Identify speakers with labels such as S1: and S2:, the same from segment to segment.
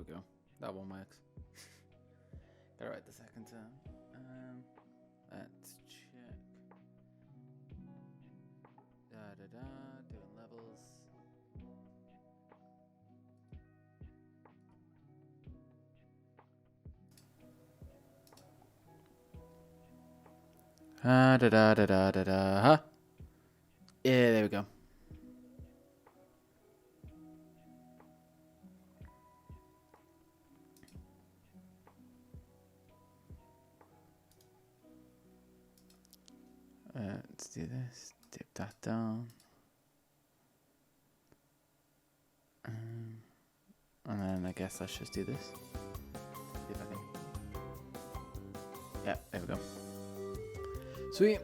S1: we go. That one works. Got it right the second time. Let's check. Doing levels. Huh? Yeah, there we go. Let's do this. Dip that down. And then I guess let's just do this. See if I can. Yeah, there we go. Sweet.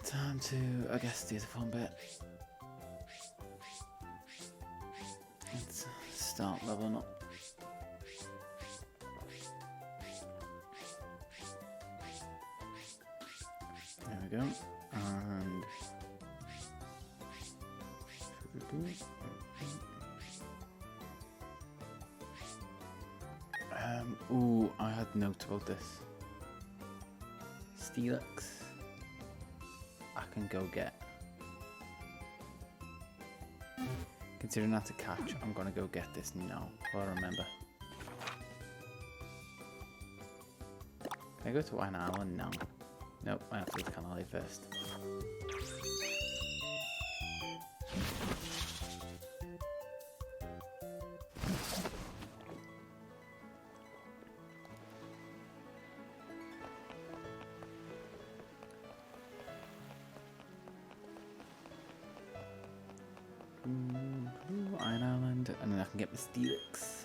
S1: Time to, I guess, do the fun bit. Let's start leveling up. There we go. And ooh, I had notes about this. Steelix, I can go get. Considering that's a catch, I'm gonna go get this now. I remember. Can I go to an island now? Nope, I have to do the canal first. Iron Island, and then I can get the Steelix.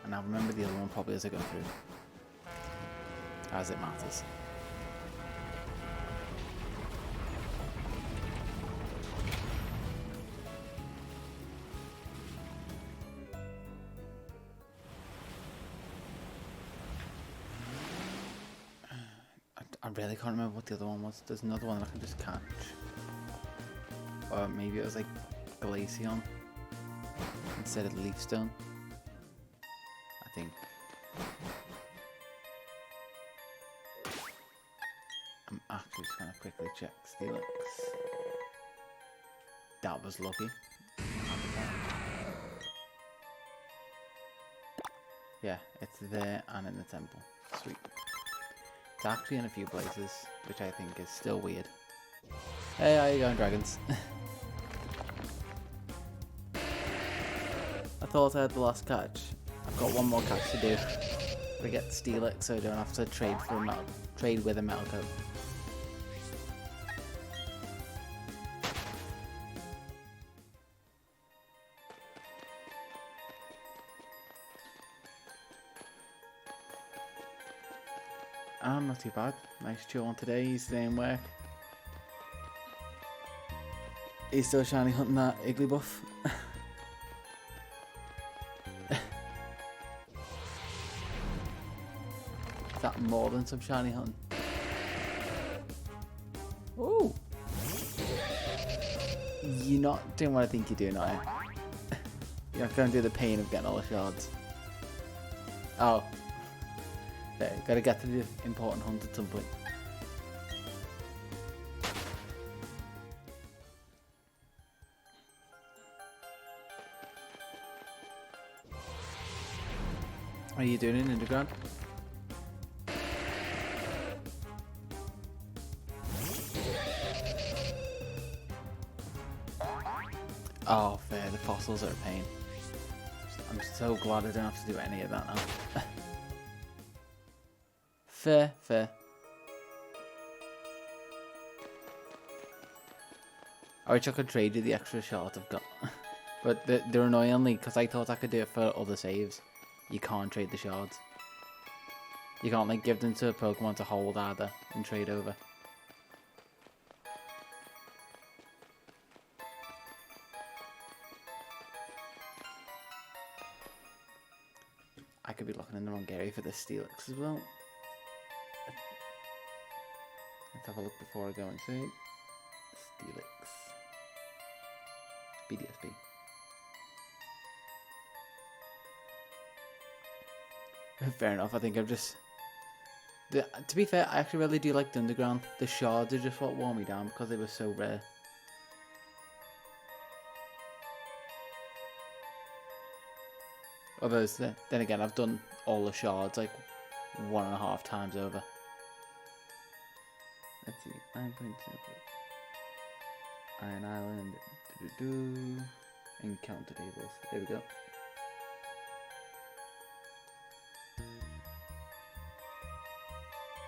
S1: And I'll remember the other one probably as I go through. As it matters. I really can't remember what the other one was. There's another one that I can just catch. Or maybe it was like Glaceon instead of Leafstone. I think. I'm actually just gonna quickly check Steelix. That was lucky. Yeah, it's there and in the temple. Sweet. It's actually in a few places, which I think is still weird. Hey, how you going, dragons? I thought I had the last catch. I've got one more catch to do. We get Steelix, so I don't have to trade for a metal, trade with a metal coat. Not too bad. Nice chill on today. He's staying work. He's still shiny hunting that Igglybuff. Is that more than some shiny hunting? Ooh! You're not doing what I think you're doing, are you? You're not going to do the pain of getting all the shards. Oh. Okay, gotta get to the important hunt at some point. What are you doing in underground? Oh, fair. The fossils are a pain. I'm so glad I don't have to do any of that now. Fair, fair. I wish I could trade you the extra shards I've got. But they're annoyingly, because I thought I could do it for other saves. You can't trade the shards. You can't like give them to a Pokemon to hold either and trade over. I could be looking in the wrong area for this Steelix as well. Let's have a look before I go inside. Steelix. BDSP. Fair enough, I think I've just... to be fair, I actually really do like the underground. The shards are just what wore me down because they were so rare. Although, then again, I've done all the shards like 1.5 times over. Let's see, 9.7. Iron Island, encounter tables. There we go.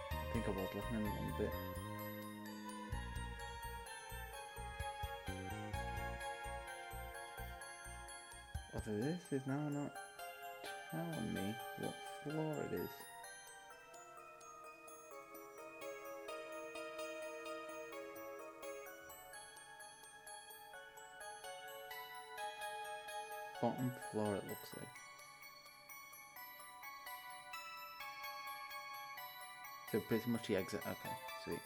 S1: I think I was looking in one bit. Although this is now not telling me what floor it is. Bottom floor it looks like. So pretty much the exit, okay, sweet.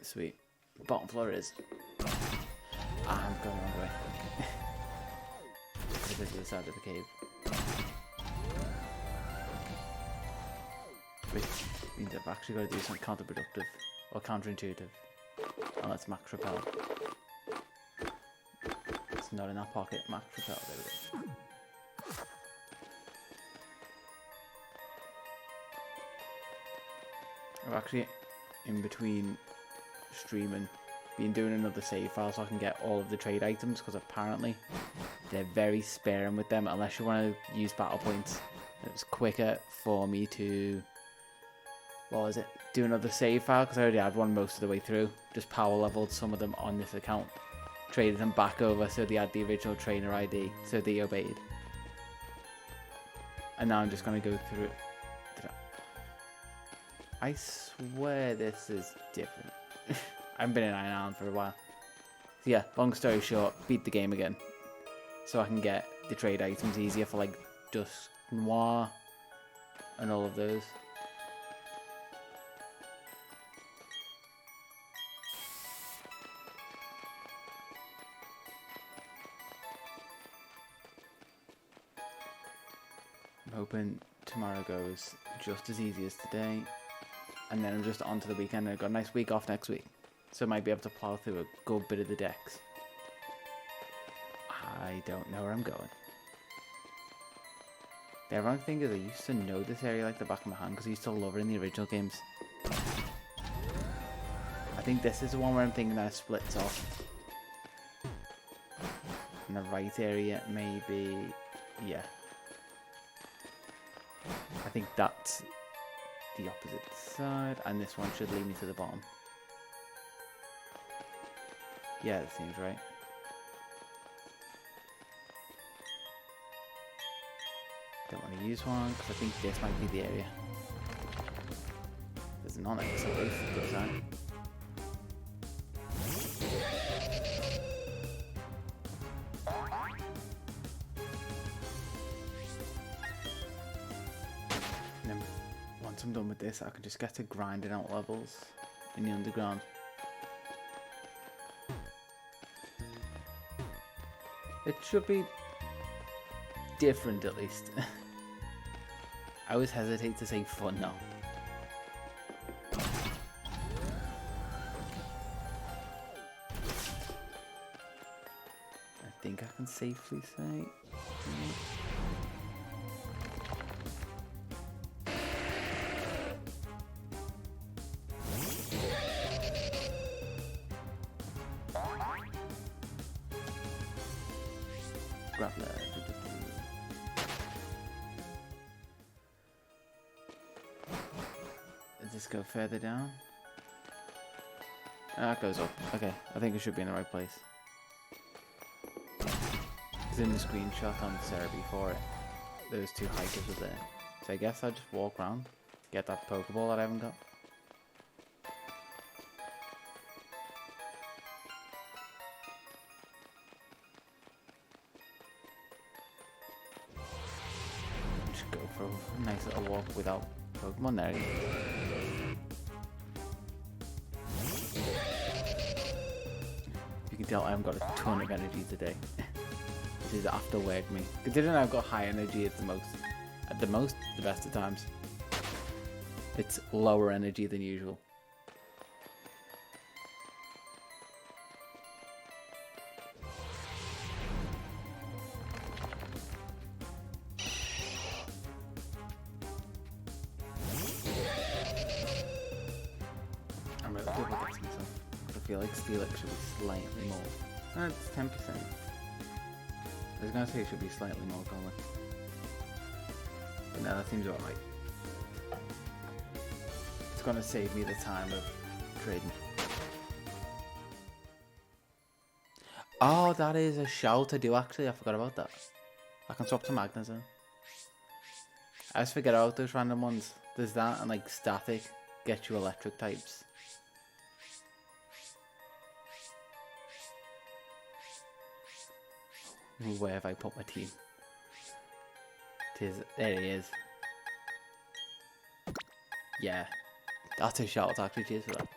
S1: Sweet. Bottom floor it is. Ah, I'm going the wrong way. To the other side of the cave. Which means I've actually got to do something counterproductive or counterintuitive. And that's max repel. It's not in that pocket. Max repel. There we go. I've actually, in between streaming, been doing another save file so I can get all of the trade items, because apparently they're very sparing with them unless you want to use battle points. It was quicker for me to, what was it, do another save file, because I already had one most of the way through. Just power leveled some of them on this account, traded them back over so they had the original trainer ID, so they obeyed. And now I'm just going to go through. I swear this is different. I haven't been in Iron Island for a while. So yeah, long story short, beat the game again. So I can get the trade items easier for like Dusk Noir and all of those. I'm hoping tomorrow goes just as easy as today. And then I'm just on to the weekend, and I've got a nice week off next week. So I might be able to plow through a good bit of the decks. I don't know where I'm going. The ironic thing is I used to know this area like the back of my hand because I used to love it in the original games. I think this is the one where I'm thinking that it splits off. And the right area maybe, yeah. I think that's the opposite side, and this one should lead me to the bottom. Yeah, that seems right. Don't want to use one because I think this might be the area. There's an onyx at least that goes out. And then once I'm done with this, I can just get to grinding out levels in the underground. It should be different at least. I always hesitate to say fun now. I think I can safely say. Grappler. Does this go further down? Ah, it goes up. Okay, I think I should be in the right place. Because in the screenshot on Sarah before it, those two hikers were there. So I guess I'll just walk around, get that Pokeball that I haven't got. for a nice little walk without Pokemon. There he is. You can tell I haven't got a ton of energy today. This is after work me. Considering I've got high energy at the best of times. It's lower energy than usual. I'm really double guessing myself. I feel like Steelix should be slightly more. No, it's 10%. I was gonna say it should be slightly more common. But no, that seems about right. It's gonna save me the time of trading. Oh, that is a shout to do actually. I forgot about that. I can swap to Magnetism. I just forget about those random ones. There's that and like static get you electric types. Where have I put my team? There he is. Yeah, that's a shout actually. Cheers for that.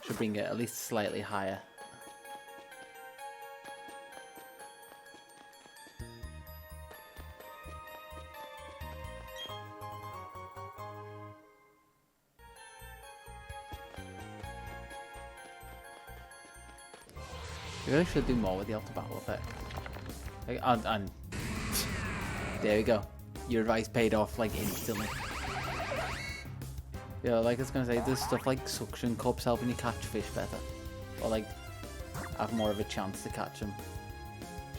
S1: Should bring it at least slightly higher. You really should do more with the auto battle effect. Like, and there we go. Your advice paid off like instantly. Yeah, like I was gonna say, there's stuff like suction cups helping you catch fish better, or like have more of a chance to catch them.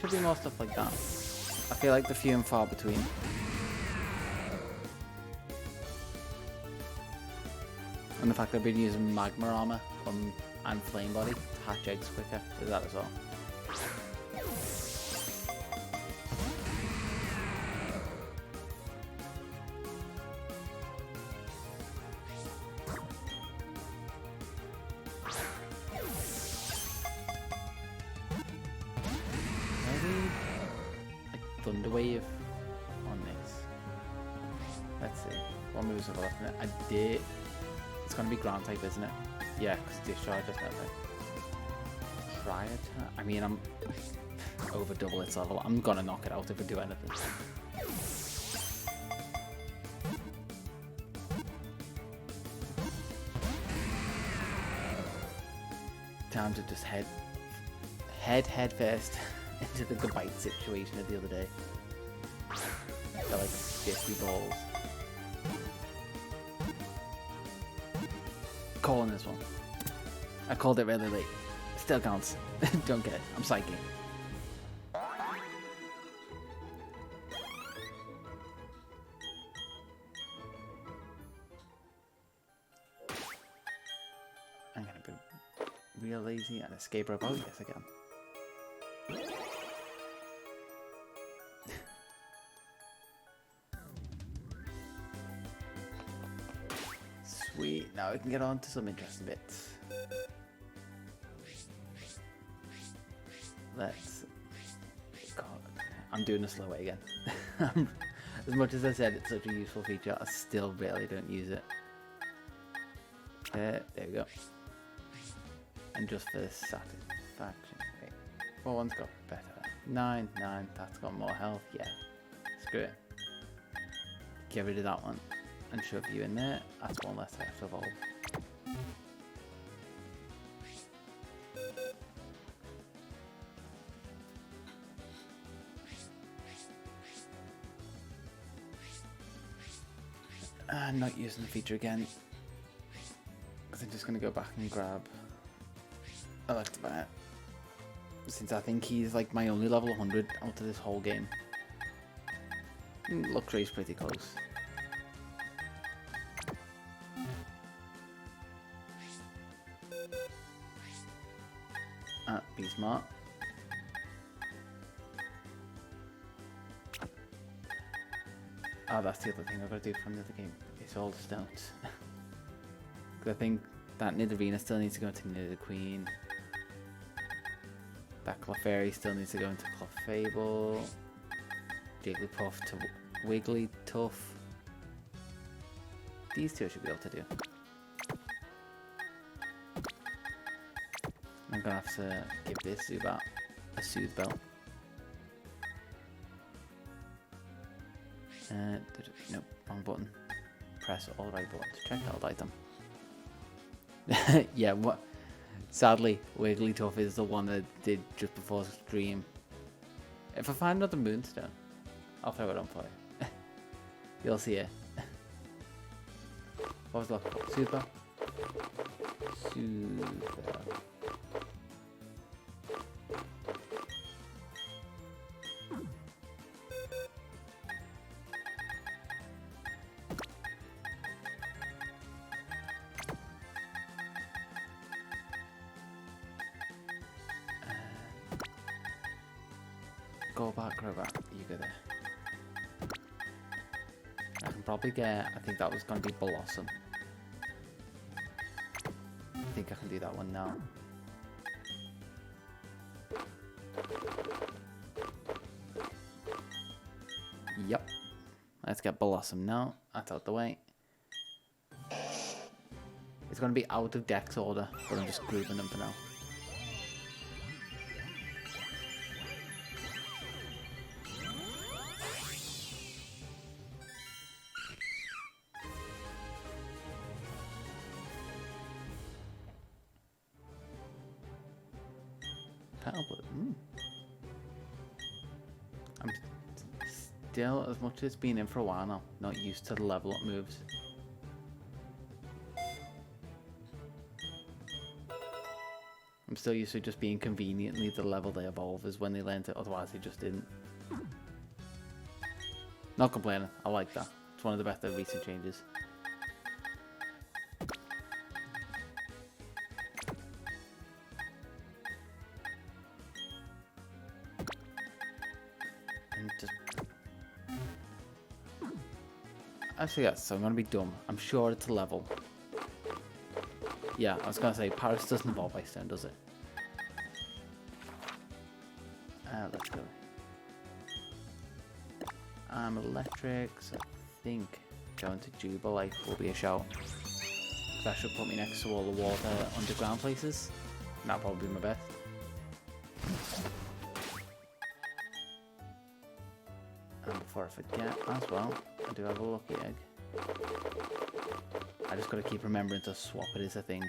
S1: Should be more stuff like that. I feel like they're few and far between. And the fact that I've been using magma armor and flame body to hatch eggs quicker is that as well. Maybe like Thunder Wave on this. Let's see. What moves have I left in it? I did. It's gonna be ground type, isn't it? Yeah, because discharge just that way. Try it. I mean, I'm over double its level. I'm gonna knock it out if I do anything. Time to just head first into the bite situation of the other day. Got like 50 balls. Calling this one. I called it really late. Still counts. Don't care. I'm psychic. I'm gonna be real lazy and escape rope. Oh yes, I can. Sweet. Now we can get on to some interesting bits. Let's. God, I'm doing a slow way again. As much as I said it's such a useful feature, I still barely don't use it. There we go. And just for satisfaction, wait, 4-1's got better. 9, that's got more health. Yeah, screw it. Get rid of that one and shove you in there. That's one less I have to evolve. I'm not using the feature again because I'm just going to go back and grab Electivire, since I think he's like my only level 100 out of this whole game. Luxray's pretty close. Be smart. Oh, that's the other thing I've got to do from the other game. It's all the stones. I think that Nidorina still needs to go into Nidoqueen. That Clefairy still needs to go into Clefable. Jigglypuff to Wiggly, Tough. These two I should be able to do. I'm gonna have to give this Zubat a Soothe Belt. Nope, wrong button. Press all the right buttons. Check out item. Yeah, what? Sadly, Wigglytuff is the one that I did just before stream. If I find another Moonstone, I'll throw it on for you. You'll see it. What was that? Super? Super. Go back, you go there. I can probably get, I think that was going to be Blossom. I think I can do that one now. Yep. Let's get Blossom now. That's out the way. It's going to be out of Dex order, but I'm just grouping them for now. I'm still, as much as it's been in for a while now, not used to the level up moves. I'm still used to just being conveniently the level they evolve is when they learned it, otherwise they just didn't. Not complaining, I like that. It's one of the better recent changes. Actually, yes, so I'm going to be dumb. I'm sure it's a level. Yeah, I was going to say, Paris doesn't evolve Ice Stone, does it? Let's go. I'm electric, so I think going to Jubilife will be a shout. That should put me next to all the water underground places. That'll probably be my best. And before I forget as well, I do have a lucky egg. I just gotta keep remembering to swap it as a thing.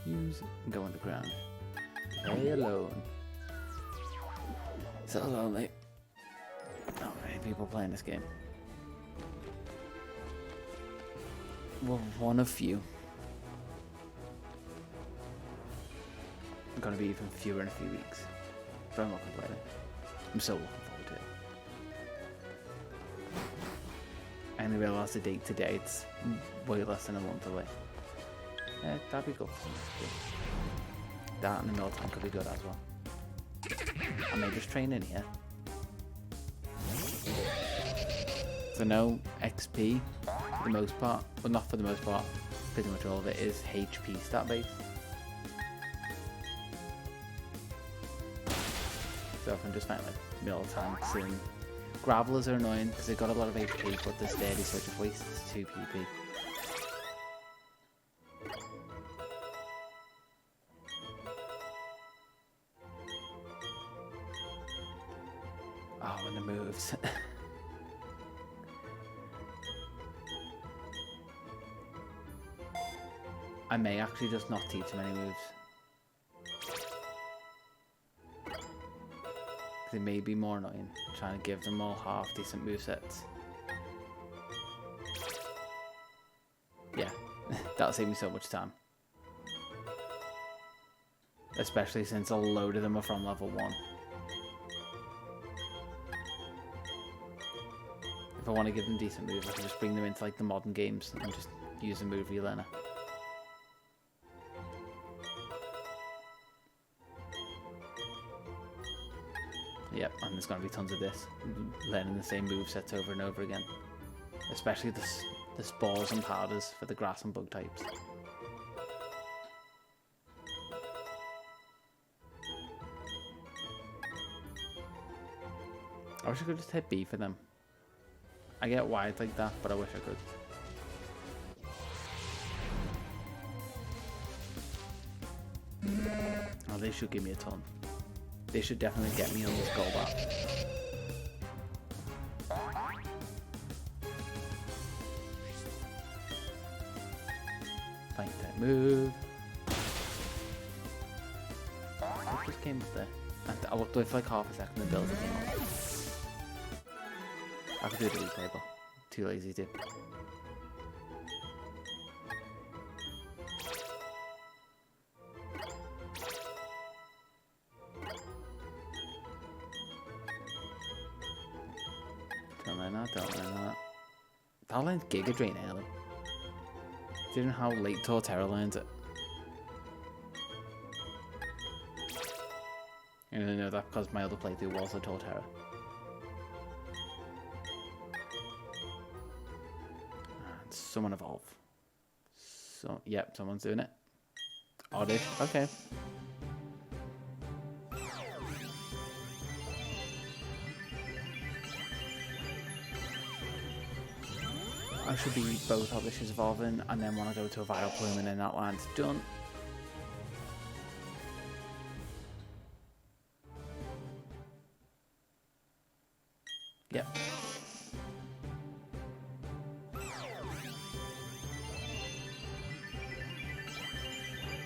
S1: Use and go underground. Stay alone. So lonely. Not many people playing this game. Well, one of few. Gonna be even fewer in a few weeks. But I'm not complaining. I'm so looking forward to it. I only realised the date today, it's way less than a month away. Yeah, that'd be good. That and the mill tank could be good as well. I may just train in here. So no XP for the most part, but not for the most part. Pretty much all of it is HP stat based. So if I'm just find like mill tanks and gravelers are annoying because they've got a lot of HP, but they're steady, so it just wastes 2 PP. Oh, and the moves. I may actually just not teach them any moves. They may be more annoying, trying to give them all half decent movesets. Yeah, that'll save me so much time. Especially since a load of them are from level 1. If I want to give them decent moves, I can just bring them into like the modern games and just use a move relearner. Yep, and there's going to be tons of this, learning the same movesets over and over again. Especially the spores and powders for the grass and bug types. I wish I could just hit B for them. I get why it's like that, but I wish I could. Oh, they should give me a ton. They should definitely get me on this goal bar. Fight that move. What just came up there? I walked away for like half a second and build it came up. I could do the replay, but too lazy to. Don't learn that. That learns Giga Drain early. Do you know how late Torterra learns it? You know that because my other playthrough was a Torterra. Someone evolve. So, yep, someone's doing it. Oddish, okay. I should be both Oddishes evolving, and then when I go to a Vital Plume and then that land's done. Yep.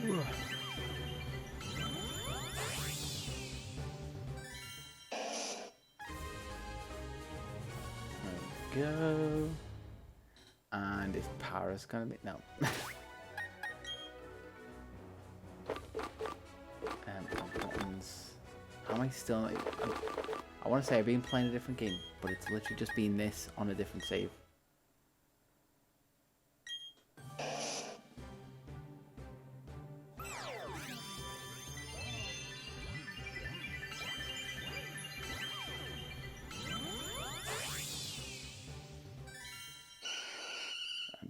S1: There we go. And if Paris gonna be no. Buttons. How am I still? I want to say I've been playing a different game, but it's literally just been this on a different save.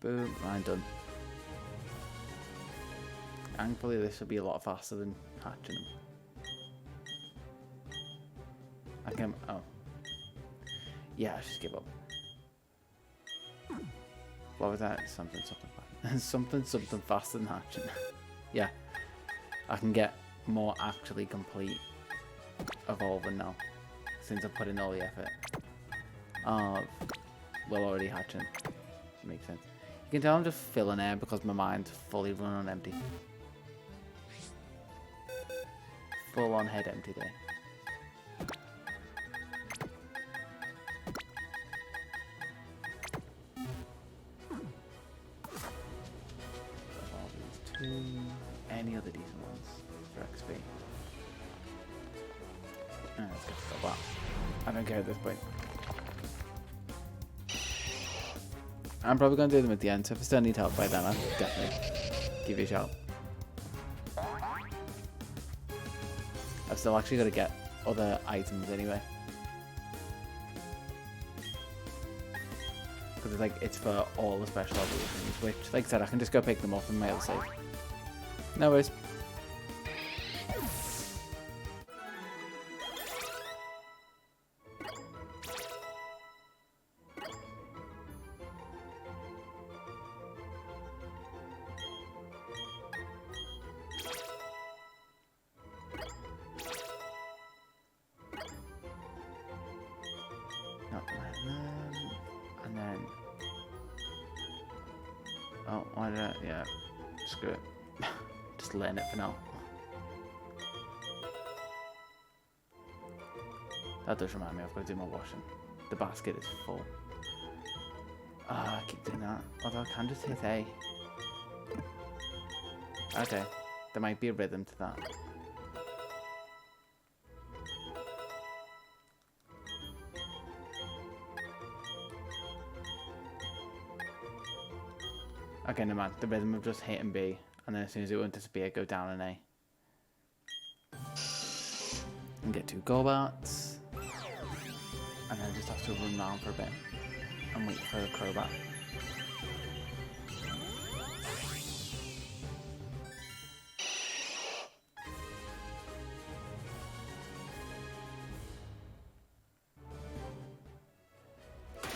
S1: Boom, I'm done. Thankfully this will be a lot faster than hatching them. I can, oh. Yeah, I just give up. What was that? Something fast. something faster than hatching. Yeah. I can get more actually complete evolving now. Since I put in all the effort. Well, already hatching. Makes sense. You can tell I'm just filling air because my mind's fully run on empty. Full on head empty day. Any other decent ones for XP? Let's go for that. I don't care at this point. I'm probably going to do them at the end, so if I still need help by then, I'll definitely give you a shout. I've still actually got to get other items anyway. Because it's for all the special evolutions, which, like I said, I can just go pick them up in my other save. No worries. And then, oh, why did I, yeah, screw it. Just letting it for now. That does remind me, I've got to do my washing. The basket is full. I keep doing that. Although I can just hit A. Okay, there might be a rhythm to that. Okay, no man, the rhythm of just hitting B, and then as soon as it won't disappear, go down an A. And get 2 Golbats. And then just have to run around for a bit and wait for a Crobat.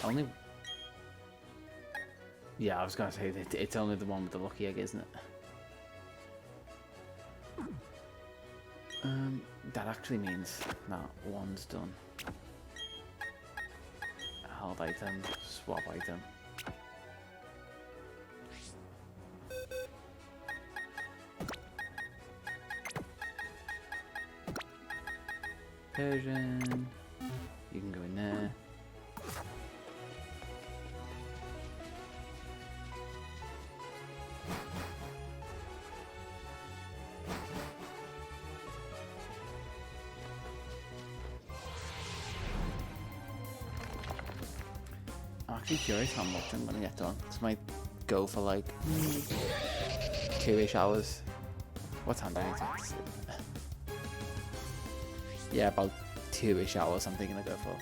S1: only... Yeah, I was going to say that it's only the one with the lucky egg, isn't it? That actually means that one's done. Held item, swap item. Persian. You can go in there. I'm actually curious how much I'm gonna get done. This might go for like 2-ish hours. What time do I need to sleep? Yeah, about 2-ish hours I'm thinking I go for.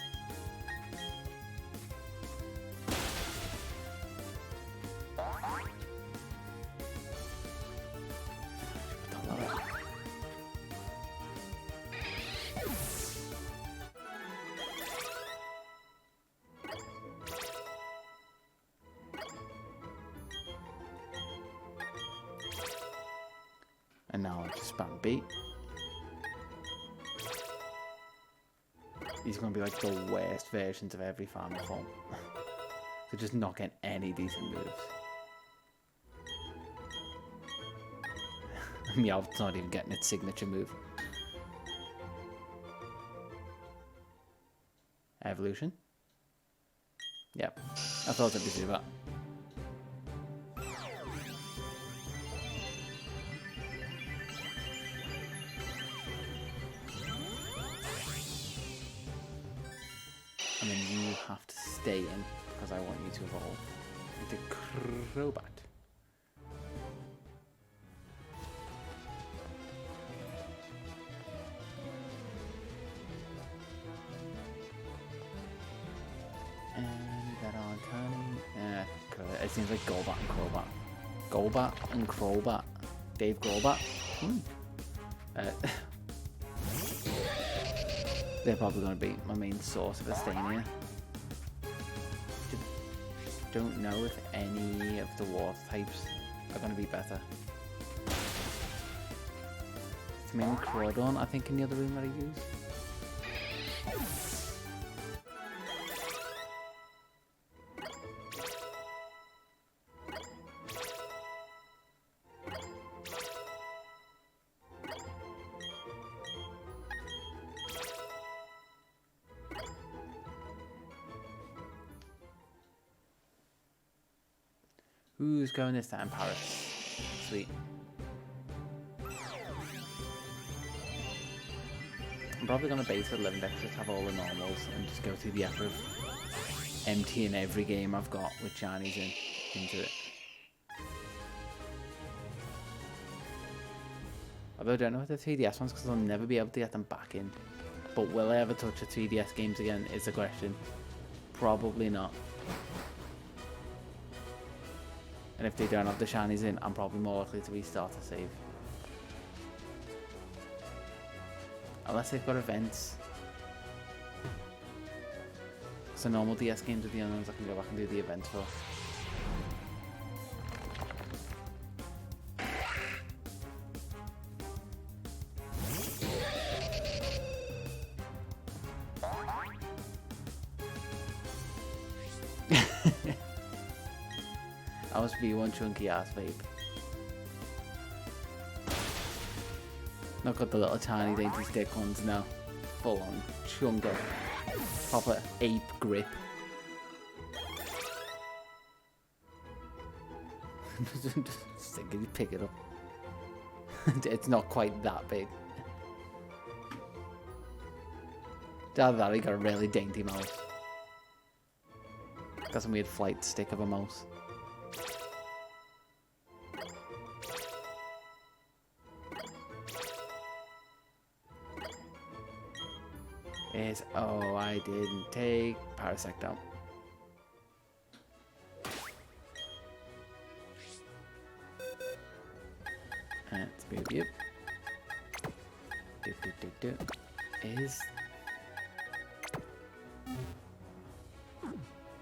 S1: And now I just spam B. These are going to be like the worst versions of every farmer form. They're just not getting any decent moves. Meowth's not even getting its signature move. Evolution? Yep. I thought it'd be Zubat. And then you have to stay in because I want you to evolve into Crobat. And that on Tiny. It seems like Golbat and Crobat. Golbat and Crobat. Dave Golbat. They're probably going to be my main source of Estania. Don't know if any of the water types are going to be better. It's mainly Crawdon, I think, in the other room that I use. Who's going this time? Paris. Sweet. I'm probably going to base the Living Dex, just have all the normals and just go through the effort of emptying every game I've got with Shinies into it. Although I don't know what the 3DS ones, because I'll never be able to get them back in. But will I ever touch the 3DS games again is the question. Probably not. And if they don't have the shinies in, I'm probably more likely to restart a save. Unless they've got events. So normal DS games with the unknowns I can go back and do the events for. I must be one chunky ass vape. Not got the little tiny dainty stick ones now. Full on chunk of proper ape grip. Just think you pick it up. It's not quite that big. Either that, he got a really dainty mouse. Got some weird flight stick of a mouse. Oh, I didn't take Parasect down. Let's move you.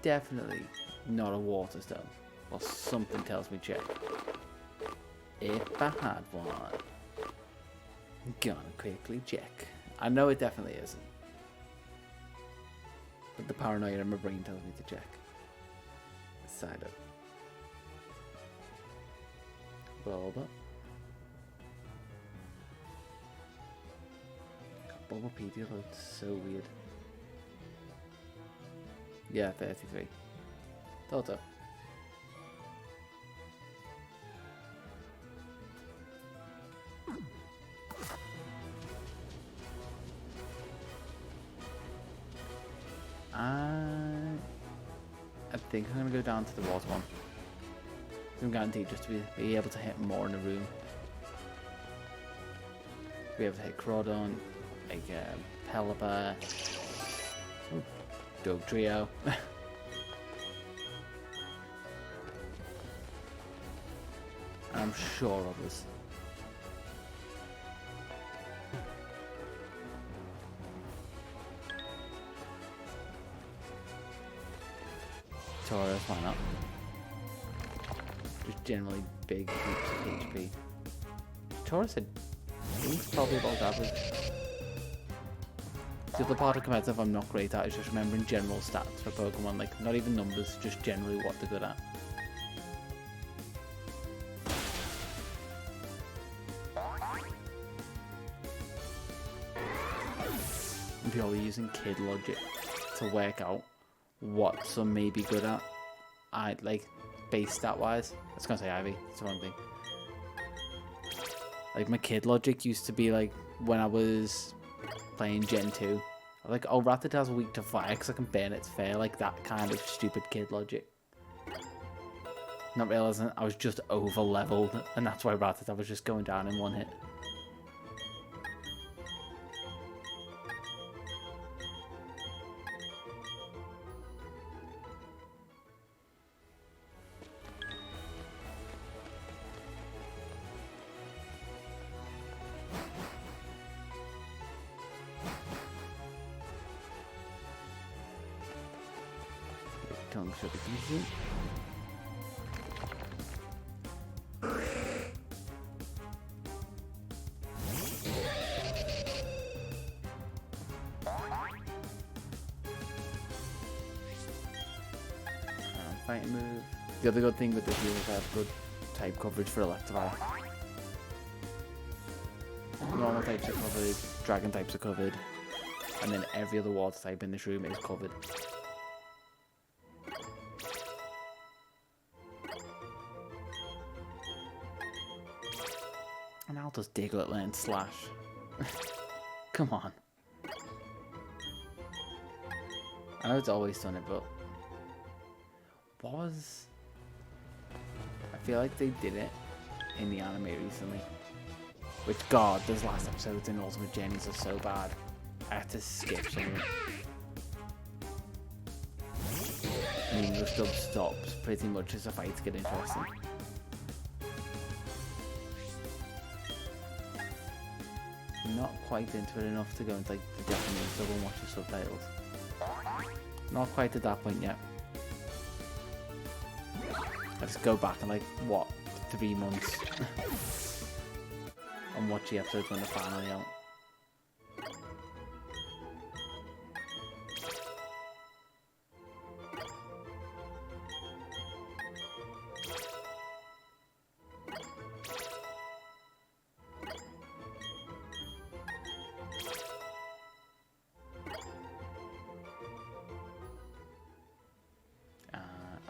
S1: definitely not a water stone. Well, something tells me check. If I had one, I'm gonna quickly check. I know it definitely isn't. But the paranoia in my brain tells me to check. Side up. Bulba. Bulbapedia looks so weird. Yeah, 33. Thought so. I think I'm gonna go down to the water one. I'm guaranteed just to be able to hit more in a room. Be able to hit Crawdon, like Pelipper, Dog Trio. I'm sure others. Taurus, why not? Just generally big heaps of HP. Taurus, I think, is probably about average. The other part of competitive I'm not great at is just remembering general stats for Pokemon, like not even numbers, just generally what they're good at. If you're using kid logic to work out what some may be good at, I'd like base stat wise. I was gonna say Ivy, it's the wrong thing. Like my kid logic used to be like when I was playing Gen 2. I was like, oh, Rattata's weak to fire because I can burn its fair, like that kind of stupid kid logic. Not realizing I was just over leveled, and that's why Rattata was just going down in one hit. Tongue should be easy. Fighting move. The other good thing with this is I have good type coverage for Electivire. Normal types are covered, dragon types are covered, and then every other water type in this room is covered. And I'll just Diglett learn Slash. Come on. I know it's always done it, but what was... I feel like they did it in the anime recently. Which, God, those last episodes in Ultimate Journeys are so bad. I had to skip some of them. The English dub stops pretty much as the fights get interesting. Not quite into it enough to go into like the Japanese dub and watch the subtitles. Not quite at that point yet. I just go back in like, what, 3 months and watch the episodes when they're finally out.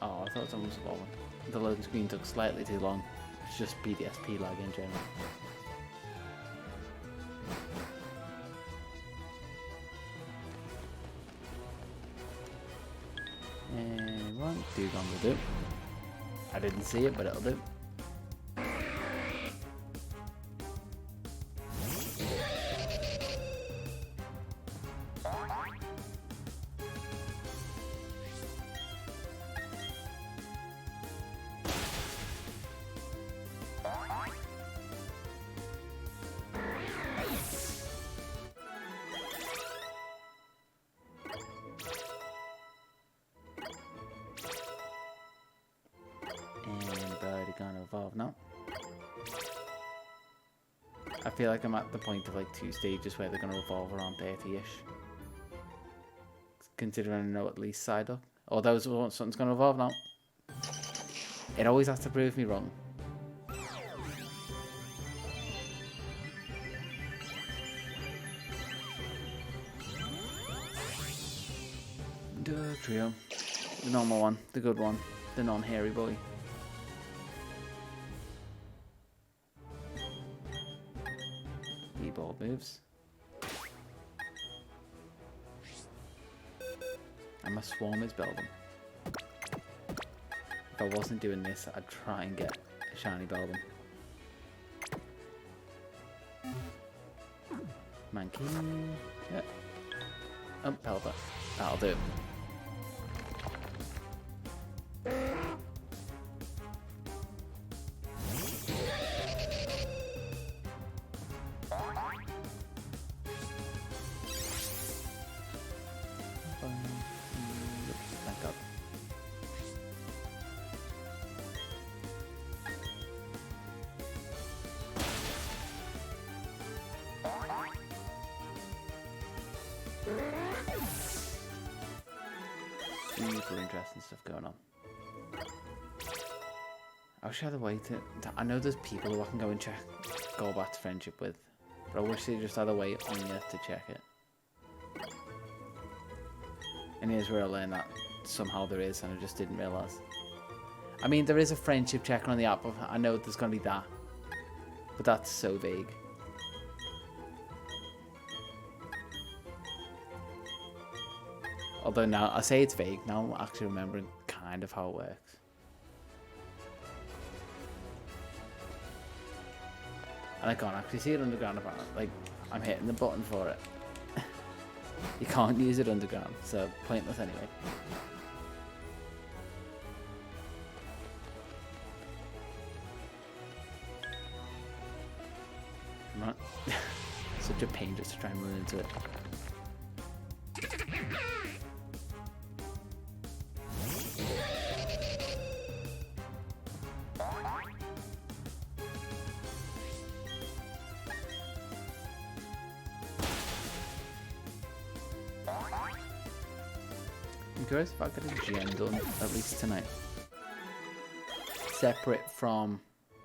S1: Oh, I thought someone was falling. The loading screen took slightly too long. It's just PDSP lag in general. And one, Dugong will do. I didn't see it, but it'll do. I feel like I'm at the point of like 2 stages where they're going to evolve around 30-ish. Considering I know at least Psyduck. Although something's going to evolve now. It always has to prove me wrong. Trio. The normal one, the good one, the non-hairy boy. E-ball moves. And my swarm is Beldum. If I wasn't doing this, I'd try and get a shiny Beldum. Mankey. Yep. Oh, Pelipper. That'll do. Thank God. Super interesting stuff going on. I wish I had a way to... I know there's people who I can go and go back to friendship with, but I wish they just had a way on you to check it. And here's where I learned that somehow there is, and I just didn't realise. I mean, there is a friendship checker on the app. I know there's going to be that, but that's so vague. Although now, I say it's vague, now I'm actually remembering kind of how it works. And I can't actually see it underground apparently. Like, I'm hitting the button for it. You can't use it underground, so pointless anyway. Come on. Such a pain just to try and run into it. I'm curious if I get a gem done at least tonight. Separate from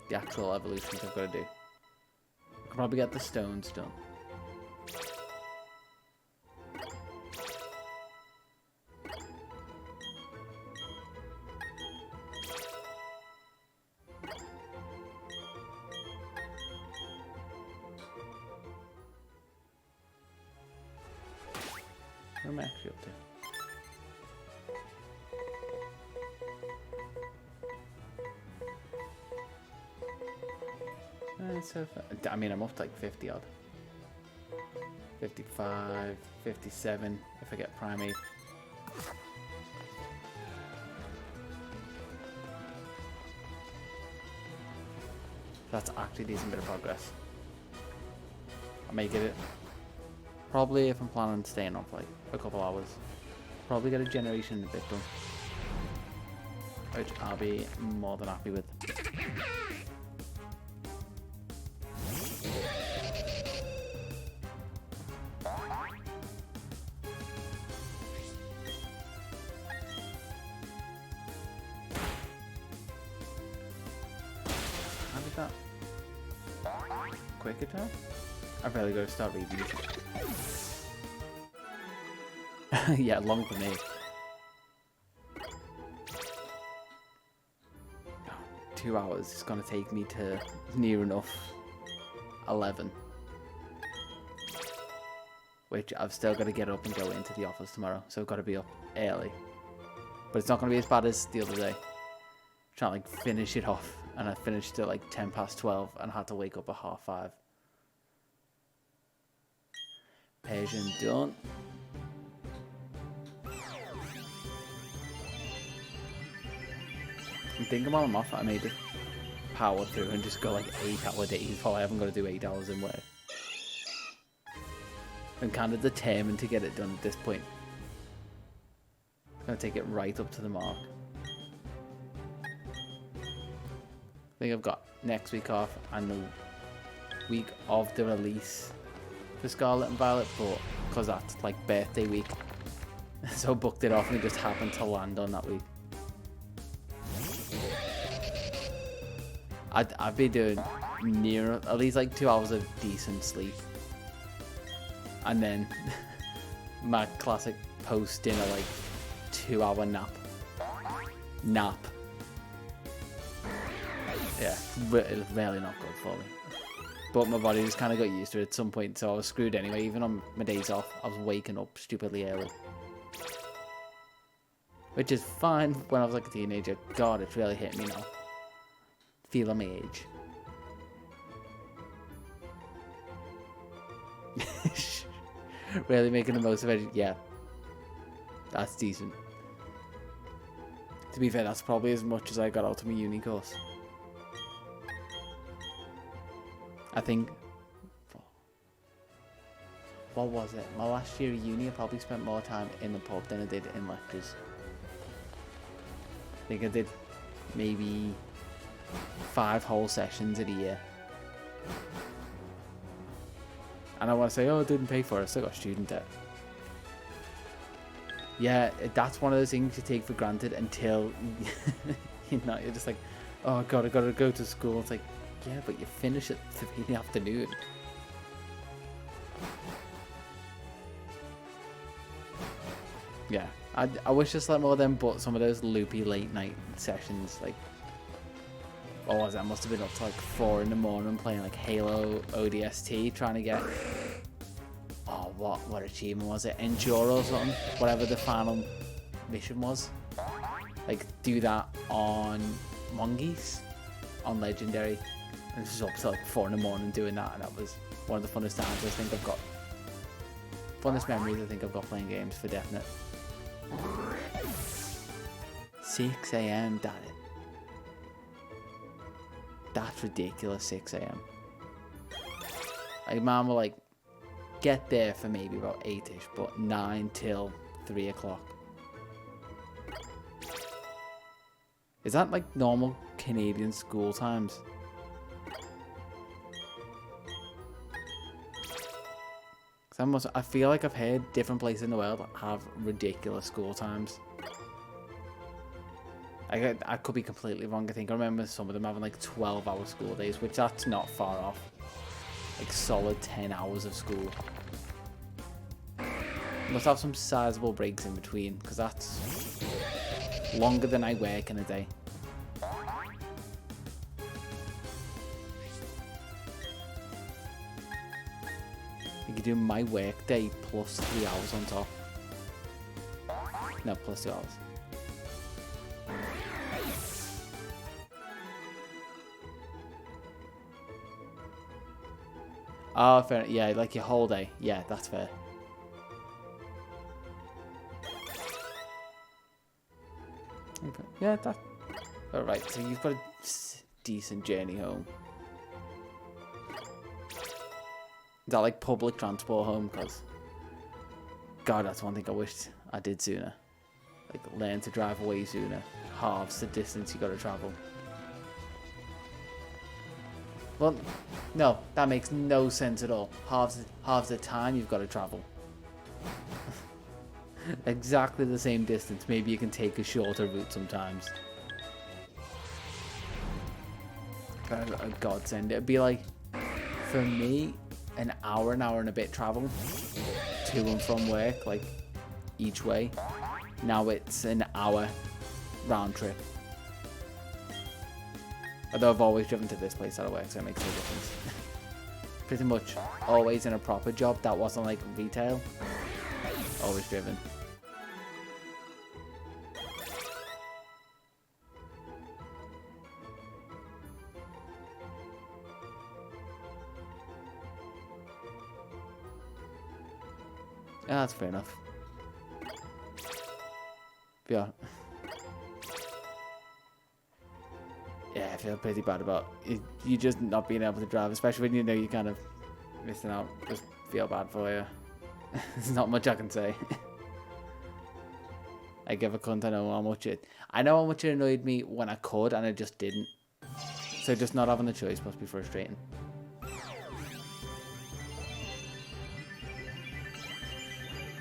S1: the actual evolutions I've got to do. I could probably get the stones done. Where am I actually up to? So I mean, I'm up to like 50 odd. 55, 57 if I get Primate. That's actually a decent bit of progress. I may get it. Probably if I'm planning on staying on for like a couple hours. Probably get a generation a bit done. Which I'll be more than happy with. Quick attack? I've really got to start reading it. Yeah, long for me. Oh, 2 hours is going to take me to near enough 11. Which I've still got to get up and go into the office tomorrow, so I've got to be up early. But it's not going to be as bad as the other day. I'm trying to like finish it off, and I finished at like 10 past 12 and had to wake up at 5:30. Persian done. I'm thinking while I'm off, I may just power through and just go like 8-hour days while I haven't got to do 8 hours in work. I'm kind of determined to get it done at this point. I'm going to take it right up to the mark. I think I've got next week off and the week of the release for Scarlet and Violet, but because that's like birthday week, so I booked it off and it just happened to land on that week. I've been doing near at least like 2 hours of decent sleep, and then my classic post dinner like 2 hour nap. Yeah, it's really not good for me. But my body just kind of got used to it at some point, so I was screwed anyway. Even on my days off, I was waking up stupidly early. Which is fine when I was like a teenager. God, it's really hit me now. Feeling my age. Really making the most of it. Yeah. That's decent. To be fair, that's probably as much as I got out of my uni course. I think... What was it? My last year of uni, I probably spent more time in the pub than I did in lectures. I think I did maybe 5 whole sessions in a year. And I want to say, oh, I didn't pay for it, I still got student debt. Yeah, that's one of those things you take for granted until you're just like, oh god, I gotta go to school. It's like, yeah, but you finish at 3 in the afternoon. Yeah, I wish I slept more then, but some of those loopy late night sessions, like, what was it? I must have been up to like 4 in the morning playing like Halo ODST, trying to get, oh, what achievement was it? Endure or something? Whatever the final mission was. Like, do that on Mongeese, on Legendary. And this was up to like 4 in the morning doing that, and that was one of the funnest times I think I've got. Funnest memories I think I've got playing games, for definite. 6 AM, damn it. That's ridiculous, 6 AM. Like, mom will like get there for maybe about 8ish, but 9 till 3 o'clock. Is that like normal Canadian school times? I feel like I've heard different places in the world have ridiculous school times. I could be completely wrong. I think I remember some of them having like 12-hour school days, which that's not far off. Like solid 10 hours of school. Must have some sizable breaks in between, because that's longer than I work in a day. You could do my work day plus 3 hours on top. No, plus 2 hours. Oh, fair. Yeah, like your whole day. Yeah, that's fair. Okay. Yeah, that. Alright, so you've got a decent journey home. Is that like public transport home? Because, God, that's one thing I wished I did sooner. Like, learn to drive way sooner. Halves the distance you got to travel. Well, no, that makes no sense at all. Halves the time you've got to travel. Exactly the same distance. Maybe you can take a shorter route sometimes. A godsend. It'd be like, for me, an hour and a bit travel to and from work, like each way. Now it's an hour round trip. Although I've always driven to this place out of work, so it makes no difference. Pretty much always in a proper job that wasn't like retail. Always driven. Yeah, that's fair enough. Yeah. Yeah, I feel pretty bad about you just not being able to drive, especially when you know you're kind of missing out. Just feel bad for you. There's not much I can say. I give a cunt. I know how much it annoyed me when I could, and I just didn't. So just not having the choice must be frustrating.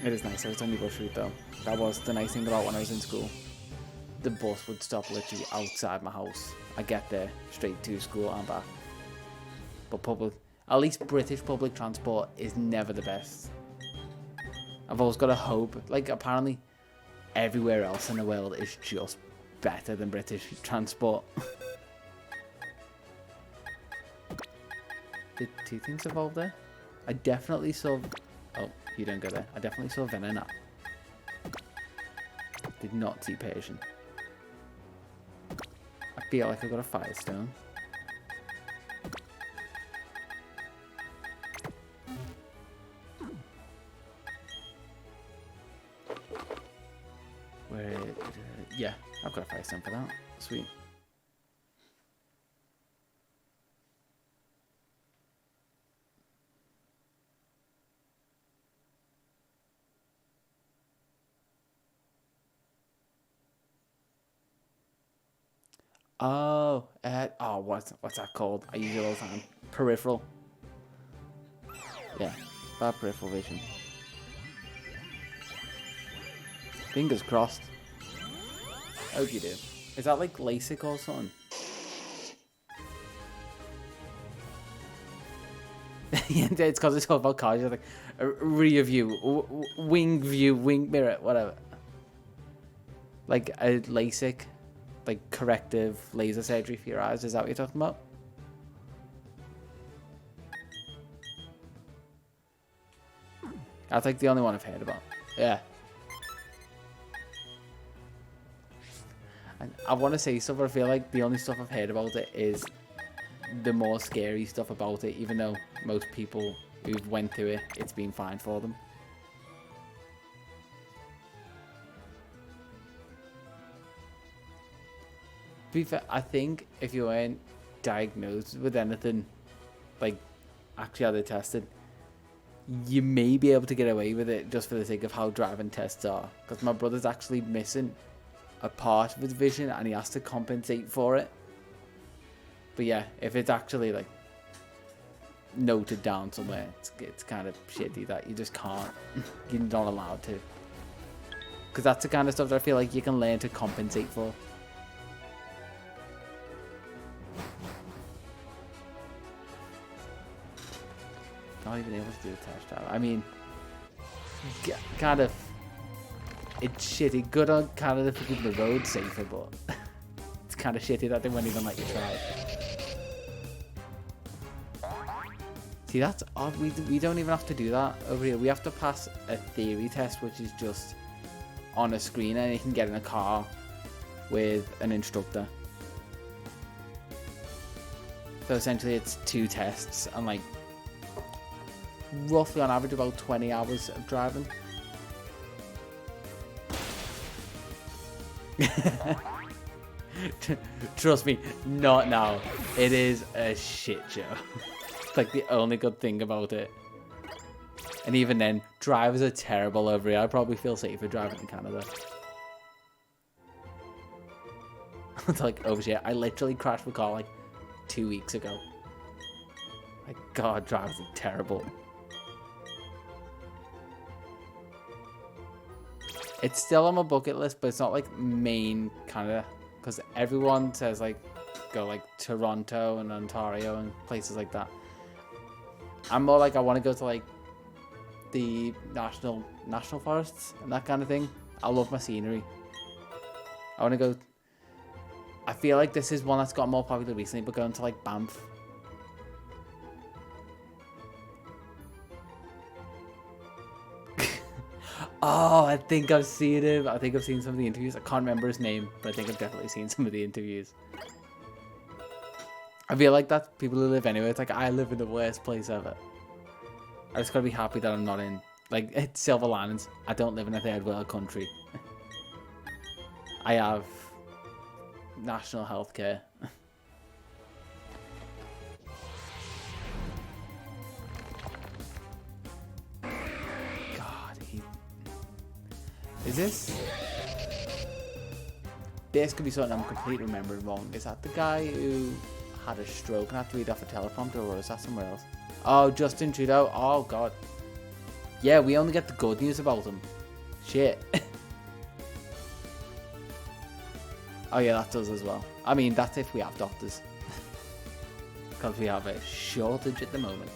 S1: It is nice. It's only bus route though. That was the nice thing about when I was in school. The bus would stop literally outside my house. I get there straight to school and back. But at least British public transport is never the best. I've always got to hope. Like, apparently everywhere else in the world is just better than British transport. Did two things evolve there? I definitely saw... Oh, you don't go there. I definitely saw Venona. Did not see Persian. I feel like I got a Firestone. Where... yeah, I've got a Firestone for that. Sweet. Oh, what's that called? I use it all the time. Peripheral. Yeah, bad peripheral vision. Fingers crossed. Hope you do. Is that like LASIK or something? Yeah, it's because it's all about cars. Like a rear view, wing view, wing mirror, whatever. Like a LASIK. Like corrective laser surgery for your eyes. Is that what you're talking about? That's like the only one I've heard about. Yeah. And I want to say stuff, but I feel like the only stuff I've heard about it is the more scary stuff about it, even though most people who've went through it, it's been fine for them. To be fair, I think if you weren't diagnosed with anything, like actually had it tested, you may be able to get away with it just for the sake of how driving tests are. Because my brother's actually missing a part of his vision and he has to compensate for it. But yeah, if it's actually like noted down somewhere, it's kind of shitty that you just can't. You're not allowed to. Because that's the kind of stuff that I feel like you can learn to compensate for. Not even able to do a test drive. I mean, kind of, it's shitty. Good on Canada for keeping the road safer, but it's kind of shitty that they won't even let you try. See, that's odd. We don't even have to do that over here. We have to pass a theory test, which is just on a screen, and you can get in a car with an instructor. So essentially, it's 2 tests and like, roughly on average about 20 hours of driving. Trust me, not now. It is a shit show. It's like the only good thing about it. And even then, drivers are terrible over here. I probably feel safer driving in Canada. It's like over here. I literally crashed my car like 2 weeks ago. My God, drivers are terrible. It's still on my bucket list, but it's not like main Canada, because everyone says like go like Toronto and Ontario and places like that. I'm more like I want to go to like the national forests and that kind of thing. I love my scenery. I want to go. I feel like this is one that's got more popular recently, but going to like Banff. Oh, I think I've seen him. I think I've seen some of the interviews. I can't remember his name, but I think I've definitely seen some of the interviews. I feel like that's people who live anywhere. It's like, I live in the worst place ever. I just gotta be happy that I'm not in, like, it's silver linings. I don't live in a third world country. I have national health care. Is this? This could be something I'm completely remembering wrong. Is that the guy who had a stroke and had to read off a teleprompter, or is that somewhere else? Oh, Justin Trudeau. Oh, God. Yeah, we only get the good news about them. Shit. Oh yeah, that does as well. I mean, that's if we have doctors. Because we have a shortage at the moment.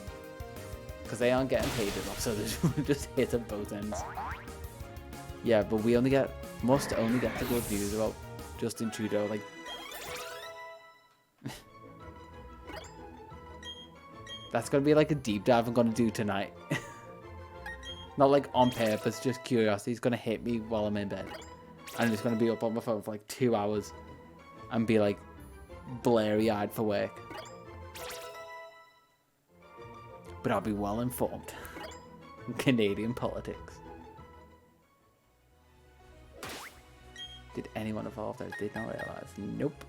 S1: Because they aren't getting paid enough, so they're just hit at both ends. Yeah, but we must only get the good news about Justin Trudeau, like... That's gonna be like a deep dive I'm gonna do tonight. Not like on purpose, just curiosity. It's gonna hit me while I'm in bed. And I'm just gonna be up on my phone for like 2 hours. And be like blurry-eyed for work. But I'll be well informed. Canadian politics. Did anyone evolve that I did not realize? Nope.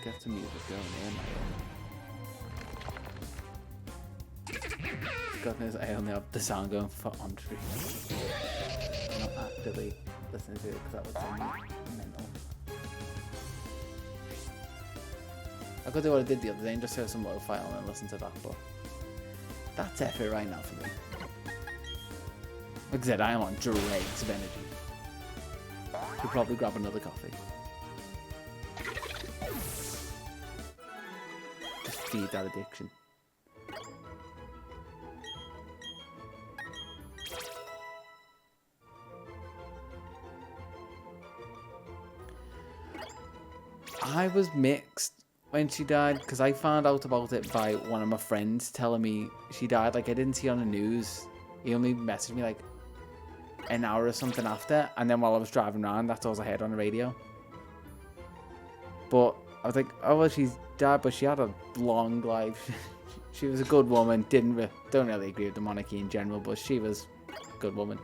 S1: Get some music going in my ear. God knows I only have the sound going for on stream. I'm not actively listening to it because that would sound mental. I could do what I did the other day and just hear some lo-fi on and listen to that, but that's effort right now for me. Like I said, I am on dregs of energy. Should probably grab another coffee. Just feed that addiction. I was mixed when she died because I found out about it by one of my friends telling me she died. Like, I didn't see on the news. He only messaged me like an hour or something after, and then while I was driving around, that's all I heard on the radio. But I was like, oh well, she's died, but she had a long life. She was a good woman. Don't really agree with the monarchy in general, but she was a good woman.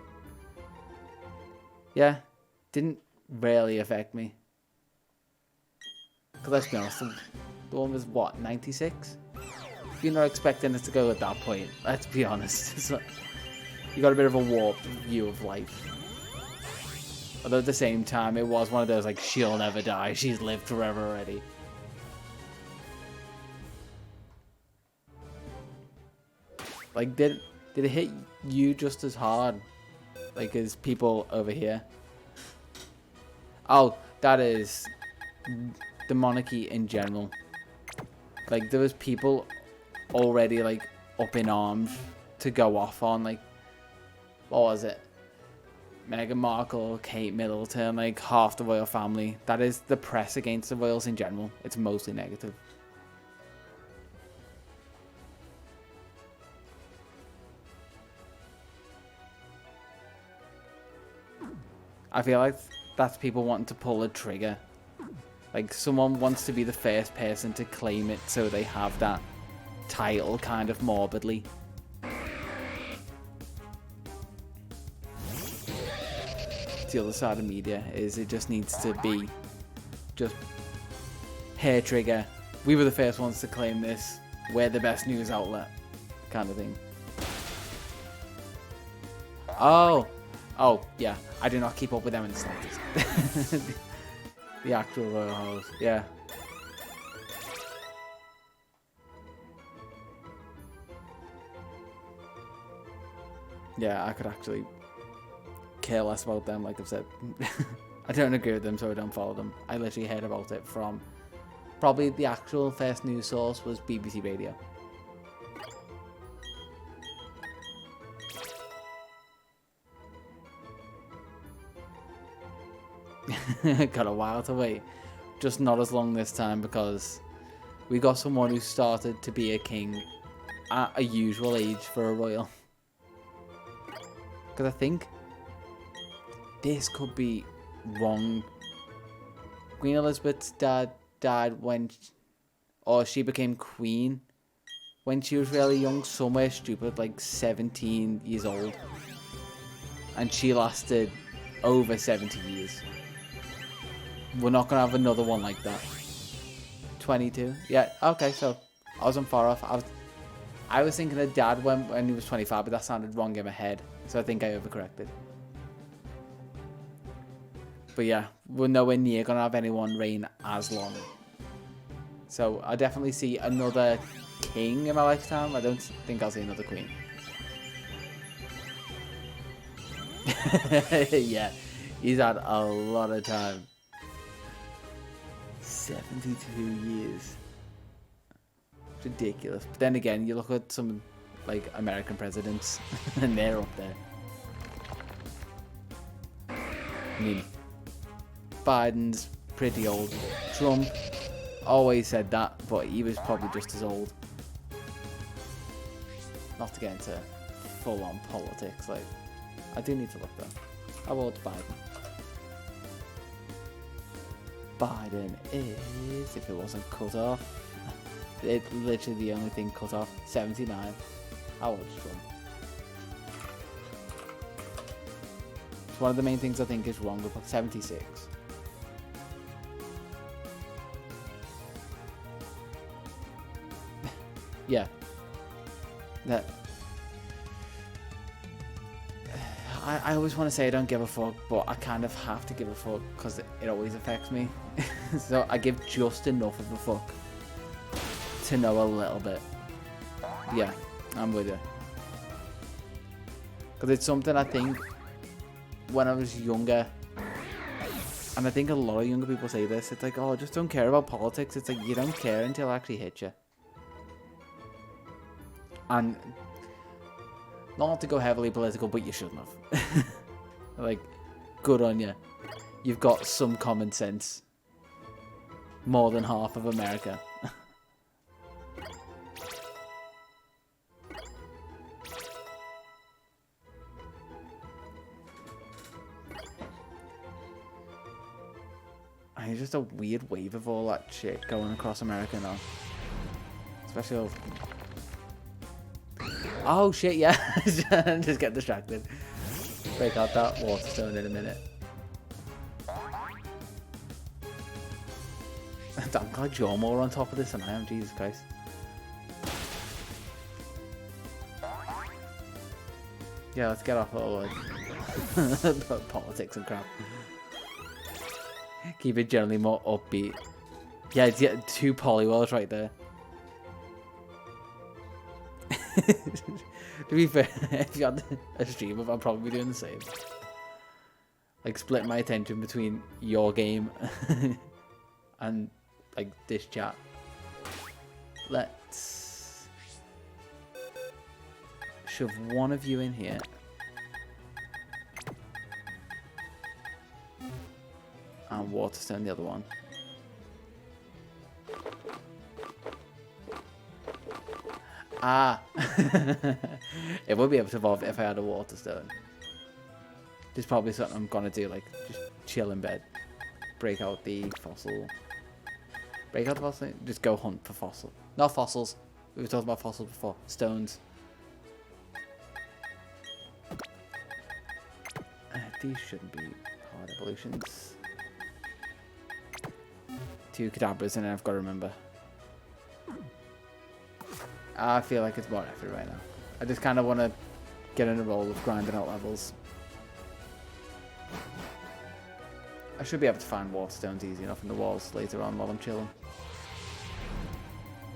S1: Yeah, didn't really affect me. Because let's be honest, the one was what, 96? You're not expecting it to go at that point. Let's be honest. You got a bit of a warped view of life. Although at the same time, it was one of those like, she'll never die. She's lived forever already. Like, did it hit you just as hard, like, as people over here? Oh, that is the monarchy in general. Like, there was people already, like, up in arms to go off on, like, what was it? Meghan Markle, Kate Middleton, like, half the royal family. That is the press against the royals in general. It's mostly negative. I feel like that's people wanting to pull a trigger. Like, someone wants to be the first person to claim it so they have that title kind of morbidly. The other side of media is it just needs to be just hair trigger. We were the first ones to claim this. We're the best news outlet kind of thing. Oh, yeah. I do not keep up with them in the slightest. The actual royal house, yeah. Yeah, I could actually care less about them, like I've said. I don't agree with them, so I don't follow them. I literally heard about it from probably the actual first news source was BBC Radio. Got a while to wait. Just not as long this time because we got someone who started to be a king at a usual age for a royal. Because I think this could be wrong. Queen Elizabeth's dad died when, or she became queen when she was really young, somewhere stupid, like 17 years old. And she lasted over 70 years. We're not going to have another one like that. 22? Yeah, okay, so I wasn't far off. I was thinking of Dad when he was 25, but that sounded wrong in my head. So I think I overcorrected. But yeah, we're nowhere near going to have anyone reign as long. So I definitely see another king in my lifetime. I don't think I'll see another queen. Yeah, he's had a lot of time. 72 years. It's ridiculous. But then again, you look at some like American presidents and they're up there. I mean, Biden's pretty old. Trump always said that, but he was probably just as old. Not to get into full-on politics, like, I do need to look though. How old's Biden? Biden is, if it wasn't cut off, it's literally the only thing cut off, 79. How old is Trump? It's one of the main things I think is wrong with 76. Yeah. That. I always want to say I don't give a fuck, but I kind of have to give a fuck because it always affects me. So I give just enough of a fuck to know a little bit. Yeah, I'm with you. Because it's something I think when I was younger, and I think a lot of younger people say this, it's like, oh, just don't care about politics. It's like, you don't care until it actually hits you. And not to go heavily political, but you shouldn't have. Like, good on you. You've got some common sense. More than half of America. And it's just a weird wave of all that shit going across America now. Especially all... Oh shit, yeah. Just get distracted. Break out that water stone in a minute. I'm glad you're more on top of this than I am, Jesus Christ. Yeah, let's get off all politics and crap. Keep it generally more upbeat. Yeah, it's 2 polywells right there. To be fair, if you had a stream of, I'd probably be doing the same. Like, split my attention between your game and, like, this chat. Let's shove one of you in here. And Waterstone the other one. Ah! It would be able to evolve if I had a Waterstone. This is probably something I'm gonna do, like, just chill in bed. Break out the fossil. Break out the fossil? Just go hunt for fossil. Not fossils. We were talking about fossils before. Stones. These shouldn't be hard evolutions. 2 cadabras and then I've got to remember. I feel like it's more effort right now. I just kind of want to get in a roll of grinding out levels. I should be able to find waterstones easy enough in the walls later on while I'm chilling.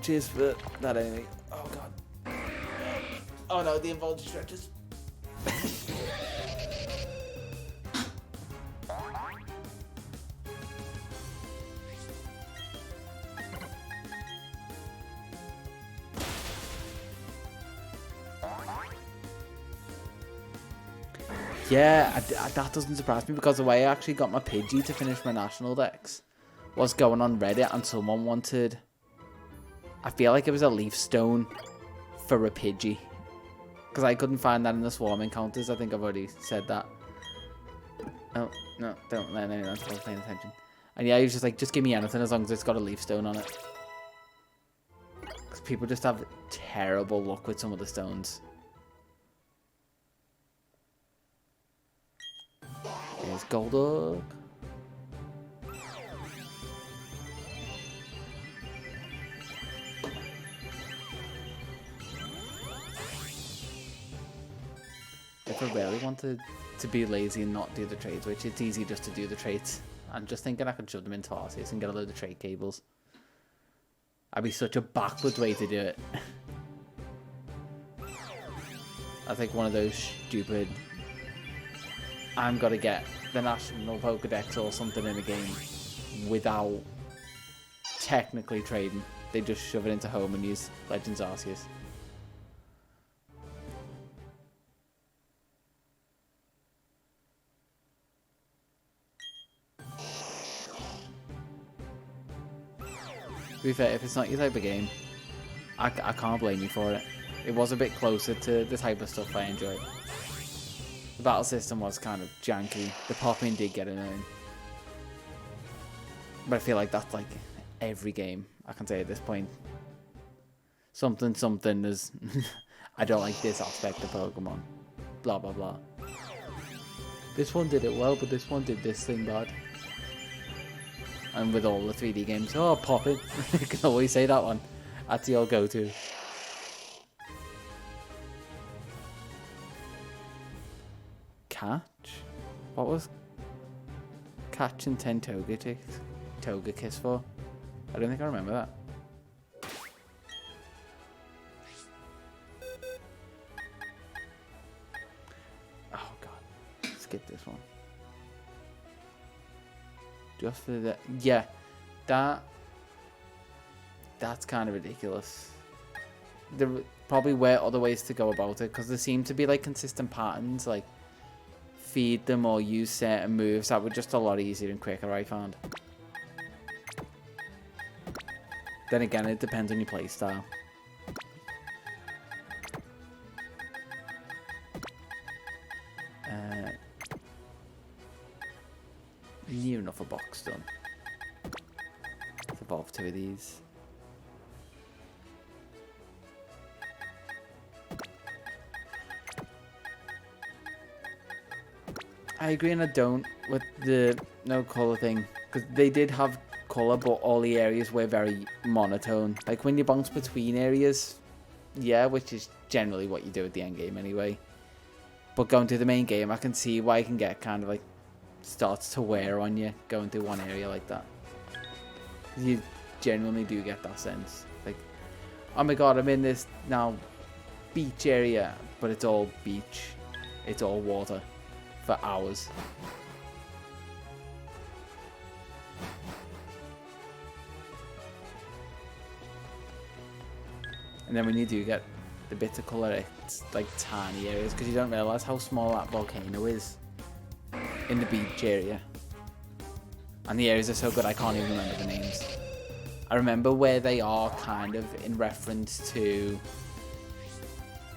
S1: Cheers for that enemy. Oh god. Oh no, the involved stretches. Yeah, that doesn't surprise me because the way I actually got my Pidgey to finish my national dex was going on Reddit and someone wanted... I feel like it was a leaf stone for a Pidgey. Because I couldn't find that in the swarm encounters. I think I've already said that. Oh, no, don't let anyone else paying attention. And yeah, he was just like, just give me anything as long as it's got a leaf stone on it. Because people just have terrible luck with some of the stones. Here's Golduck. really wanted to be lazy and not do the trades, which it's easy just to do the trades. I'm just thinking I could shove them into Arceus and get a load of trade cables. That'd be such a backwards way to do it. That's like one of those stupid, I'm gonna get the national Pokedex or something in a game without technically trading. They just shove it into home and use Legends Arceus. To be fair, if it's not your type of game, I can't blame you for it. It was a bit closer to the type of stuff I enjoy. The battle system was kind of janky. The popping did get annoying. But I feel like that's like every game I can say at this point. Something is... I don't like this aspect of Pokemon. Blah, blah, blah. This one did it well, but this one did this thing bad. And with all the 3D games, oh, popping. You can always say that one. That's your go-to. Catch? What was catching 10 Togekiss for? I don't think I remember that. Oh god. Skip this one. Just for the... Yeah. That's kind of ridiculous. There probably were other ways to go about it, because there seem to be like consistent patterns, like feed them or use certain moves that were just a lot easier and quicker, I found. Then again, it depends on your playstyle. Near enough a box done. Let's evolve 2 of these. I agree and I don't with the no colour thing, because they did have colour, but all the areas were very monotone. Like when you bounce between areas, yeah, which is generally what you do at the end game anyway. But going to the main game, I can see why it can get kind of like starts to wear on you going through one area like that. You genuinely do get that sense, like, oh my god, I'm in this now beach area, but it's all beach, it's all water for hours. And then when you do get the bits of colour, it's like tiny areas, because you don't realise how small that volcano is in the beach area. And the areas are so good I can't even remember the names. I remember where they are kind of in reference to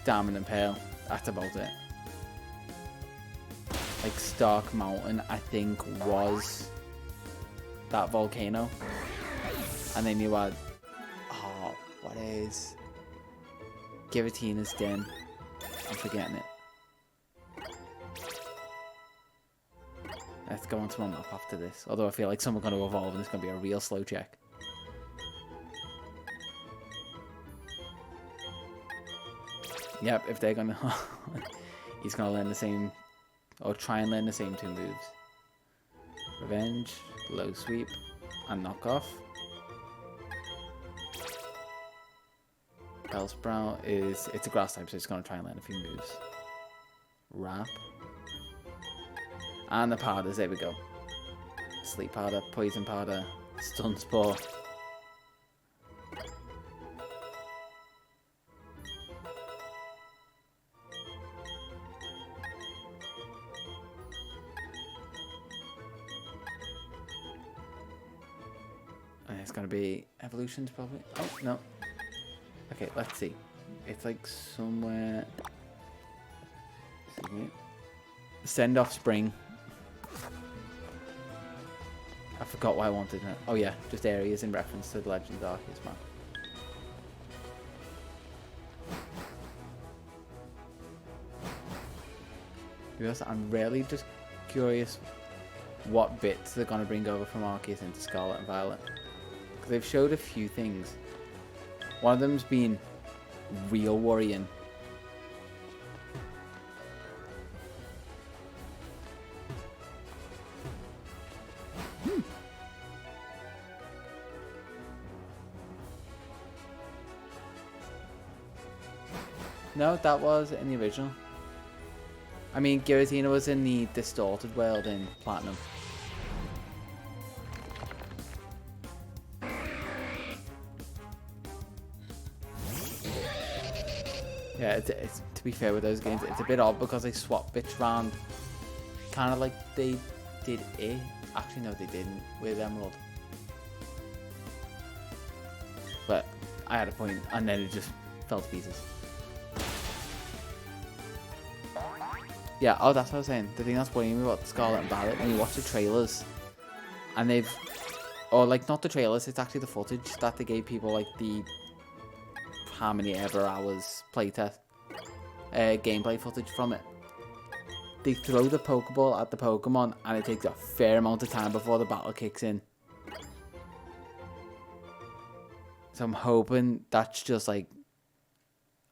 S1: Diamond and Pearl. That's about it. Like Stark Mountain, I think, was that volcano. And then you had, oh, what is Giratina's Den? I'm forgetting it. Let's go on to my map after this. Although I feel like some are going to evolve and it's going to be a real slow check. Yep, if they're going to... he's going to learn the same... Or try and learn the same 2 moves. Revenge, Low Sweep, and Knockoff. Bellsprout is... It's a grass type, so it's going to try and learn a few moves. Wrap. And the powders, there we go. Sleep powder, poison powder, stun spore. And it's gonna be evolutions probably. Oh no. Okay, let's see. It's like somewhere. Send off spring. I forgot why I wanted it. Oh yeah, just areas in reference to the Legends Arceus map. Yes, I'm really just curious what bits they're going to bring over from Arceus into Scarlet and Violet. Because they've showed a few things. One of them's been real worrying. No, that was in the original. I mean, Giratina was in the distorted world in Platinum. Yeah, it's to be fair with those games, it's a bit odd because they swap bits around, kind of like they did it. Actually, no, they didn't with Emerald. But I had a point, and then it just fell to pieces. Yeah, oh, that's what I was saying. The thing that's worrying me about Scarlet and Violet, when you watch the trailers, and they've, or like not the trailers, it's actually the footage that they gave people, like the how many ever hours playtest, gameplay footage from it. They throw the Pokeball at the Pokemon, and it takes a fair amount of time before the battle kicks in. So I'm hoping that's just like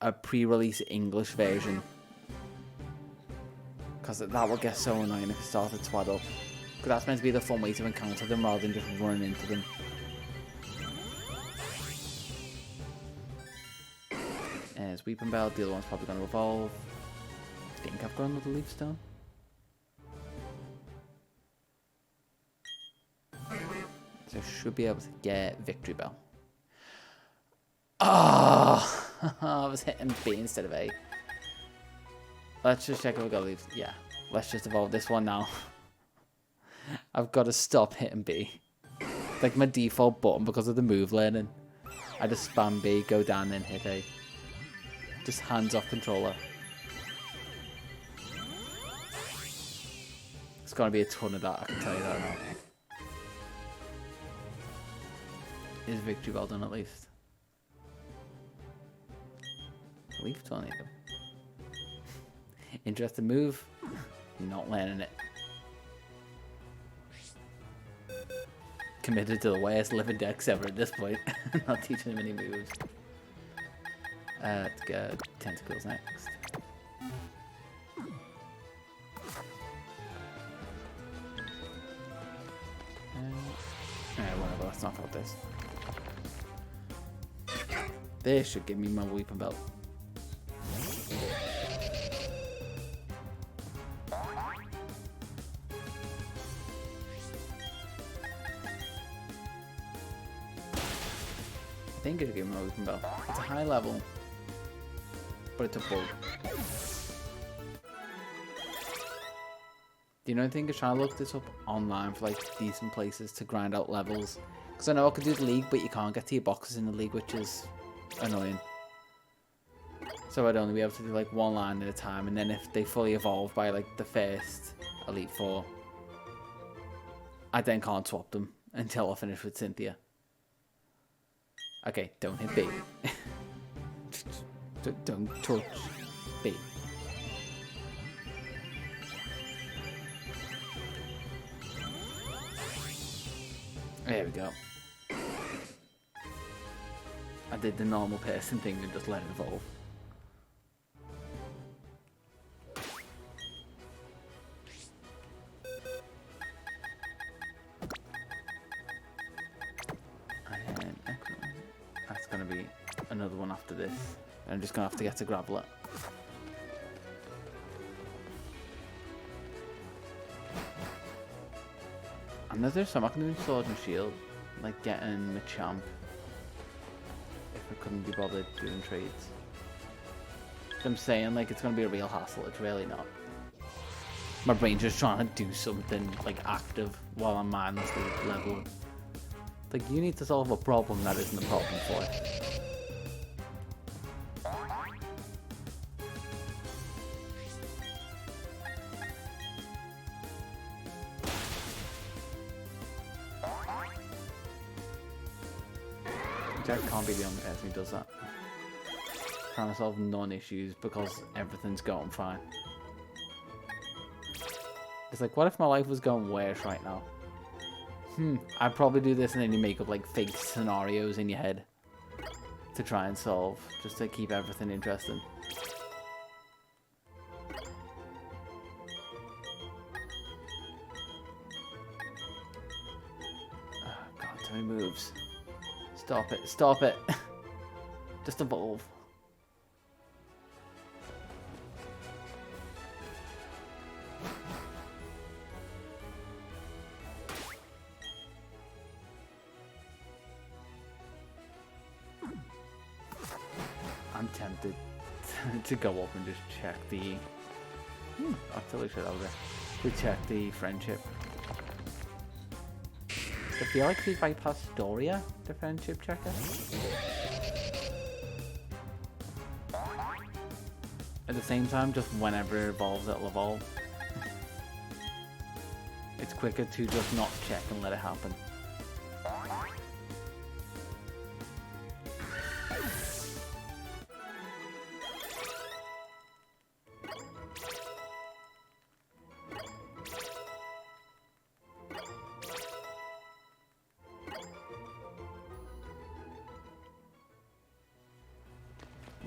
S1: a pre-release English version. Because that will get so annoying if it starts to twat up. Because that's meant to be the fun way to encounter them rather than just running into them. There's Weeping Bell, the other one's probably going to evolve. I think I've got another Leaf Stone. So I should be able to get Victory Bell. Oh! I was hitting B instead of A. Let's just check if we got leaves. Yeah, let's just evolve this one now. I've got to stop hitting B. It's like my default button because of the move learning. I just spam B, go down, then hit A. Just hands off controller. It's gonna be a ton of that, I can tell you that now. Is Victory Bell done at least? Leaf Tornado. Interesting move. Not learning it. Committed to the worst living dex ever at this point. Not teaching him any moves. Let's go Tentacles next. Whatever, let's knock out this. This should give me my Weeping Belt. I think it should give me my Weeping Belt. It's a high level, but it's a bug. Do you know anything? I'm trying to look this up online for like decent places to grind out levels. Because I know I could do the league, but you can't get to your boxes in the league, which is annoying. So I'd only be able to do like one line at a time, and then if they fully evolve by like the first Elite Four, I then can't swap them until I finish with Cynthia. Okay, don't hit B. Don't touch B. There we go. I did the normal person thing and just let it evolve. And that's going to be another one after this. I'm just going to have to get to Graveler. And there's some I can do in Sword and Shield, like getting Machamp if I couldn't be bothered doing trades. I'm saying like it's gonna be a real hassle. It's really not. My brain's just trying to do something like active while I'm mindlessly leveling. Like you need to solve a problem that isn't a problem for it. Jack can't be the only person who does that. Trying to solve non-issues because everything's going fine. It's like, what if my life was going worse right now? I'd probably do this and then you make up like fake scenarios in your head to try and solve, just to keep everything interesting. Oh god, too many moves. Stop it, stop it. Just evolve. tempted to go up and just check the... I totally should have there. To check the friendship. I feel like she's bypassed Doria, the friendship checker. At the same time, just whenever it evolves, it'll evolve. It's quicker to just not check and let it happen.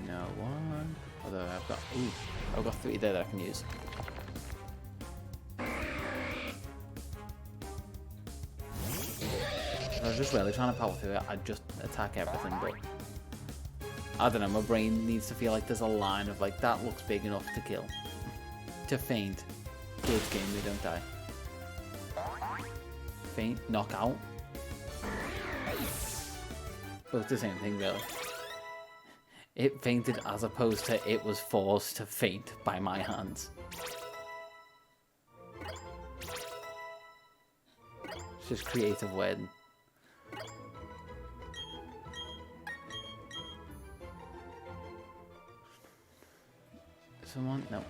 S1: No one. Although I've got 3 there that I can use. I was just really trying to power through it. I'd just attack everything, but I don't know, my brain needs to feel like there's a line of like, that looks big enough to kill. To faint. Kids game, they don't die. Faint, knock out. Both the same thing, really. It fainted as opposed to it was forced to faint by my hands. It's just creative wording. Someone? No.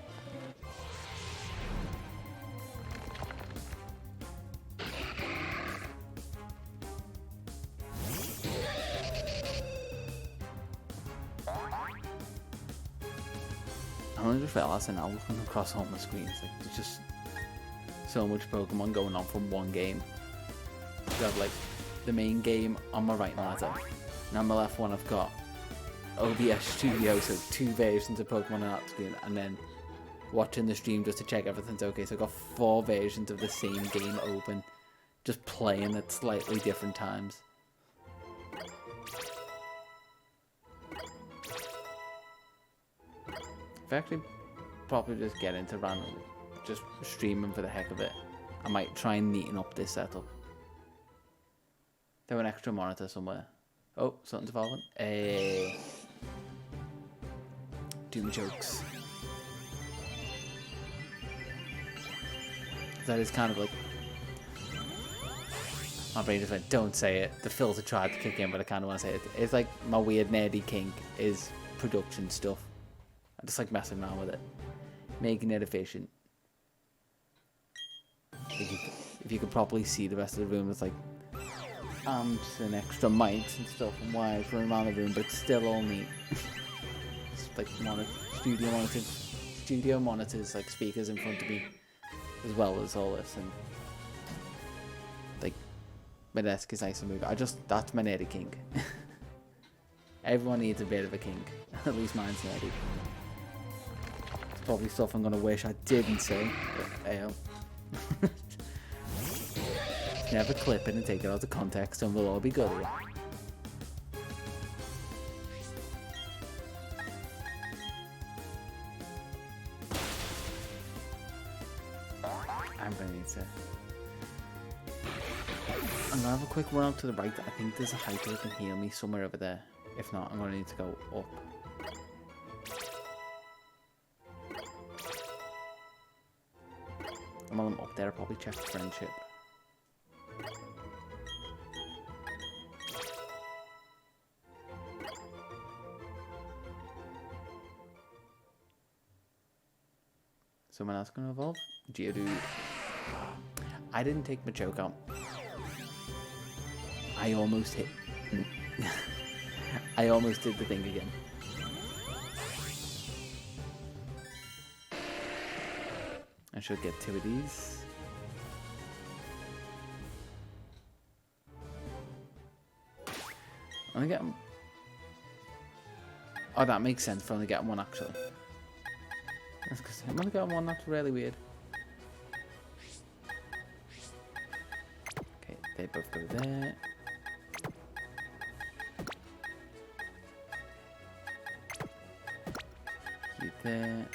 S1: I only just realised now looking across all my screens, like there's just so much Pokemon going on from one game. You have like the main game on my right ladder, and on my left one I've got OBS Studio, so 2 versions of Pokemon on that screen, and then watching the stream just to check everything's okay. So I've got 4 versions of the same game open, just playing at slightly different times. If I actually probably just get into random, just streaming for the heck of it, I might try and neaten up this setup. There an extra monitor somewhere. Oh, something's evolving. Hey. Doom jokes. That is kind of like... My brain just went, don't say it. The filter tried to kick in, but I kind of want to say it. It's like my weird nerdy kink is production stuff. I just like messing around with it. Making it efficient. If you could properly see the rest of the room, it's like amps and extra mics and stuff and wires running around the room, but it's still all neat. It's like studio monitors, like speakers in front of me, as well as all this, and like my desk is nice and moving. That's my nerdy kink. Everyone needs a bit of a kink. At least mine's nerdy. It's probably stuff I'm gonna wish I didn't say, but ayo. Never clip it and take it out of context, and we'll all be good here. I'm gonna need to... I'm gonna have a quick run out to the right. I think there's a hyper that can heal me somewhere over there. If not, I'm gonna need to go up. And while I'm up there, I'll probably check friendship. Someone else gonna evolve? Geodude. I didn't take my choke out. I almost hit. I almost did the thing again. I should get 2 of these. I'm only getting... Oh, that makes sense for only getting 1 actually. That's because I'm only getting 1, that's really weird. Okay, they both go there. You there.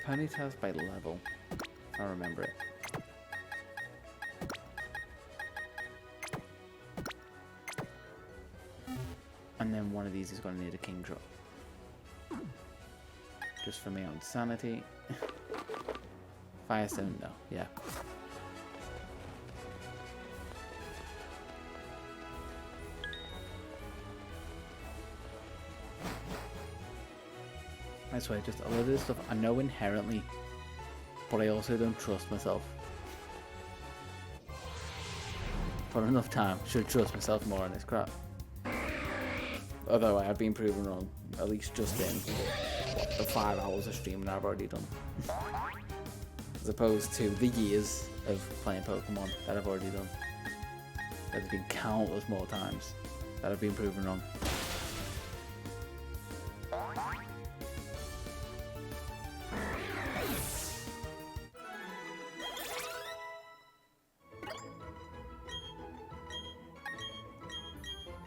S1: Ponytails by level, if I remember it. And then one of these is going to need a king drop. Just for my own sanity. Firestone, no, yeah. I swear, just a lot of this stuff I know inherently, but I also don't trust myself. For enough time, should trust myself more on this crap. Although I have been proven wrong, at least just in the 5 hours of streaming I've already done. As opposed to the years of playing Pokemon that I've already done. There's been countless more times that I've been proven wrong.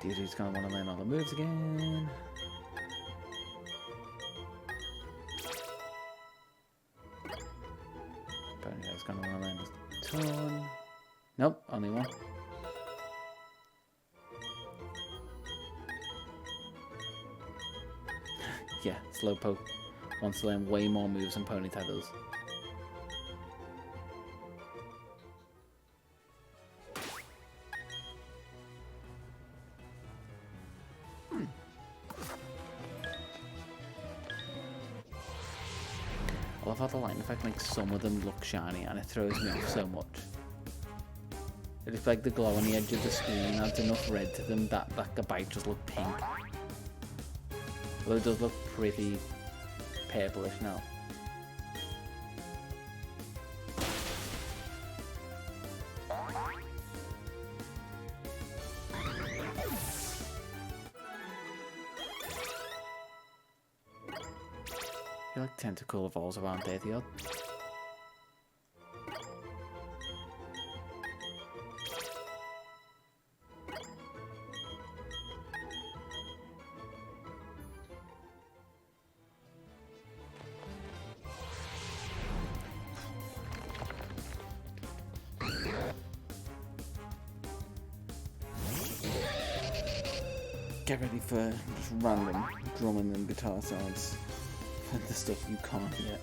S1: He's going to want to learn all the moves again. But yeah, he's going to want to learn a ton. Nope, only one. Yeah, Slowpoke wants to learn way more moves than Ponyta does. I love how the light effect makes some of them look shiny and it throws me off so much. It looks like the glow on the edge of the screen adds enough red to them that the bite just look pink. Although it does look pretty purplish now. I feel like Tentacle evolves around 30 odd. Get ready for just random drumming and guitar sounds. The stuff you can't get.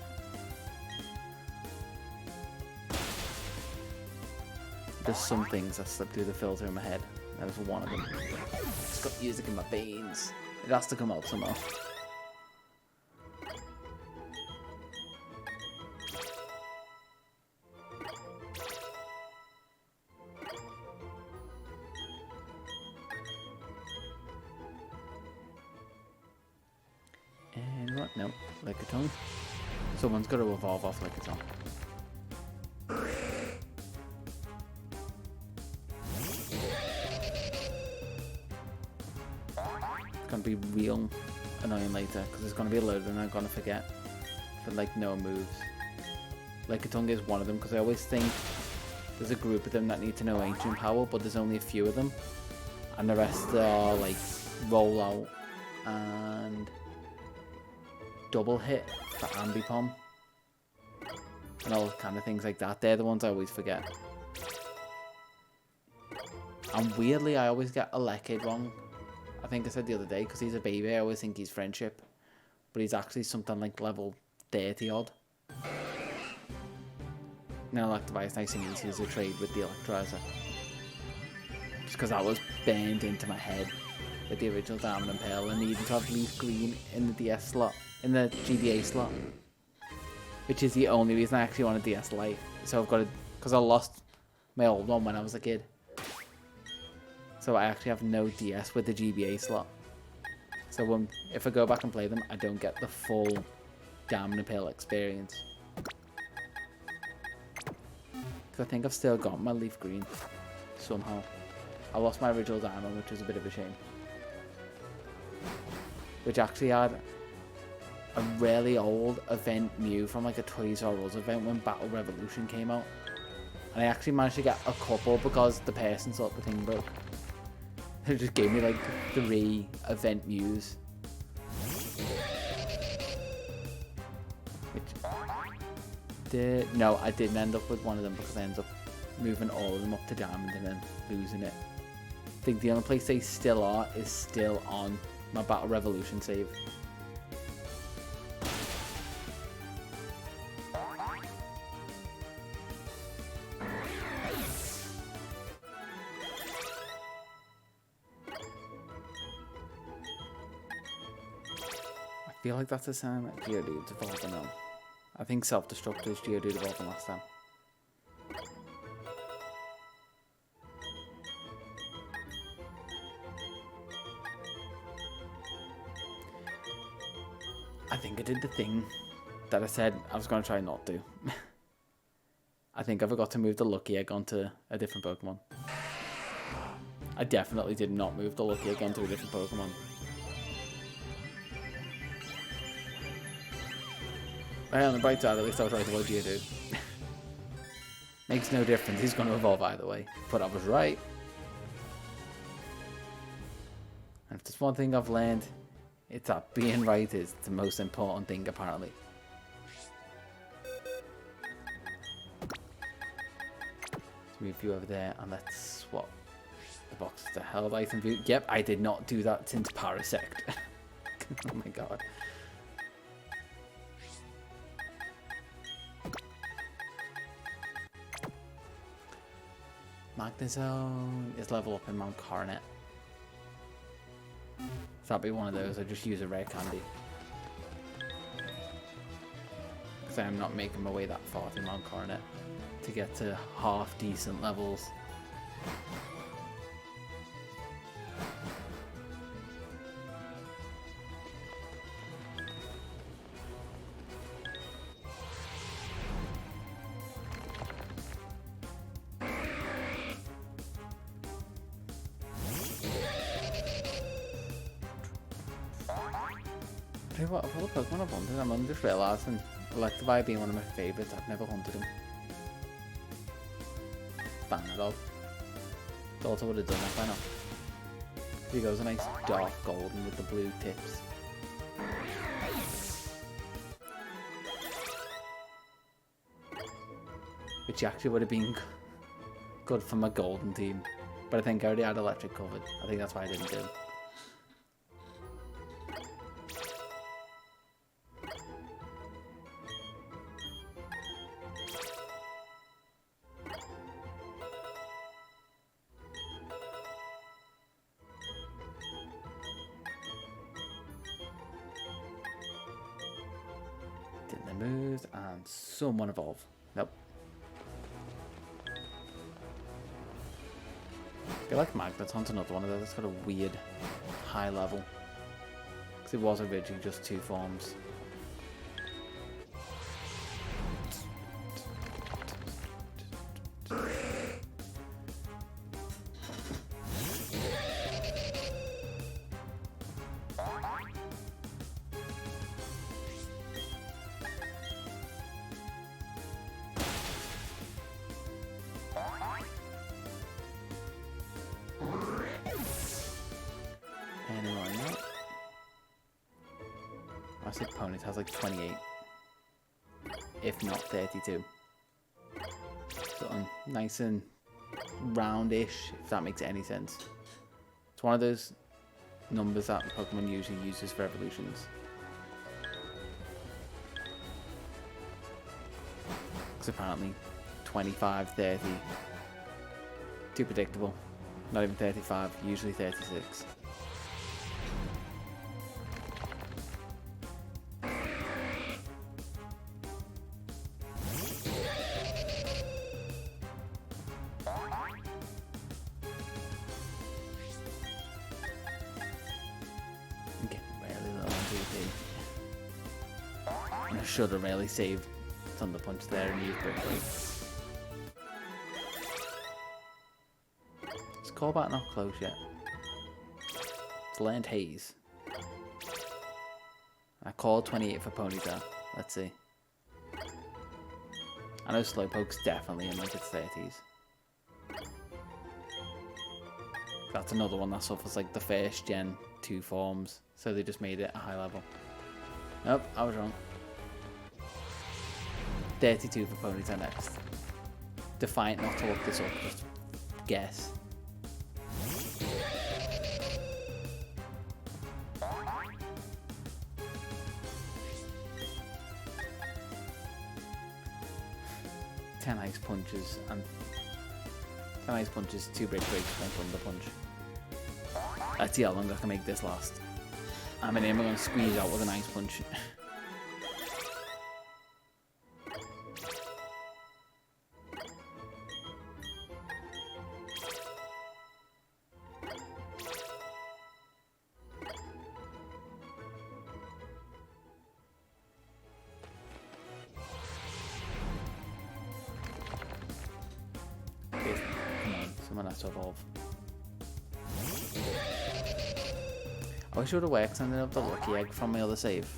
S1: There's some things that slip through the filter in my head. That is one of them. It's got music in my veins. It has to come out somehow. And what? No, Lickitung. Someone's got to evolve off Lickitung. It's gonna be real annoying later because there's gonna be a load and I'm gonna forget for like no moves. Lickitung is one of them because I always think there's a group of them that need to know Ancient Power, but there's only a few of them, and the rest are like Roll Out and Double Hit for Ambipom and all kind of things like that. They're the ones I always forget. And weirdly, I always get Elekid wrong. I think I said the other day, because he's a baby, I always think he's Friendship, but he's actually something like level 30 odd. Now Electivire's nice and easy as a trade with the Electrizer. Just because that was burned into my head with the original Diamond and Pearl, and needing to have Leaf Green in the DS slot, in the GBA slot, which is the only reason I actually want a DS Lite. So I've got it because I lost my old one when I was a kid, so I actually have no DS with the GBA slot. So if I go back and play them, I don't get the full Diamond and Pearl experience. Because I think I've still got my Leaf Green somehow. I lost my original Diamond, which was a bit of a shame. Which actually had a really old event Mew from like a Toys R Us event when Battle Revolution came out. And I actually managed to get a couple because the person thought the thing broke. They just gave me like 3 event Mews. No, I didn't end up with one of them because I ended up moving all of them up to Diamond and then losing it. think the only place they still are is still on my Battle Revolution save. I feel like that's the sign that Geodude's evolving now. I think Self-Destruct is Geodude evolving last time. I think I did the thing that I said I was going to try not to. I think I forgot to move the Lucky Egg onto a different Pokemon. I definitely did not move the Lucky Egg onto a different Pokemon. Hey, on the bright side, at least I was right about Geodude. Makes no difference, he's going to evolve either way. But I was right. And if there's one thing I've learned, it's that being right is the most important thing, apparently. Let's move you over there, and let's swap the box to held item view. Yep, I did not do that since Parasect. Oh my god. Magnezone is level up in Mount Coronet. So that'd be one of those. I just use a rare candy. Because I'm not making my way that far to Mount Coronet to get to half decent levels. Tell you what, of all the Pokemon I've hunted, I'm only just realising Electivire being one of my favourites. I've never hunted him. Bang it up. Thought I would have done that by now. Here goes a nice dark golden with the blue tips. Which actually would have been good for my golden team. But I think I already had electric covered. I think that's why I didn't do it. Didn't they move? And someone evolve. Nope. I feel like Magneton's another one of those that's got a weird high level. Because it was originally just 2 forms. I said Ponyta has like 28, if not 32. Something nice and roundish, if that makes any sense. It's one of those numbers that Pokemon usually uses for evolutions. Because apparently 25, 30, too predictable. Not even 35, usually 36. I should have really saved Thunder Punch there and used Brick Break. Is Callback not close yet? It's learned Haze. I called 28 for Ponyta. Let's see. I know Slowpoke's definitely in like its 30s. That's another one that suffers like the first gen 2 forms, so they just made it a high level. Nope, I was wrong. 32 for Ponyta next. Defiant not to look this up, just guess. 10 ice punches and 10 ice punches, 2 breaks, 1 thunder punch. Let's see how long I can make this last. I'm going to squeeze out with an ice punch. Someone has to evolve. I wish it would have worked sending up the lucky egg from my other save,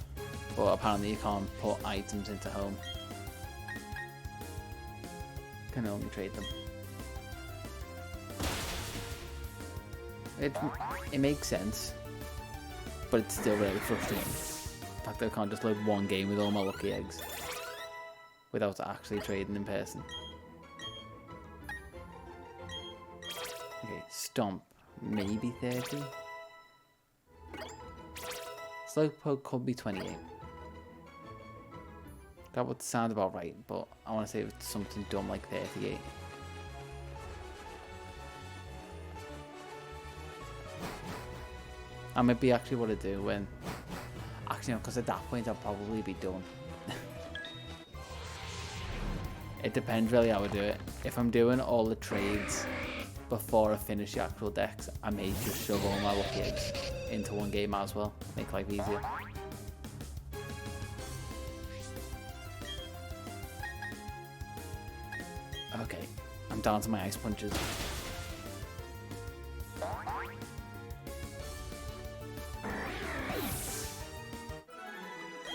S1: but apparently you can't put items into home. You can only trade them. It makes sense, but it's still really frustrating. The fact that I can't just load one game with all my lucky eggs without actually trading in person. Okay, Stomp, maybe 30. Slowpoke could be 28. That would sound about right, but I want to say it's something dumb like 38. That might be actually what I do when... Actually, no, because at that point I'll probably be done. It depends really how I do it. If I'm doing all the trades before I finish the actual decks, I may just shove all my lucky eggs into one game as well. Make life easier. Okay, I'm down to my ice punches.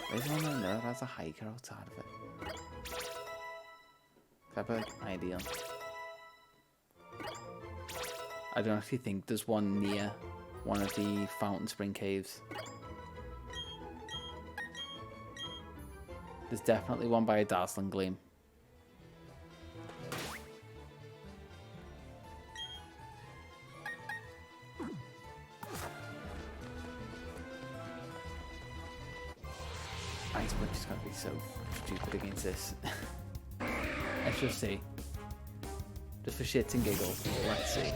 S1: There's one I know that has a hiker outside of it. That'd be like ideal. I don't actually think there's one near one of the Fountain Spring Caves. There's definitely one by a Dazzling Gleam. Ice Punch is going to be so stupid against this. Let's just see. Just for shits and giggles, let's see.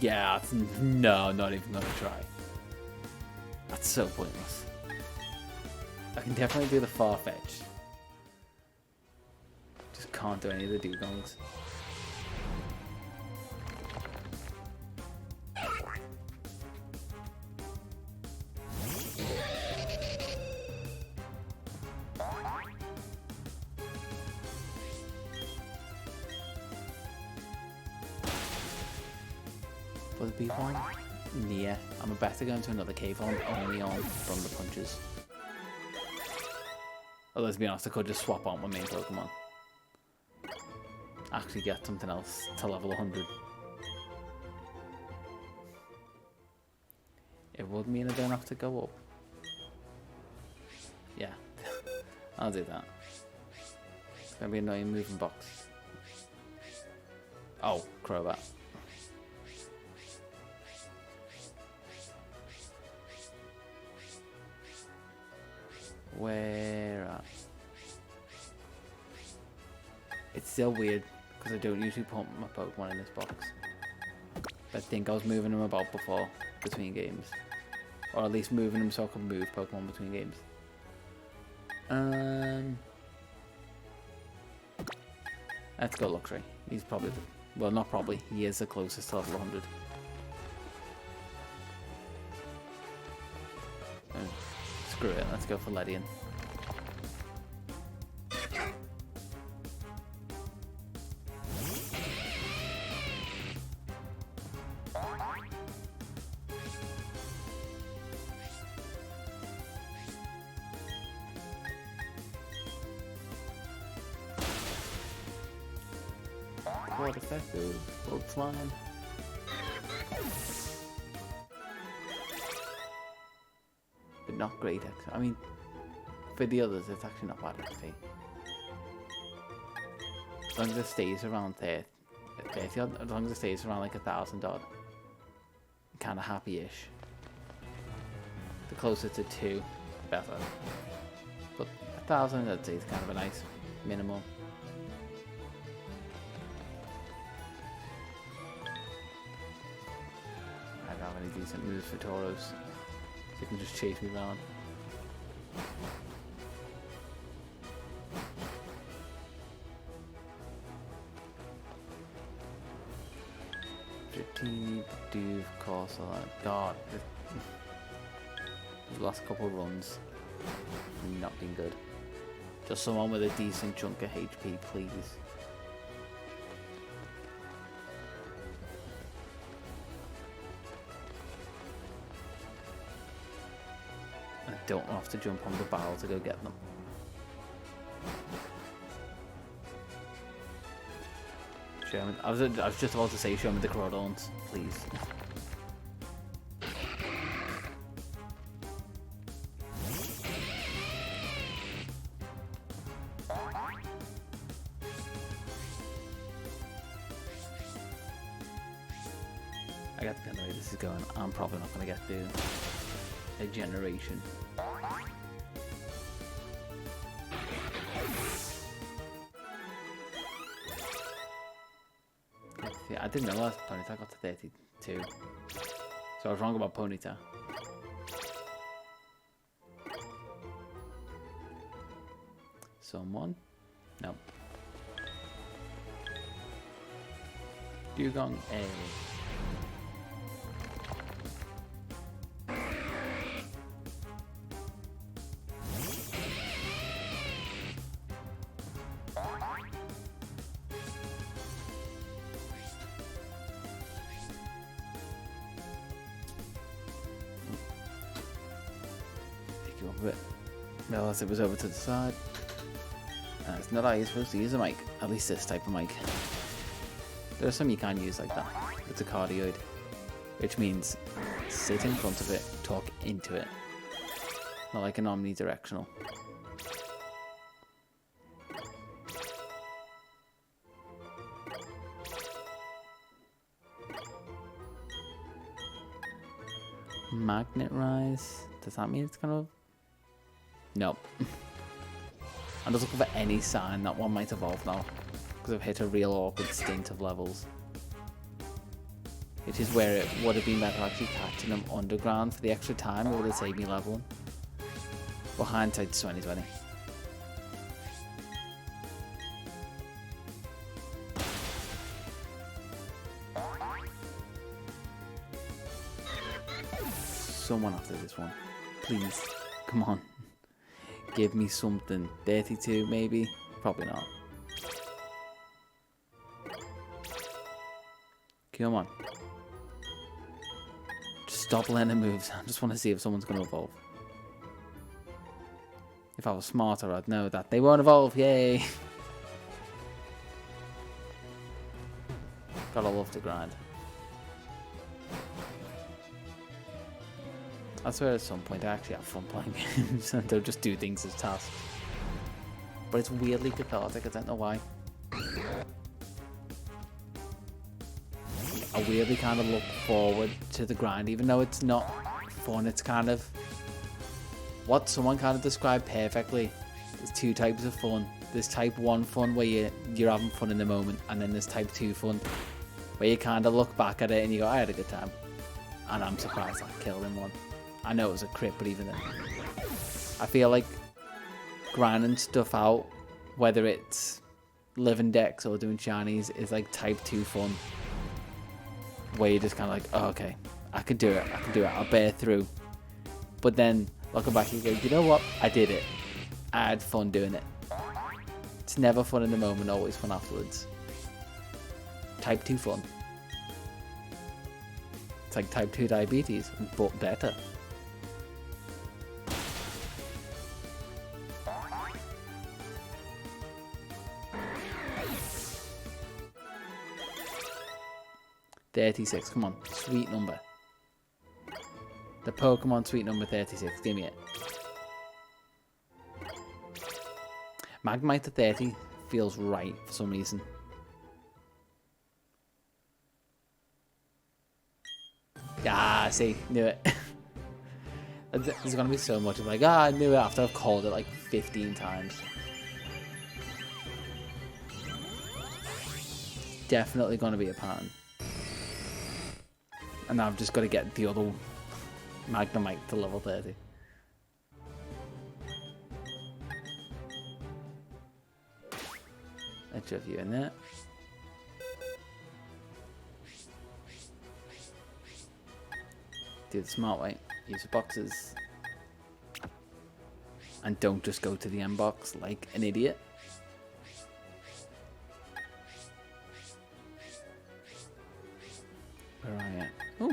S1: Yeah, no, not even gonna try. That's so pointless. I can definitely do the Farfetch. Just can't do any of the dugongs. Will there be one near? I'm about to go into another cave on only on from the punches. Although to be honest, I could just swap out my main Pokemon. Actually get something else to level 100. It would mean I don't have to go up. Yeah, I'll do that. It's gonna be an annoying moving box. Oh, Crobat. Where at? It's still weird because I don't usually put my Pokemon in this box. I think I was moving them about before between games, or at least moving them so I could move Pokemon between games. Let's go Luxray. He's probably well, not probably. He is the closest to level 100. Screw it, let's go for Ledian. Quite effective, both flying. But not great XP. I mean, for the others, it's actually not bad XP. As long as it stays around 30 odd, as long as it stays around like 1,000 odd, kind of happy-ish. The closer to 2, better. But 1,000, I'd say, is kind of a nice minimum. I don't have any decent moves for Tauros, so you can just chase me around. Duve, course, God, the last couple of runs have not been good. Just someone with a decent chunk of HP, please. I don't have to jump on the barrel to go get them. I was just about to say, show me the Crawdons, please. I got the way this is going. I'm probably not going to get through a generation. Yeah, I didn't know last Ponyta got to 32. So I was wrong about Ponyta. Someone? No. Dugong A. Realised it was over to the side. It's not how you're supposed to use a mic, at least this type of mic. There are some you can use like that. It's a cardioid, which means sit in front of it, talk into it. Not like an omnidirectional. Magnet rise. Does that mean it's gonna? Nope. I'm just looking for any sign that one might evolve now, because I've hit a real awkward stint of levels. Which is where it would have been better actually catching them underground for the extra time. It would have saved me leveling. But hindsight's 2020. Someone after this one, please, come on. Give me something. 32 maybe? Probably not. Come on. Just stop learning moves. I just want to see if someone's going to evolve. If I was smarter, I'd know that they won't evolve. Yay! Gotta love to grind. I swear at some point I actually have fun playing games and don't just do things as tasks. But it's weirdly cathartic, I don't know why. I weirdly kind of look forward to the grind, even though it's not fun. It's kind of what someone kind of described perfectly. There's two types of fun. There's type 1 fun where you're having fun in the moment, and then there's type 2 fun where you kind of look back at it and you go, I had a good time. And I'm surprised I killed him one. I know it was a crit, but even then. I feel like grinding stuff out, whether it's living Dex or doing shinies, is like type 2 fun. Where you're just kind of like, oh, okay, I can do it, I'll bear through. But then, looking back, you go, you know what, I did it. I had fun doing it. It's never fun in the moment, always fun afterwards. Type 2 fun. It's like type 2 diabetes, but better. $36, come on, sweet number. The Pokemon sweet number 36, give me it. Magnemite to 30 feels right for some reason. Yeah, see, knew it. There's gonna be so much of like, I knew it after I've called it like 15 times. Definitely gonna be a pattern. And now I've just got to get the other Magnemite to level 30. Let's shove you in there. Do the smart way. Use the boxes. And don't just go to the end box like an idiot. Where are you? Ooh.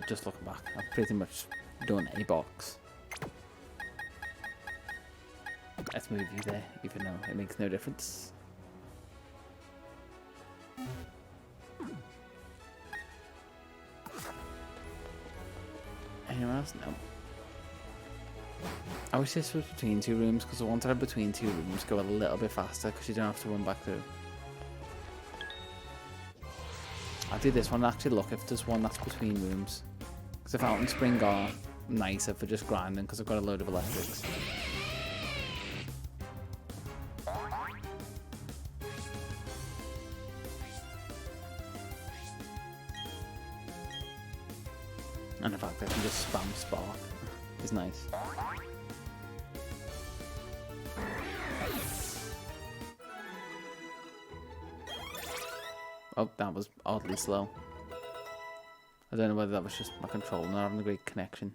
S1: Just looking back, I've pretty much done a box. Let's move you there, even though it makes no difference. Anyone else? No. I wish this was between two rooms, because I wanted it between two rooms go a little bit faster, because you don't have to run back through. I'll do this one and actually look if there's one that's between rooms. Because the Fountain Spring are nicer for just grinding, because I've got a load of electrics. And the fact that I can just spam Spark is nice. Oh, that was oddly slow. I don't know whether that was just my controller not having a great connection.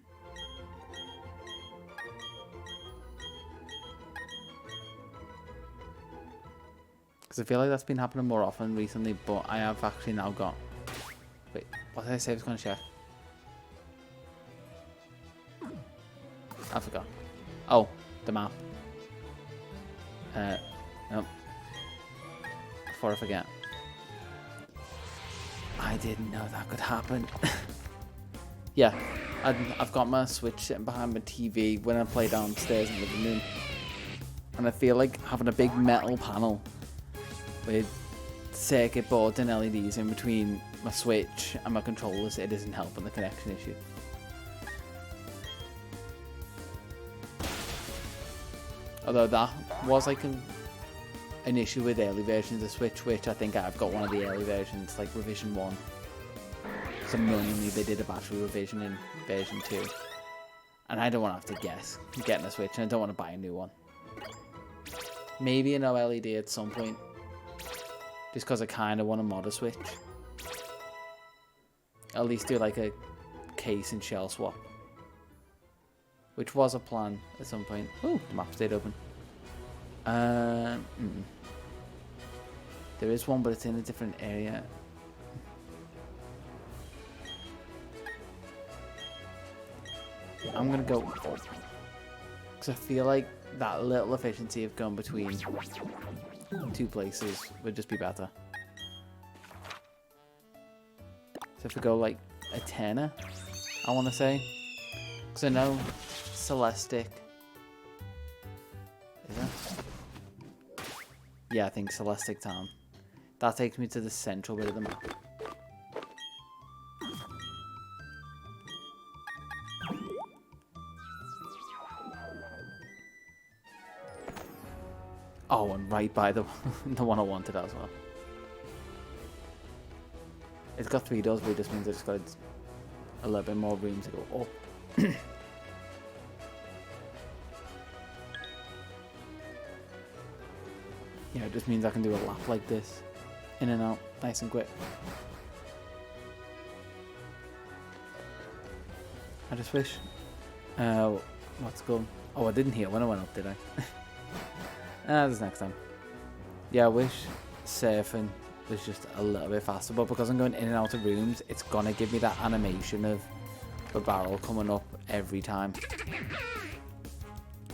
S1: Because I feel like that's been happening more often recently, but I have actually now got... Wait, what did I say I was going to check? I forgot. Oh, the map. Nope. Before I forget. I didn't know that could happen. Yeah, I've got my Switch sitting behind my TV when I play downstairs in the living room. And I feel like having a big metal panel with circuit boards and LEDs in between my Switch and my controllers, it isn't helping the connection issue. Although that was like an issue with early versions of Switch, which I think I've got one of the early versions, like revision 1. So annoyingly they did a battery revision in version 2. And I don't want to have to guess getting a Switch, and I don't want to buy a new one. Maybe an OLED at some point. Just because I kind of want to mod a Switch. At least do like a case and shell swap. Which was a plan at some point. Oh, the map stayed open. There is one, but it's in a different area. I'm gonna go because I feel like that little efficiency of going between two places would just be better. So if we go like a tenner, I want to say, because I know Celestic. Is it? Yeah, I think Celestic Town. That takes me to the central bit of the map. Oh, and right by the the one I wanted as well. It's got 3 doors, but it just means it's got a little bit more room to go up. Yeah, it just means I can do a lap like this. In and out, nice and quick. I just wish... what's going... Oh, I didn't hear when I went up, did I? That's next time. Yeah, I wish surfing was just a little bit faster, but because I'm going in and out of rooms, it's gonna give me that animation of the barrel coming up every time.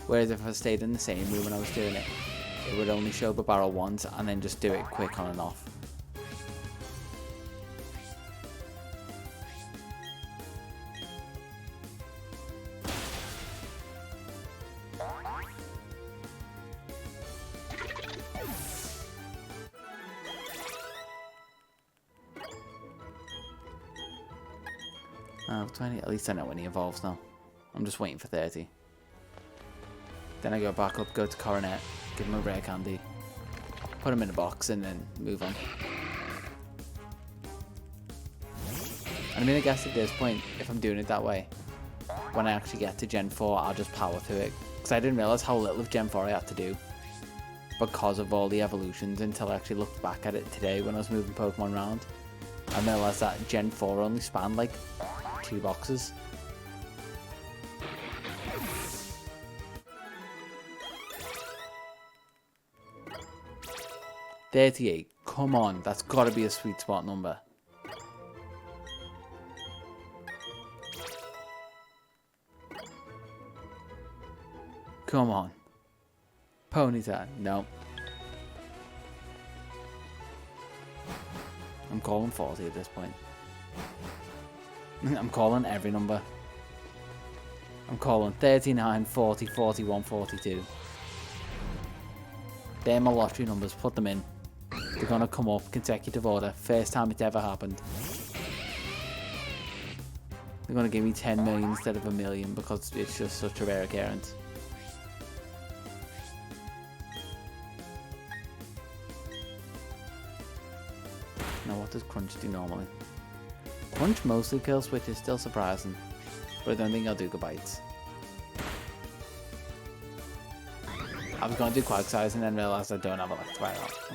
S1: Whereas if I stayed in the same room when I was doing it, it would only show the barrel once and then just do it quick on and off. Oh, 20. At least I know when he evolves now. I'm just waiting for 30. Then I go back up, go to Coronet, give him a rare candy, put him in a box, and then move on. And I mean, I guess at this point, if I'm doing it that way, when I actually get to Gen 4, I'll just power through it. Because I didn't realise how little of Gen 4 I had to do because of all the evolutions until I actually looked back at it today when I was moving Pokemon around. I realised that Gen 4 only spanned like 2 boxes. $38. Come on, that's got to be a sweet spot number. Come on. Ponyta, no. I'm calling 40 at this point. I'm calling every number. I'm calling 39, 40, 41, 42. They're my lottery numbers, put them in. They're going to come up consecutive order. First time it's ever happened. They're going to give me 10 million instead of a million because it's just such a rare occurrence. Now what does Crunch do normally? Crunch mostly kills, which is still surprising. But I don't think I'll do Goodbites. I was going to do Quagsire and then realised I don't have Electivire.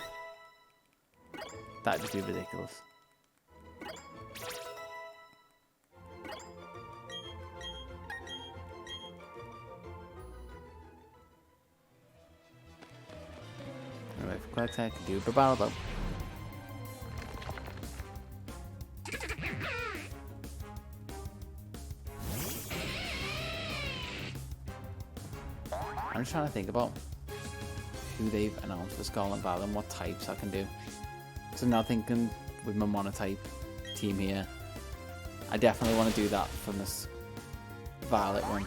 S1: That'd just be ridiculous. Alright, for Quagsire I can do Barbaro though. I'm just trying to think about who they've announced for Scarlet and Violet and what types I can do. So I'm now thinking with my monotype team here, I definitely want to do that from this Violet one.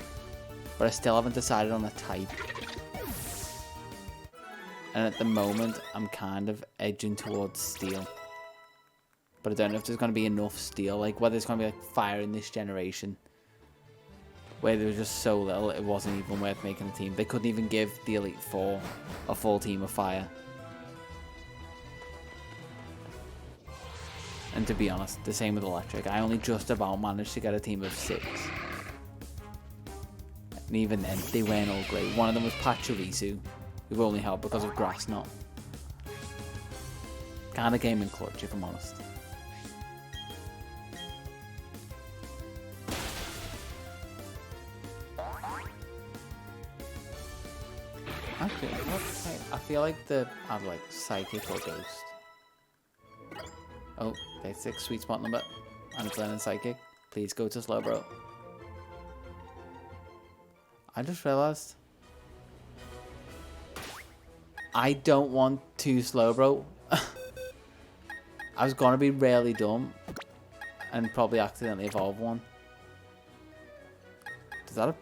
S1: But I still haven't decided on a type. And at the moment, I'm kind of edging towards Steel. But I don't know if there's going to be enough Steel, like whether it's going to be like Fire in this generation. Where there was just so little, it wasn't even worth making a team. They couldn't even give the Elite Four a full team of Fire. And to be honest, the same with Electric. I only just about managed to get a team of 6. And even then, they weren't all great. One of them was Pachirisu, who only helped because of Grass Knot. Kind of game in clutch, if I'm honest. I feel like I'd like Psychic or Ghost. Oh, 36 sweet spot number. And it's learning Psychic. Please go to Slowbro. I just realised I don't want 2 Slowbro. I was gonna be really dumb and probably accidentally evolve one. Does that?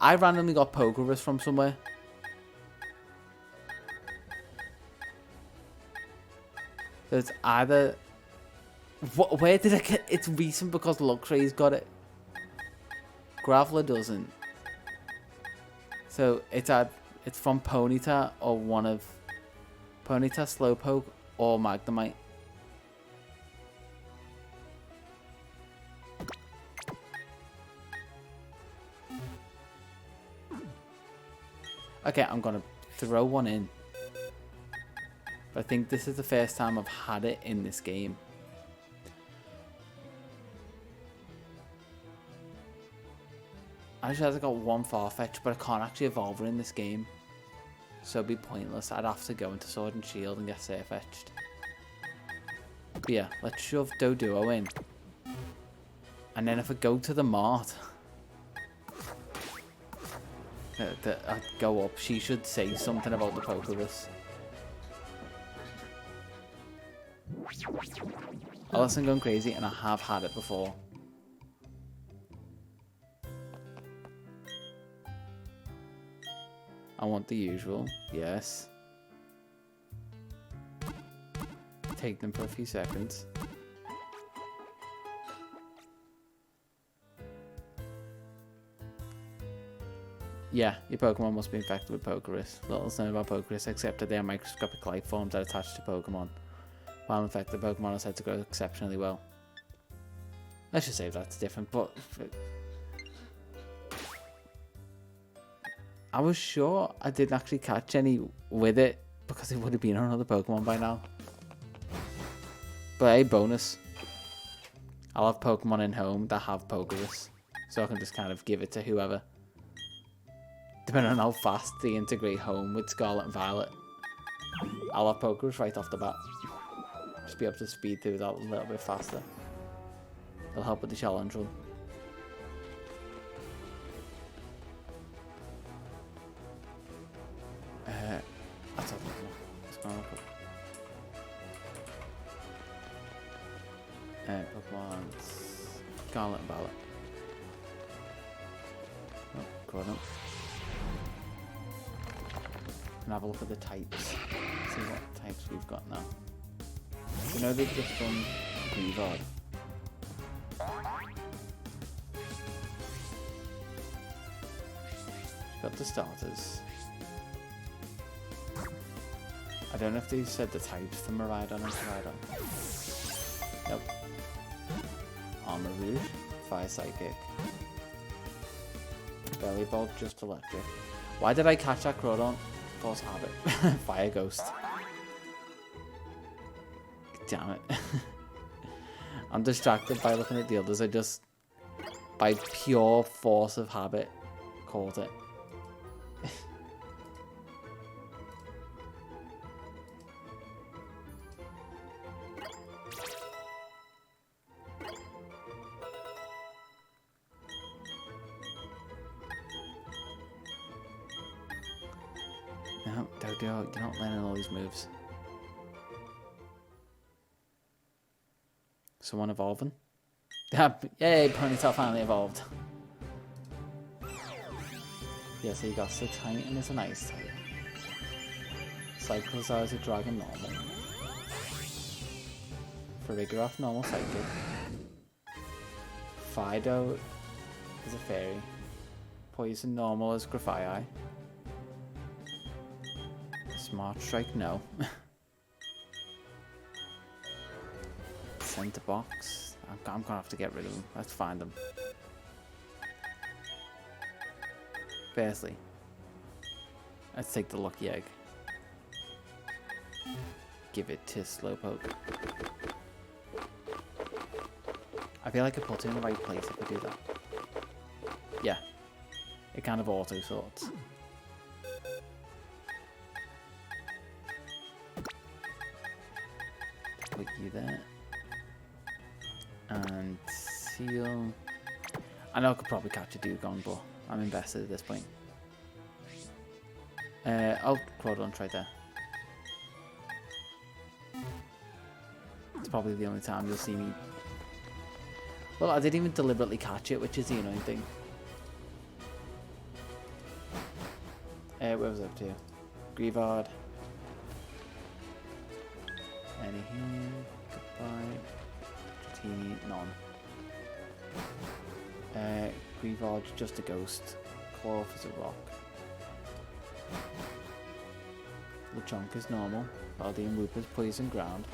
S1: I randomly got Pokerus from somewhere. So it's either... Where did I get... It's recent because Luxray's got it. Graveler doesn't. So it's from Ponyta or one of... Ponyta, Slowpoke or Magnemite. Okay, I'm gonna throw one in. But I think this is the first time I've had it in this game. I just have got one Farfetch, but I can't actually evolve her in this game. So it'd be pointless. I'd have to go into Sword and Shield and get Surfetched. But yeah, let's shove Doduo in. And then if I go to the Mart... I'd go up. She should say something about the Pokerus. Unless I'm going crazy, and I have had it before. I want the usual. Yes. Take them for a few seconds. Yeah, your Pokemon must be infected with Pokerus. Little is known about Pokerus except that they are microscopic life forms that attach to Pokemon. While infected, Pokemon are said to grow exceptionally well. Let's just say that's different, but I was sure I didn't actually catch any with it because it would have been on another Pokemon by now. But hey, bonus. I'll have Pokemon in home that have Pokerus, so I can just kind of give it to whoever. Depending on how fast they integrate home with Scarlet and Violet, I'll have Pokerus right off the bat. Just be able to speed through that a little bit faster. It'll help with the challenge run. Let's have a look. What's going on? Pokemon Scarlet and Violet. Oh, go on. And have a look at the types. See what types we've got now. You know they've just done Greavard. Got the starters. I don't know if they said the types for Miraidon and Miraidon. Nope. Armor Rouge, Fire Psychic. Belly Bolt, just Electric. Why did I catch that Crawdon? Force Habit. Fire Ghost. Damn it. I'm distracted by looking at the others. I just, by pure force of habit, caught it. No, Dodo, you're not learning all these moves. Someone evolving? Yay, Ponytail finally evolved. Yeah, so you got Six Titan as an ice type. Cyclozar is a dragon normal. Farigiraf normal psychic. Fido is a fairy. Poison normal as Grafaiai. Smart Strike, no. Center box. I'm gonna have to get rid of them. Let's find them. Firstly, let's take the lucky egg. Give it to Slowpoke. I feel like I put it in the right place if I do that. Yeah, it kind of auto sorts. Put you there. And Seal. I know I could probably catch a Dugong, but I'm invested at this point. Oh, Crawdon's right there. It's probably the only time you'll see me. Well, I didn't even deliberately catch it, which is the annoying thing. Where was I up to? Greavard. Any here? Goodbye. Dratini, none. Greavard, just a ghost. Cloth is a rock. Lechonk is normal. Paldean Whoop is poison ground.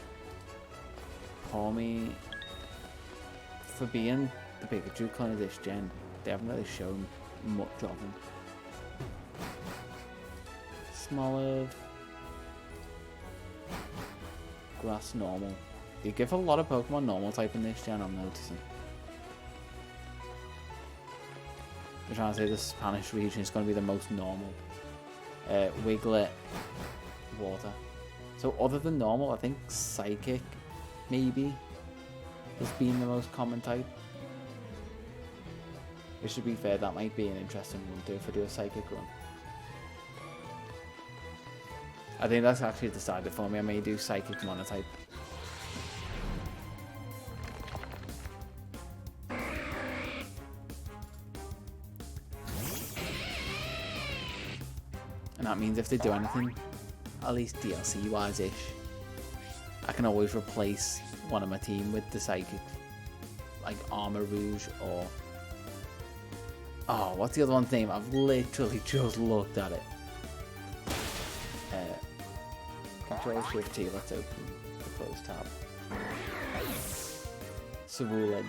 S1: Palmy, for being the Pikachu clone of this gen, they haven't really shown much of him. Smoliv. Grass normal. They give a lot of Pokemon normal type in this gen, I'm noticing. I'm trying to say the Spanish region is going to be the most normal. Wiglet, water. So other than normal, I think Psychic, maybe, has been the most common type. It should be fair, that might be an interesting one too if I do a Psychic run. I think that's actually decided for me. I may do Psychic Monotype. And that means if they do anything, at least DLC wise-ish, I can always replace one of my team with the Psychic, like Armor Rouge or Oh, what's the other one's name? I've literally just looked at it. Control Shift T, let's open the close tab. Ceruledge.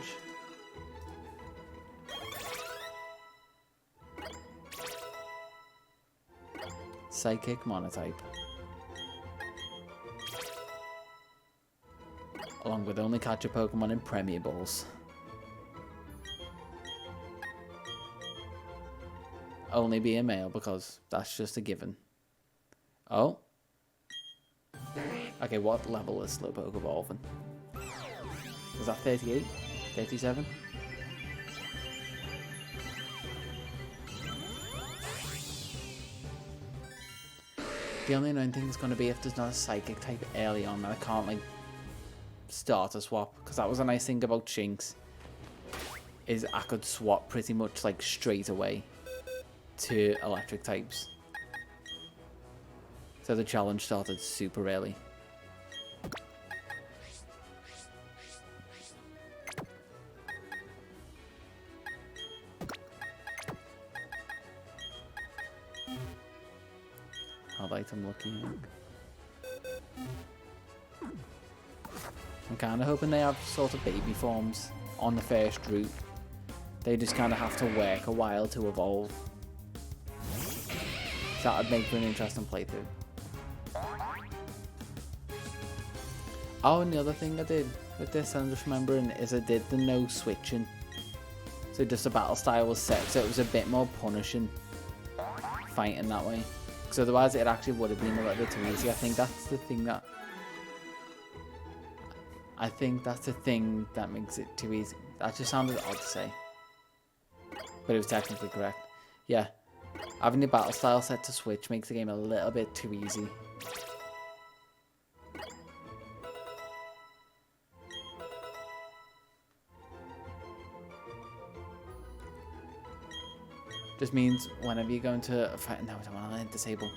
S1: Psychic Monotype. Along with only catch a Pokemon in Premier Balls. Only be a male because that's just a given. Oh. Okay, what level is Slowpoke evolving? Was that 38? 37? The only annoying thing is going to be if there's not a Psychic type early on, and I can't like start a swap, because that was a nice thing about Shinx, is I could swap pretty much like straight away to electric types. So the challenge started super early. How light I'm looking. I'm kind of hoping they have sort of baby forms on the first route. They just kind of have to work a while to evolve. So that would make for an interesting playthrough. Oh, and the other thing I did with this, I'm just remembering, is I did the no switching. So just the battle style was set, so it was a bit more punishing fighting that way. Because otherwise it actually would have been a little bit too easy. I think that's the thing that makes it too easy. That just sounded odd to say. But it was technically correct. Yeah. Having the battle style set to switch makes the game a little bit too easy. Just means whenever you're going to fight... No, I don't want to let disable.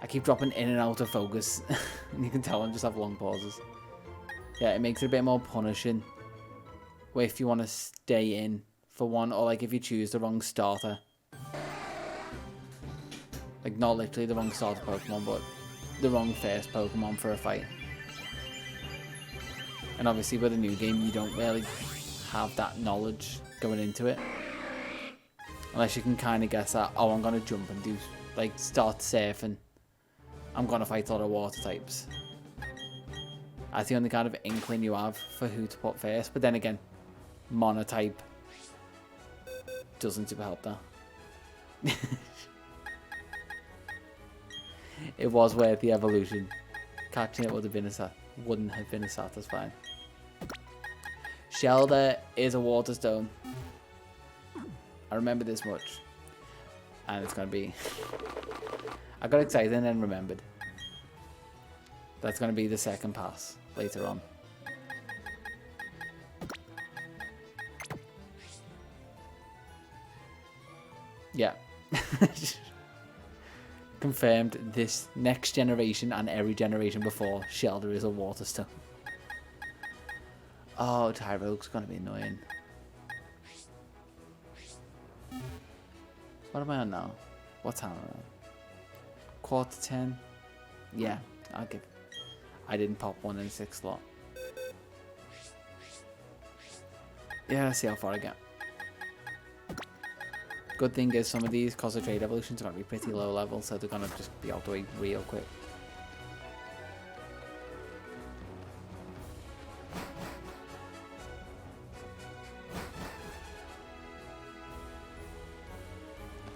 S1: I keep dropping in and out of focus. And you can tell I just have long pauses. Yeah, it makes it a bit more punishing. Where if you want to stay in for one, or like if you choose the wrong starter. Like not literally the wrong starter Pokemon, but the wrong first Pokemon for a fight. And obviously with a new game, you don't really have that knowledge going into it. Unless you can kind of guess that, oh, I'm going to jump and do, like, start surfing. I'm going to fight all the water types. That's the only kind of inkling you have for who to put first. But then again, Monotype doesn't super help that. It was worth the evolution. Catching it wouldn't have been as satisfying. Shelder is a water stone. I remember this much. And it's going to be... I got excited and then remembered. That's going to be the second pass later on. Yeah. Confirmed this next generation and every generation before, Shelder is a water stone. Oh, Tyrogue's going to be annoying. What am I on now? What time am I on? 9:45? Yeah, I'll give. I didn't pop one in 6th slot. Yeah, let's see how far I get. Good thing is some of these concentrate evolutions are going to be pretty low level, so they're going to just be out the way real quick.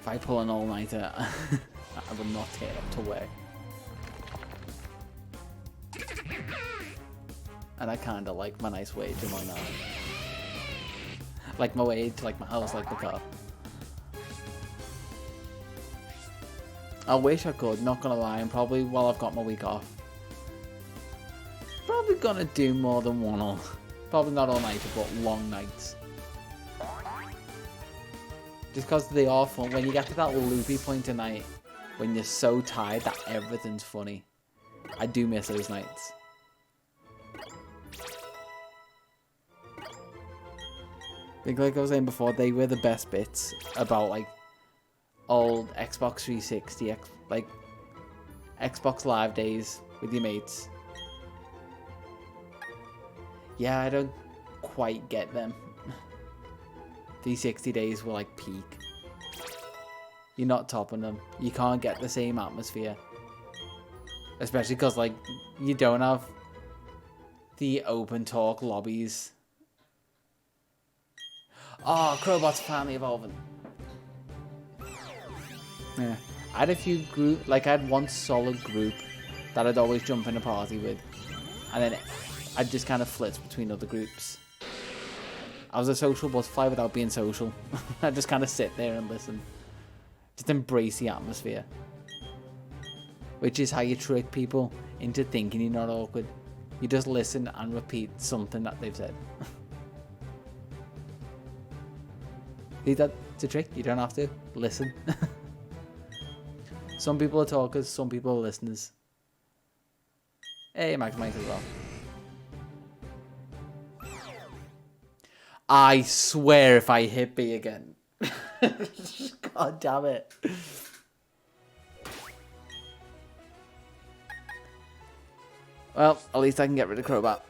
S1: If I pull an all-nighter, I will not turn up to work. And I kind of like my nice wage and whatnot. Like my wage, like my house, like the car. I wish I could, not gonna lie, and probably while I've got my week off. Probably gonna do more than one all. Probably not all-nighter, but long nights. Just because they are fun. When you get to that loopy point of night, when you're so tired that everything's funny. I do miss those nights. think, like I was saying before, they were the best bits about like old Xbox 360, like Xbox Live days with your mates. Yeah, I don't quite get them. 360 days were like peak. You're not topping them. You can't get the same atmosphere. Especially because, like, you don't have the open talk lobbies. Oh, Crowbot's finally evolving. Yeah. I had a few I had one solid group that I'd always jump in a party with. And then I'd just kind of flit between other groups. I was a social butterfly without being social. I'd just kind of sit there and listen. Just embrace the atmosphere. Which is how you trick people into thinking you're not awkward. You just listen and repeat something that they've said. See, that's a trick. You don't have to listen. Some people are talkers, some people are listeners. Hey, Max Mike as well. I swear if I hit B again. God damn it. Well, at least I can get rid of Crowbat.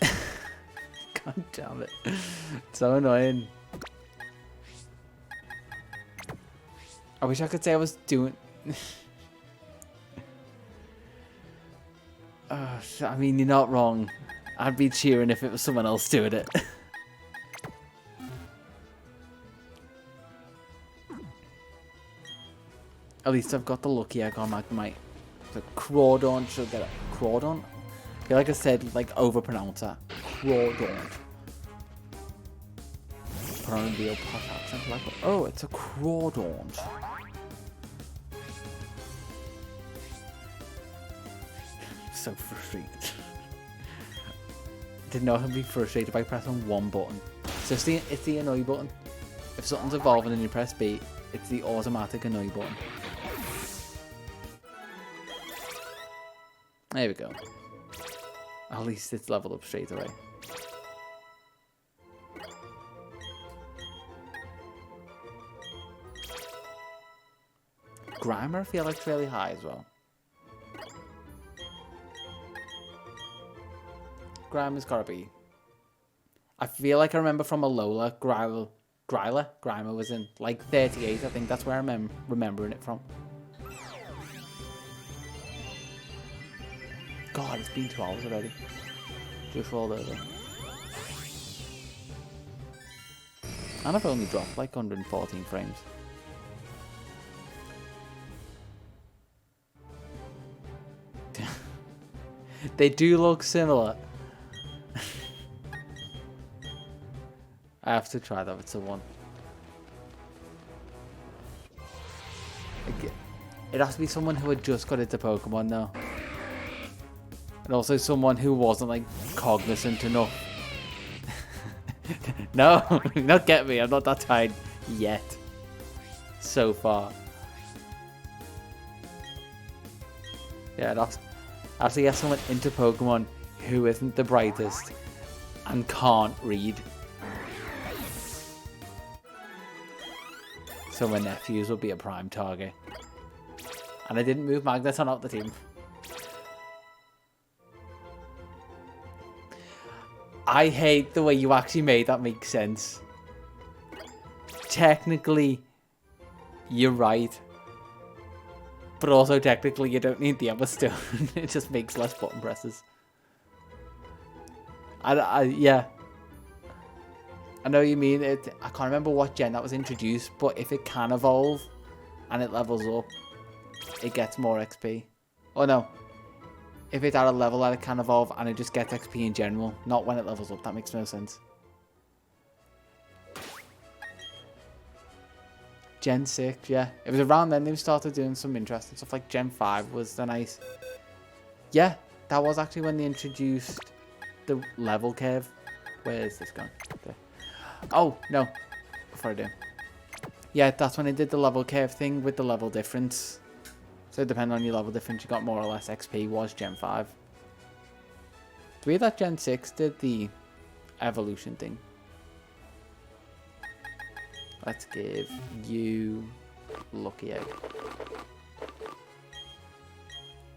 S1: God damn it. It's so annoying. I wish I could say I was doing... I mean, you're not wrong. I'd be cheering if it was someone else doing it. At least I've got the lucky egg on Magnemite. The Crawdon should get it. Crawdon? I feel like I said, like, overpronounce that. Crawdon. Put on a real posh accent. Like, oh, it's a Crawdon. So frustrated. Didn't know I'd be frustrated by pressing one button. So it's the annoy button. If something's evolving and you press B, it's the automatic annoy button. There we go. At least it's leveled up straight away. Grimer, I feel like it's really high as well. Grimer's gotta be. I feel like I remember from Alola, Grimer was in like 38. I think that's where I'm remembering it from. God, it's been 2 hours already. Just rolled over. And I've only dropped like 114 frames. They do look similar. I have to try that with someone. It has to be someone who had just got into Pokemon though. And also someone who wasn't like cognizant enough. No, not get me. I'm not that tired yet. So far. Yeah, that's actually get someone into Pokemon who isn't the brightest and can't read. So my nephews will be a prime target. And I didn't move Magneton out the team. I hate the way you actually made that make sense. Technically, you're right. But also, technically, you don't need the Everstone. It just makes less button presses. Yeah. I know you mean it. I can't remember what gen that was introduced, but if it can evolve and it levels up, it gets more XP. Oh no. If it's at a level that it can evolve and it just gets XP in general, not when it levels up. That makes no sense. Gen 6, yeah. It was around then they started doing some interesting stuff, like Gen 5 was the nice. Yeah, that was actually when they introduced the level curve. Where is this going? There. Oh, no. Before I do. Yeah, that's when they did the level curve thing with the level difference. So depending on your level difference, you got more or less XP, was Gen 5. Weird that Gen 6 did the evolution thing. Let's give you Lucky Egg.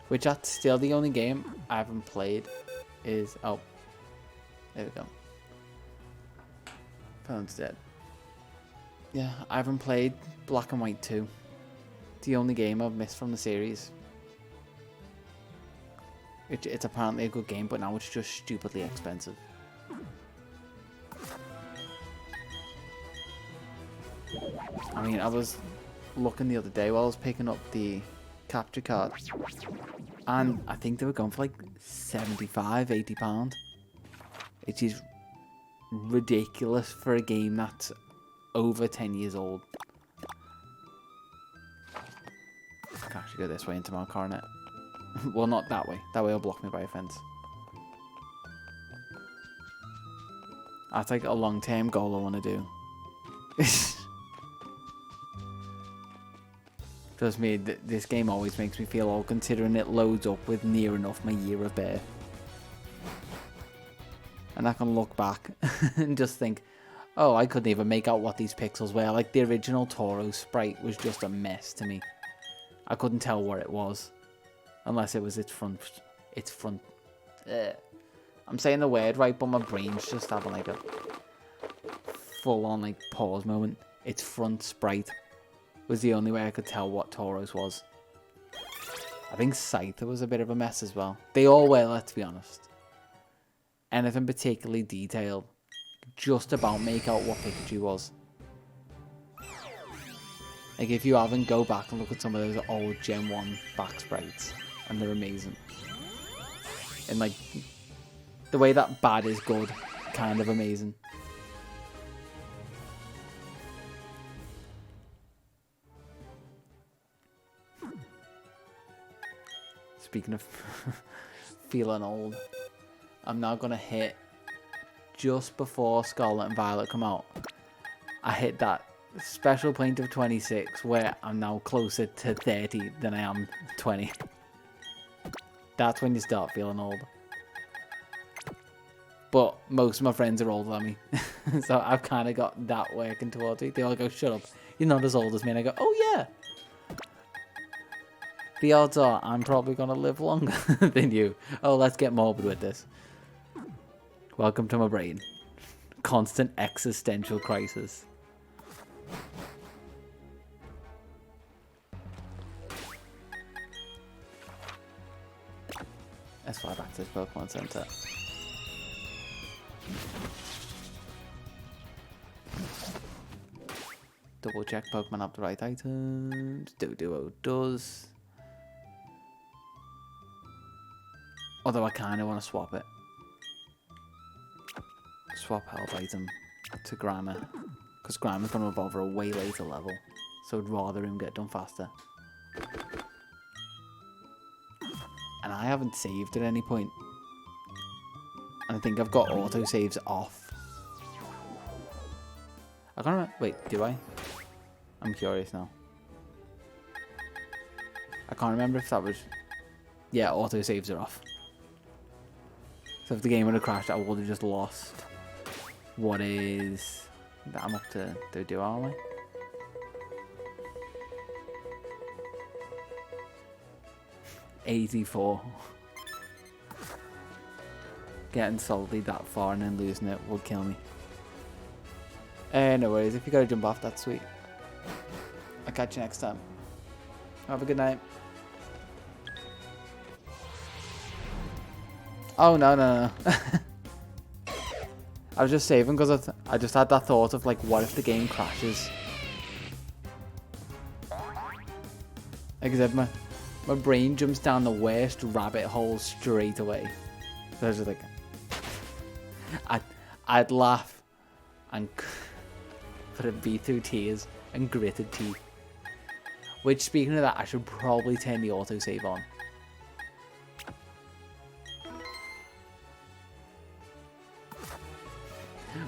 S1: Which that's still the only game I haven't played is... Oh. There we go. Phone's dead. Yeah, I haven't played Black and White 2. It's the only game I've missed from the series. It's apparently a good game, but now it's just stupidly expensive. I mean, I was looking the other day while I was picking up the capture cards, and I think they were going for like £75–80, which is ridiculous for a game that's over 10 years old. I can actually go this way into my coronet. Well, not that way. That way will block me by a fence. That's like a long-term goal I want to do. Trust me, this game always makes me feel old considering it loads up with near enough my year of birth. And I can look back and just think, oh, I couldn't even make out what these pixels were. Like, the original Toro sprite was just a mess to me. I couldn't tell what it was. Unless it was its front. I'm saying the word right, but my brain's just having like a full-on like pause moment. Its front sprite was the only way I could tell what Tauros was. I think Scyther was a bit of a mess as well. They all were, let's be honest. Anything particularly detailed, just about make out what Pikachu was. Like, if you haven't, go back and look at some of those old Gen 1 back sprites, and they're amazing. And like, the way that bad is good, kind of amazing. Speaking of feeling old, I'm now going to hit, just before Scarlet and Violet come out, I hit that special point of 26 where I'm now closer to 30 than I am 20. That's when you start feeling old. But most of my friends are older than me. So I've kind of got that working towards me. They all go, shut up, you're not as old as me. And I go, oh yeah. The odds are I'm probably going to live longer than you. Oh, let's get morbid with this. Welcome to my brain. Constant existential crisis. Let's fly back to this Pokemon Center. Double check Pokemon have the right items. Doduo does. Although I kind of want to swap it. Swap health item to Grammar. Because Grammar's going to evolve at a way later level. So I'd rather him get done faster. And I haven't saved at any point. And I think I've got autosaves off. I can't remember. Wait, do I? I'm curious now. I can't remember if that was... Yeah, autosaves are off. So if the game would have crashed, I would have just lost what is... I'm up to do, aren't I? $84. Getting salty that far and then losing it would kill me. No worries, if you gotta jump off, that's sweet. I'll catch you next time. Have a good night. Oh, no. I was just saving because I just had that thought of, like, what if the game crashes? Like I said, my brain jumps down the worst rabbit hole straight away. So I was just like... I'd laugh and put it be through tears and gritted teeth. Which, speaking of that, I should probably turn the autosave on.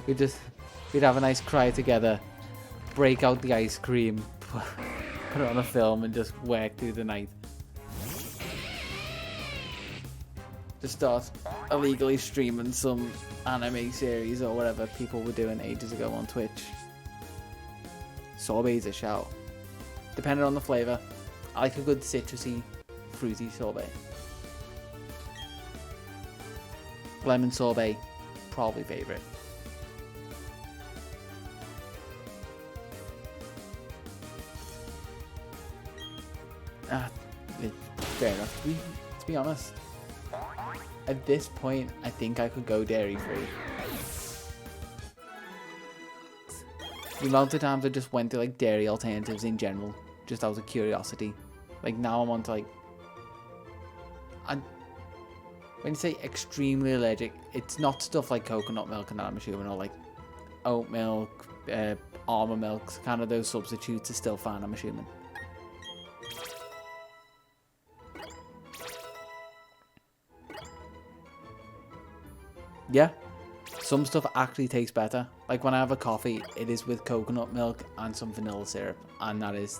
S1: We'd have a nice cry together, break out the ice cream, put it on a film and just work through the night. Just start illegally streaming some anime series or whatever people were doing ages ago on Twitch. Sorbet's a shout. Depending on the flavour. I like a good citrusy, fruity sorbet. Lemon sorbet, probably favourite. Fair enough. To be honest, at this point, I think I could go dairy free. The amount of times I just went to like dairy alternatives in general, just out of curiosity. Like now I'm on to like, when you say extremely allergic, it's not stuff like coconut milk and that I'm assuming, or like oat milk, almond milk, kind of those substitutes are still fine, I'm assuming. Yeah, some stuff actually tastes better. Like when I have a coffee, it is with coconut milk and some vanilla syrup, and that is,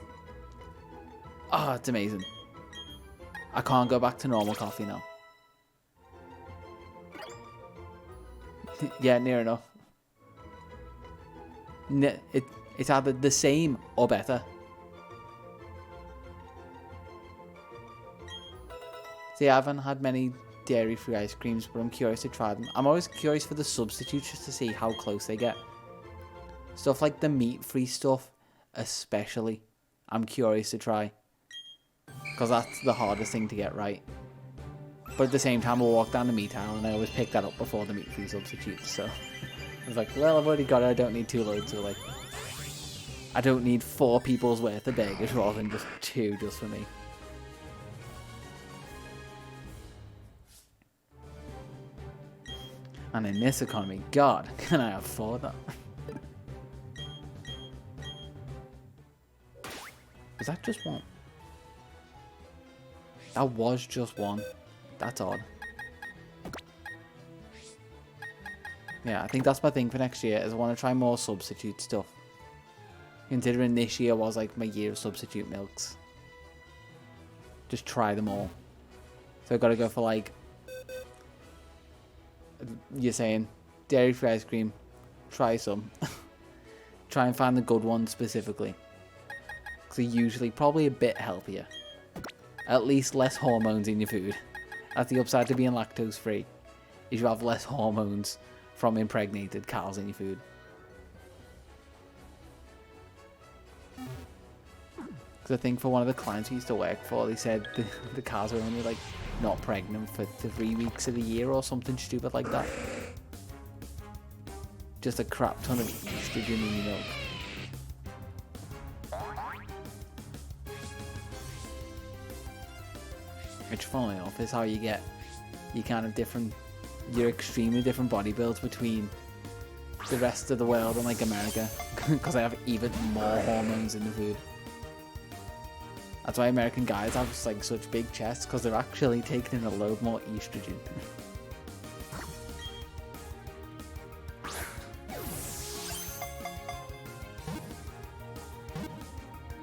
S1: it's amazing. I can't go back to normal coffee now. Yeah, near enough. It's either the same or better. See, I haven't had many dairy-free ice creams, but I'm curious to try them. I'm always curious for the substitutes just to see how close they get. Stuff like the meat-free stuff, especially, I'm curious to try. Because that's the hardest thing to get right. But at the same time, I'll walk down the meat aisle and I always pick that up before the meat-free substitutes. So I was like, well, I've already got it. I don't need 2 loads. So like, I don't need 4 people's worth of burgers rather than just 2 just for me. And in this economy, God, can I afford that? Is that just one? That was just one. That's odd. Yeah, I think that's my thing for next year, is I want to try more substitute stuff. Considering this year was like my year of substitute milks. Just try them all. So I've got to go for like, you're saying, dairy-free ice cream, try some. Try and find the good ones specifically. Because they're usually probably a bit healthier. At least less hormones in your food. That's the upside to being lactose-free, is you have less hormones from impregnated cows in your food. Because I think for one of the clients we used to work for, they said the cows were only like not pregnant for 3 weeks of the year or something stupid like that. Just a crap ton of estrogen in your milk. Which, funnily enough, is how you get your kind of different, your extremely different body builds between the rest of the world and like America, because I have even more hormones in the food. That's why American guys have like such big chests, because they're actually taking in a load more estrogen.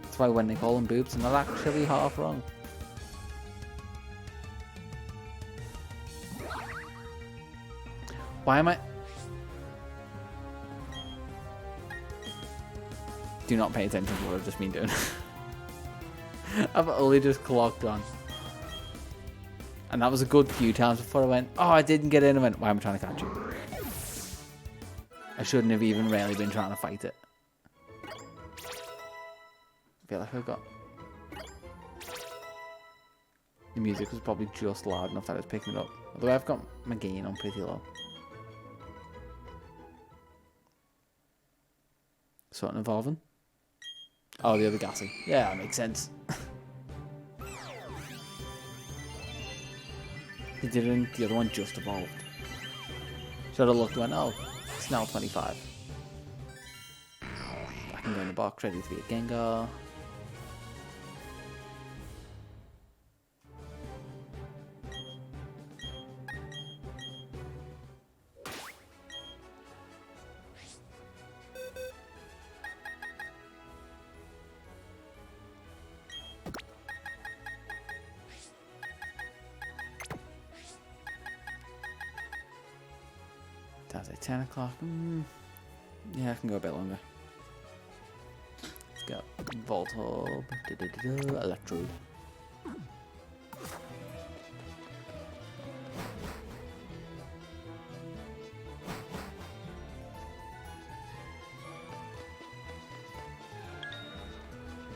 S1: That's why when they call them boobs, they're not actually half wrong. Why am I... Do not pay attention to what I've just been doing. I've only just clocked on. And that was a good few times before I went, oh, I didn't get in. I went, why am I trying to catch you? I shouldn't have even really been trying to fight it. I feel like I got... The music was probably just loud enough that I was picking it up. Although I've got my gain on pretty low. Something evolving? Oh, the other gassy. Yeah, that makes sense. Considering the other one just evolved. Should have looked and went, oh, it's now 25. I can go in the box, ready to be a Gengar. That's at 10 o'clock. Yeah, I can go a bit longer. Vault Hub. Electrode.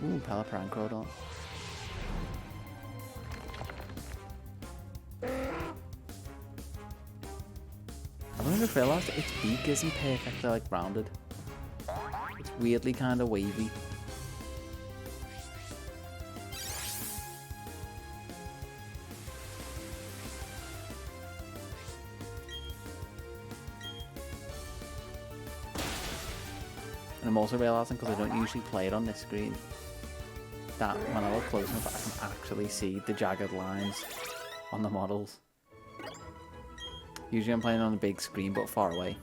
S1: Ooh, Palaprancrodon. I've only just realised its beak isn't perfectly like rounded. It's weirdly kind of wavy. And I'm also realising, because I don't usually play it on this screen, that when I look close enough I can actually see the jagged lines on the models. Usually I'm playing on a big screen but far away.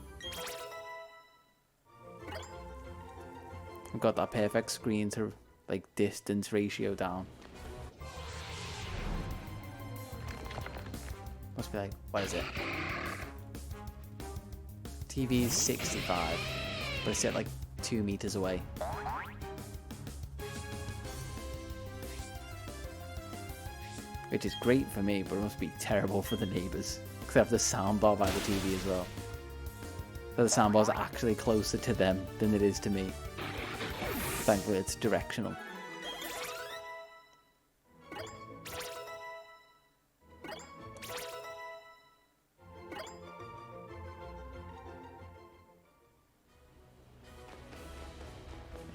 S1: I've got that perfect screen to like distance ratio down. Must be like, what is it? TV is 65, but it's at like 2 meters away. Which is great for me, but it must be terrible for the neighbours. Because they have the soundbar by the TV as well. So the soundbar's actually closer to them than it is to me. Thankfully it's directional.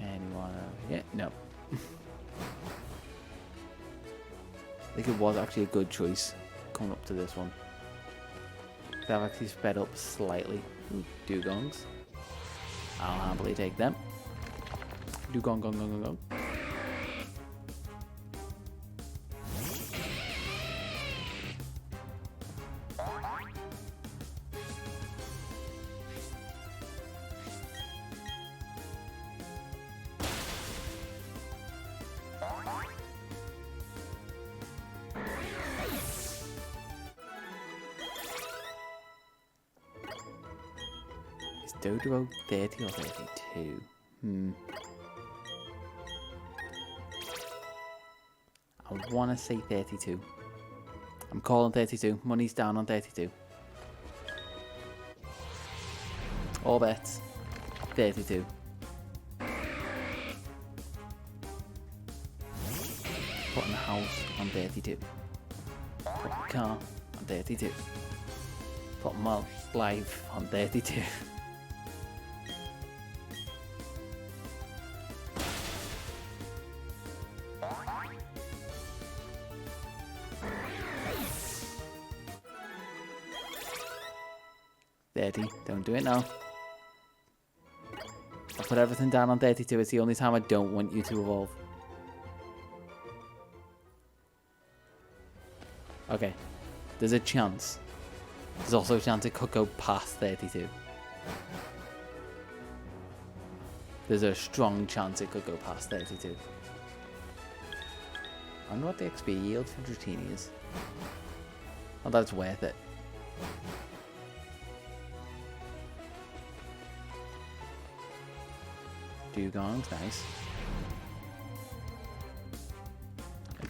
S1: Anyone over here? No. I think it was actually a good choice coming up to this one. They've actually sped up slightly. Ooh, dugongs. I'll happily take them. Dugong, gong, gong, gong, gong. Is Dodo 30 or 32? I want to say 32. I'm calling 32. Money's down on 32. All bets. 32. Putting the house on 32. Putting the car on 32. Putting my life on 32. Don't do it now. I'll put everything down on 32. It's the only time I don't want you to evolve. Okay. There's a chance. There's also a chance it could go past 32. There's a strong chance it could go past 32. I wonder what the XP yield for Dratini is. Oh, that's worth it. Dugong's nice.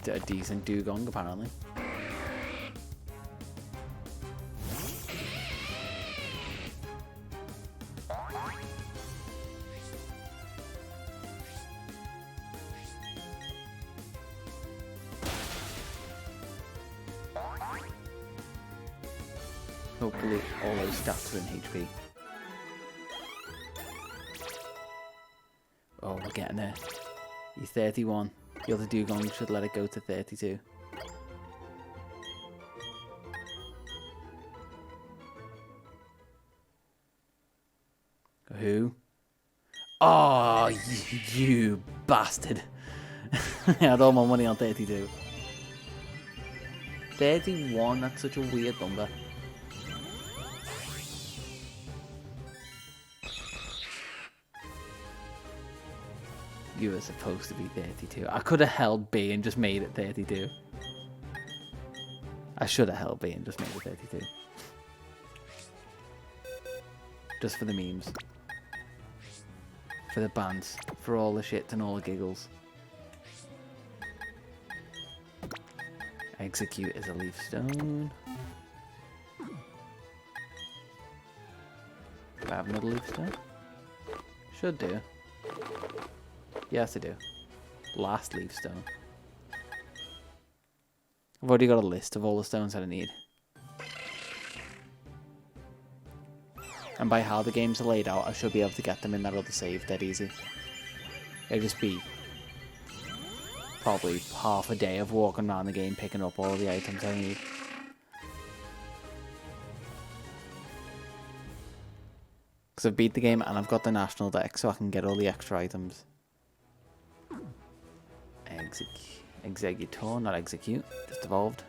S1: A decent dugong, apparently. Hopefully all those stats are in HP. Oh, we're getting there. He's 31. The other dugong should let it go to 32. Who? Oh, you bastard. I had all my money on 32. 31, that's such a weird number. You were supposed to be 32. I could have held B and just made it 32. I should have held B and just made it 32. Just for the memes. For the bands. For all the shit and all the giggles. Execute is a leaf stone. Do I have another leaf stone? Should do. Yes, I do. Last leaf stone. I've already got a list of all the stones that I need. And by how the games are laid out, I should be able to get them in that other save dead easy. It'll just be probably half a day of walking around the game picking up all the items I need. Because I've beat the game and I've got the national deck so I can get all the extra items. Executor, not execute, just evolved.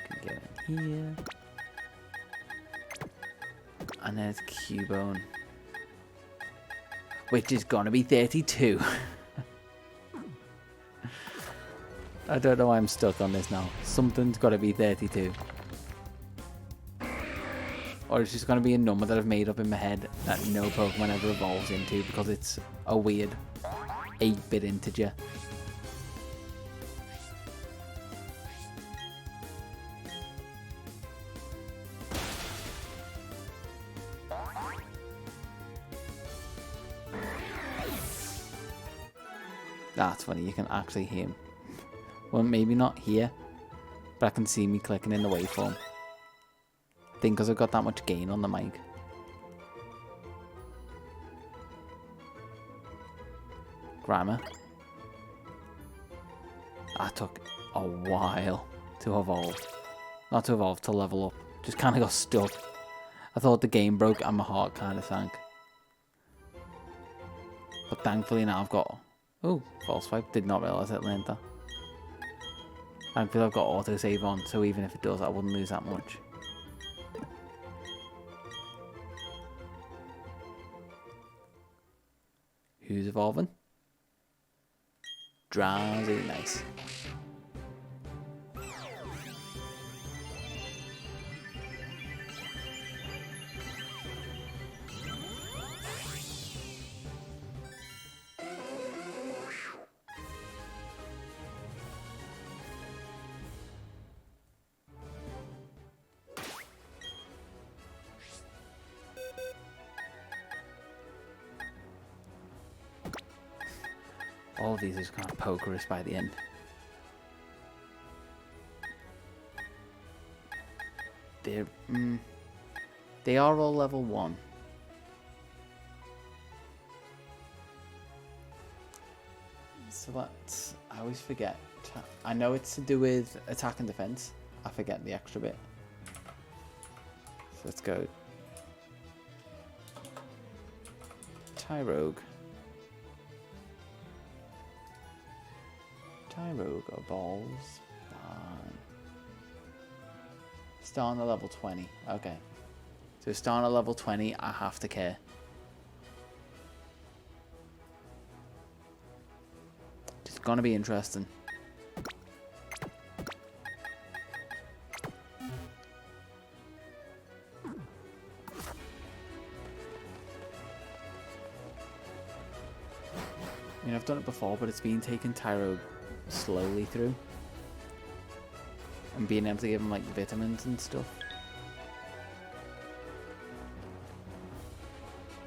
S1: Can get in here. And there's Cubone. Which is gonna be 32. I don't know why I'm stuck on this now. Something's gotta be 32. Or it's just gonna be a number that I've made up in my head that no Pokemon ever evolves into because it's a weird 8-bit integer. That's funny, you can actually hear him. Well, maybe not here, but I can see me clicking in the waveform. I think because I've got that much gain on the mic. Grammar. That took a while to evolve. Not to evolve, to level up. Just kind of got stuck. I thought the game broke and my heart kind of sank. But thankfully now I've got... Oh, false swipe. Did not realise it learned that. Thankfully I've got autosave on, so even if it does, I wouldn't lose that much. Who's evolving? Drowsy, nice. All of these are just kind of pokerous by the end. They are all level 1. So that's... I always forget. I know it's to do with attack and defense. I forget the extra bit. So let's go. Tyrogue. Tyrogue evolves. Fine. Starting at level 20. Okay. So starting at level 20, I have to care. It's gonna be interesting. I mean, I've done it before, but it's been taking Tyrogue slowly through and being able to give him like vitamins and stuff,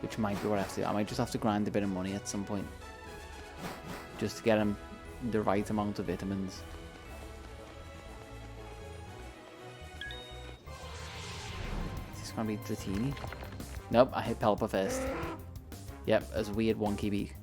S1: which might be what I have to do. I might just have to grind a bit of money at some point just to get him the right amount of vitamins. Is this gonna be Dratini? Nope, I hit Pelipper first. Yep, as a weird wonky beak.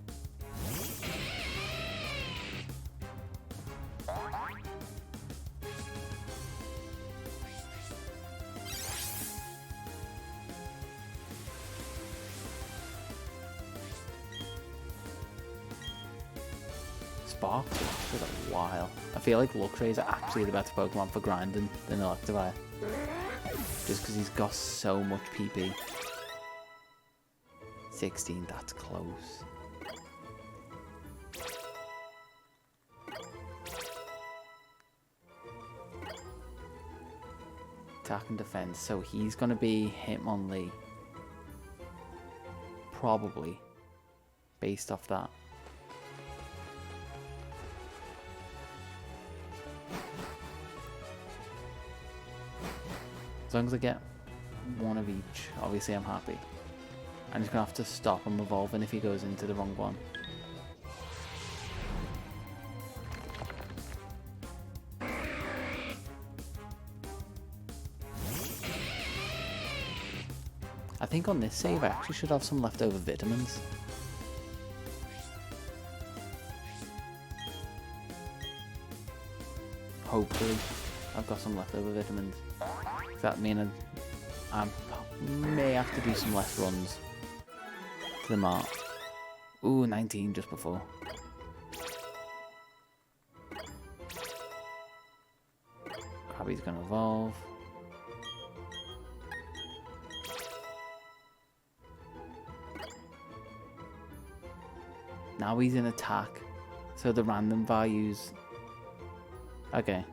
S1: Spark for a while. I feel like Luxray is actually the better Pokemon for grinding than Electivire. Just because he's got so much PP. 16, that's close. Attack and defense, so he's going to be Hitmonlee. Probably. Based off that. long as I get one of each, obviously I'm happy. I'm just going to have to stop him evolving if he goes into the wrong one. I think on this save I actually should have some leftover vitamins. Hopefully I've got some leftover vitamins. That means I may have to do some less runs to the mark. Ooh, 19 just before. Krabby's gonna evolve. Now he's in attack, so the random values. Okay.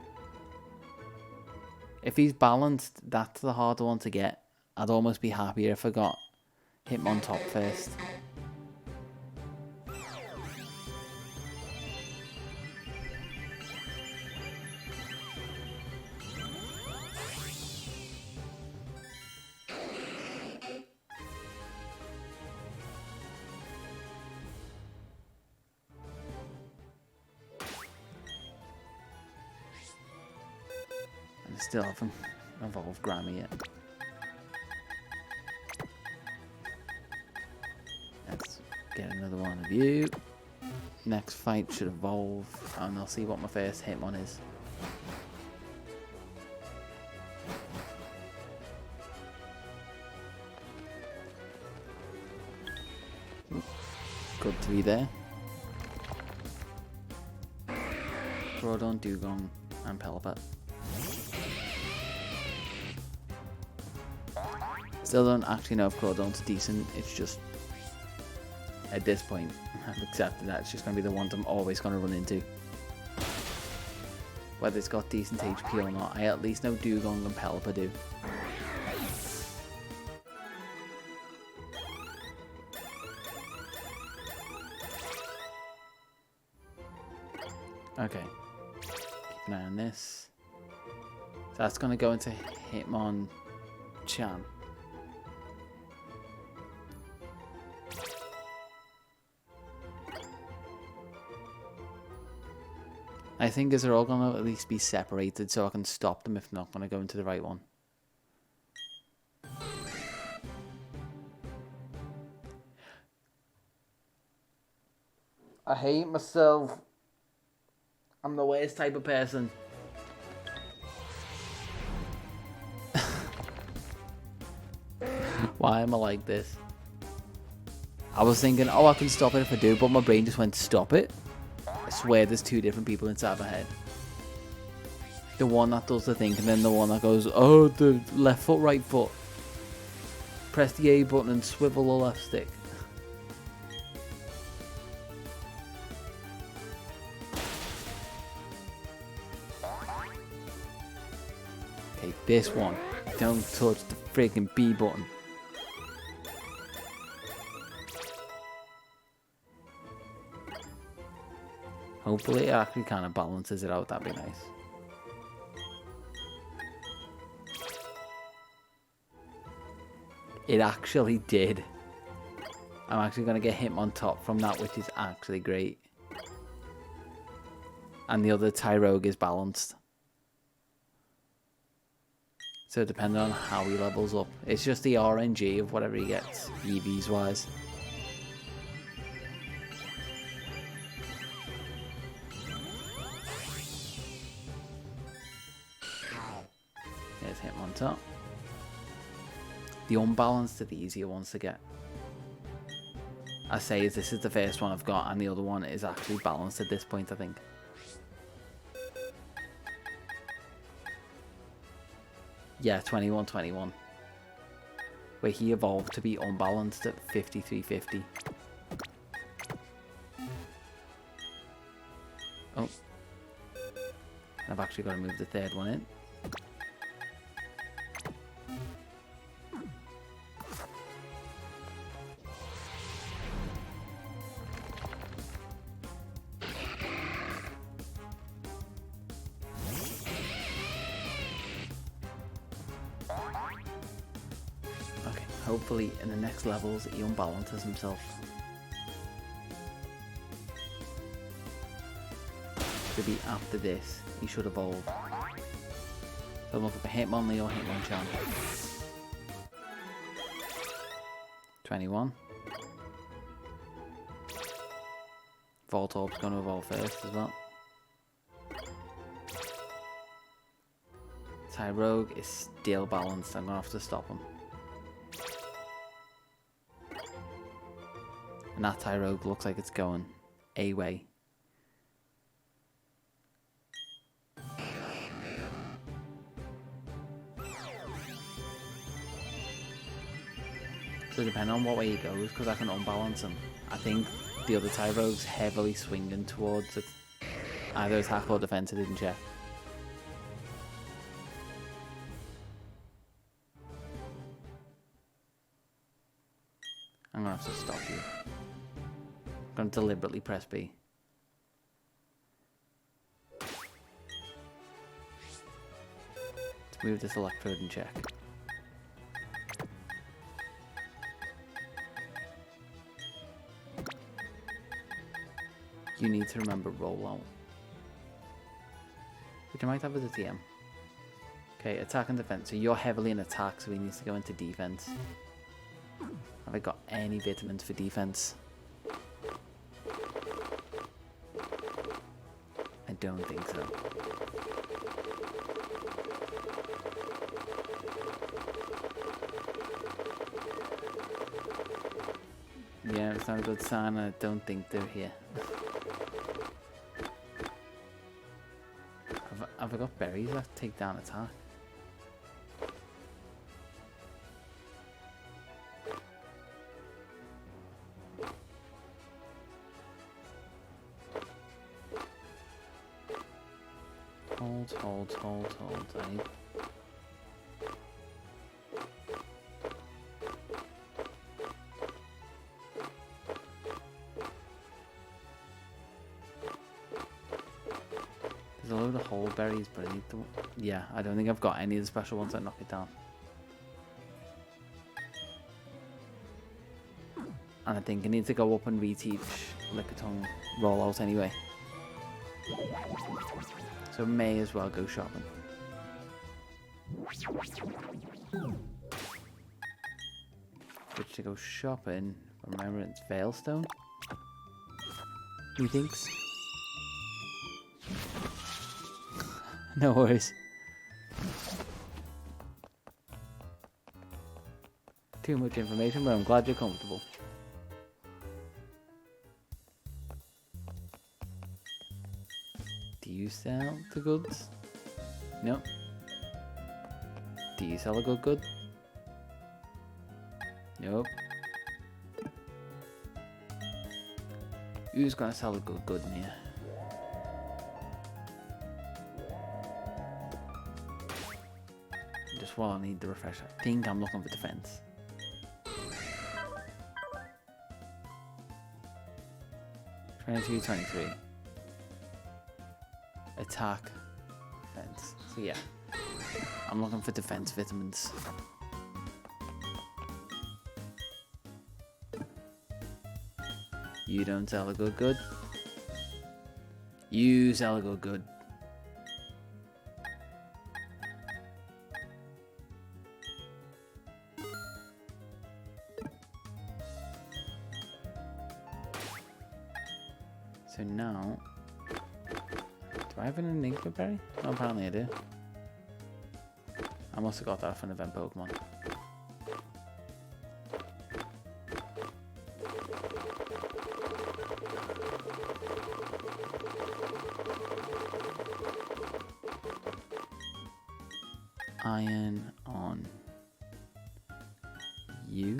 S1: If he's balanced, that's the harder one to get. I'd almost be happier if I got him on top first. Still haven't evolved Grammy yet. Let's get another one of you. Next fight should evolve, and I'll see what my first Hitmon is. Good to be there. Groudon, Dugong, and Pelipper. Still don't actually know if Groudon's decent, it's just, at this point, I've accepted that it's just going to be the one I'm always going to run into. Whether it's got decent HP or not, I at least know Dugong and Pelipper do. Okay, keep an eye on this. So that's going to go into Hitmonchan. I think they're all going to at least be separated so I can stop them if not going to go into the right one. I hate myself. I'm the worst type of person. Why am I like this? I was thinking, oh, I can stop it if I do, but my brain just went, stop it. I swear there's two different people inside my head. The one that does the thing, and then the one that goes, oh, the left foot, right foot. Press the A button and swivel the left stick. Okay, this one. Don't touch the freaking B button. Hopefully it actually kind of balances it out, that'd be nice. It actually did. I'm actually going to get Hitmontop from that, which is actually great. And the other Tyrogue is balanced. So depending on how he levels up, it's just the RNG of whatever he gets, EVs wise. There's Hitmontop. The unbalanced are the easier ones to get. I say is this is the first one I've got, and the other one is actually balanced at this point, I think. Yeah, 21-21. Where he evolved to be unbalanced at 53-50. Oh. I've actually got to move the third one in. Hopefully in the next levels he unbalances himself. To be after this, he should evolve. So I'm looking for Hitmonlee or Hitmonchan. 21. Voltorb's going to evolve first as well. Tyrogue is still balanced, I'm going to have to stop him. And that Tyrogue looks like it's going a way. So depending on what way he goes, because I can unbalance him, I think the other Tyrogue's heavily swinging towards it. Either attack or defense, I didn't check. I'm gonna have to stop you. I'm gonna deliberately press B. Let's move this electrode and check. You need to remember rollout. Which I might have as a TM. Okay, attack and defense. So you're heavily in attack, so he needs to go into defense. Have I got any vitamins for defense? I don't think so. Yeah, it's not a good sign. I don't think they're here. Have I got berries that take down attack? Hold. I need... There's a load of whole berries, but I need to... Yeah, I don't think I've got any of the special ones that knock it down. And I think I need to go up and reteach Lickitung rollout anyway. So may as well go shopping. Which to go shopping, remember it's Veilstone? He thinks? No worries. Too much information, but I'm glad you're comfortable. Do you sell the goods? No. Do you sell a good? Nope. Who's gonna sell a good in here? Just while I need the refresh, I think I'm looking for defense. (22, 23). Attack, defense. So yeah, I'm looking for defense vitamins. You don't sell a good. You sell a good. So now, do I have an Enigma berry? Oh, apparently I do. I must have got that from an event Pokemon. Iron on you.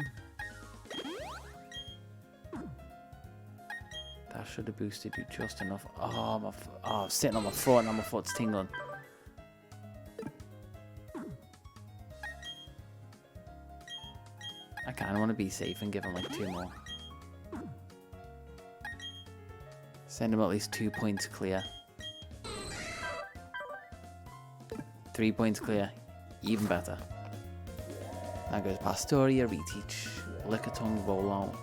S1: That should have boosted you just enough. Oh, I'm sitting on my foot and my foot's tingling. I kind of want to be safe and give him like 2 more. Send him at least 2 points clear. 3 points clear. Even better. Now goes Pastoria, Reteach, Lickitung, Volo.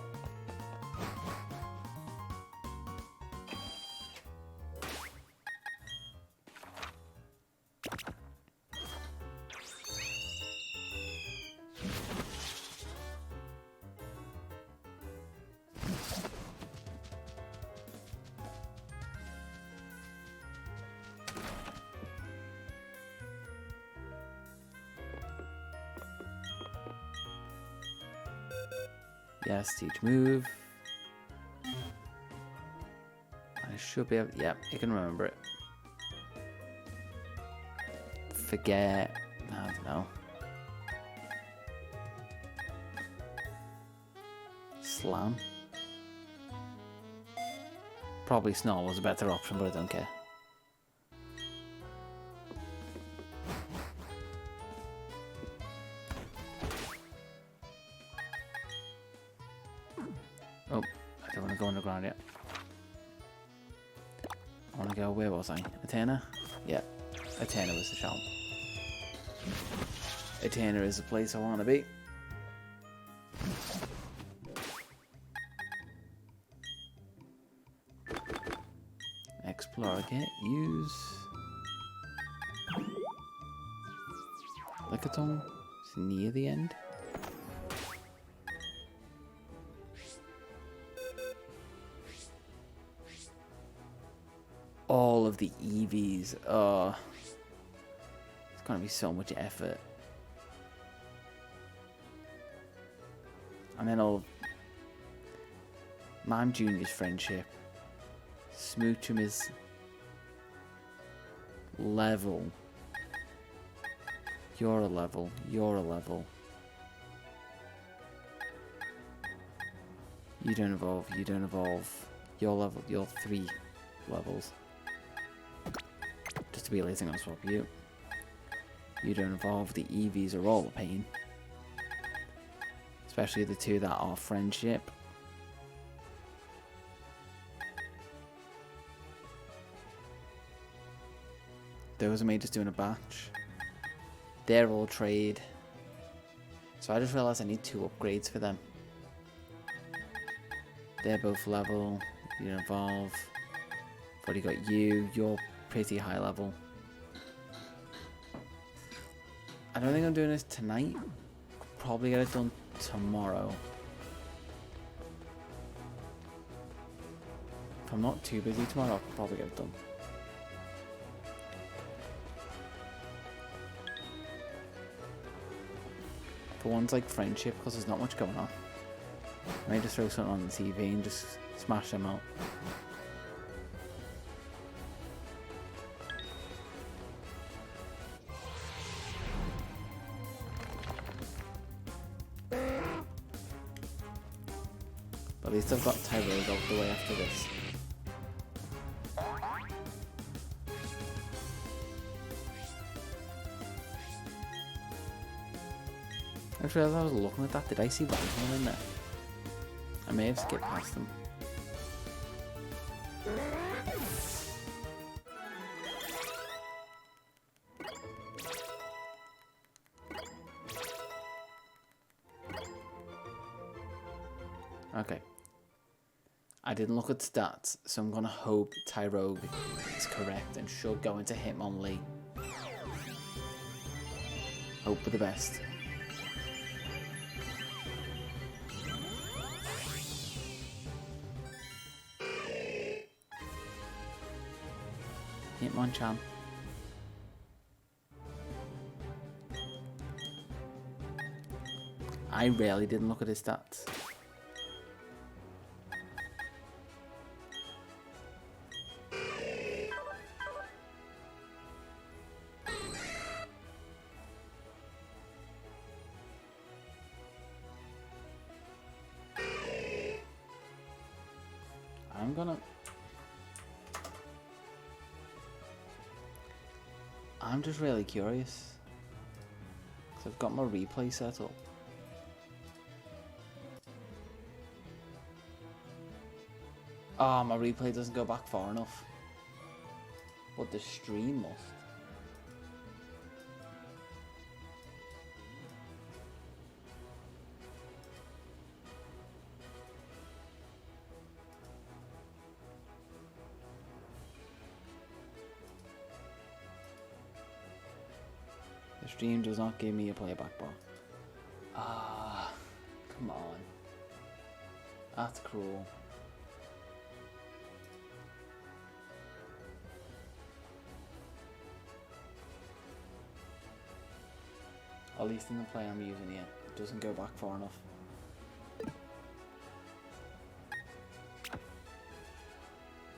S1: Yes, teach move. I should be able. Yep, you can remember it. Forget. I don't know. Slam. Probably Snarl was a better option, but I don't care. Oh, I don't want to go underground yet. I want to go, where was I? Athena? Yeah, Athena was the shout. Athena is the place I want to be. Explore, okay, use. Lickitung, it's near the end. All of the EVs, it's gonna be so much effort. And then all Mime Junior's friendship. Smoochum is level. You're a level. You're a level. You don't evolve. You don't evolve. You're level. You're 3 levels. Just to be lazy, I'm gonna swap you. You don't evolve. The EVs are all a pain. Especially the 2 that are friendship. Those are me just doing a batch. They're all trade. So I just realised I need 2 upgrades for them. They're both level. You don't evolve. I've already got you. You're pretty high level. I don't think I'm doing this tonight. Probably get it done tomorrow. If I'm not too busy tomorrow, I'll probably get it done. For ones like friendship, because there's not much going on. I may just throw something on the TV and just smash them out. But at least I've got Tyrone out the way after this. I just realised I was looking at that. Did I see Rhyhorn in there? I may have skipped past them. Okay. I didn't look at stats, so I'm gonna hope Tyrogue is correct and should go into Hitmonlee. Hope for the best. Hitmonchan. I really didn't look at his stats. I'm just really curious. Cause I've got my replay set up. Oh, my replay doesn't go back far enough. But the stream must. stream does not give me a playback bar. Ah, come on. That's cruel. At least in the play I'm using here, it doesn't go back far enough.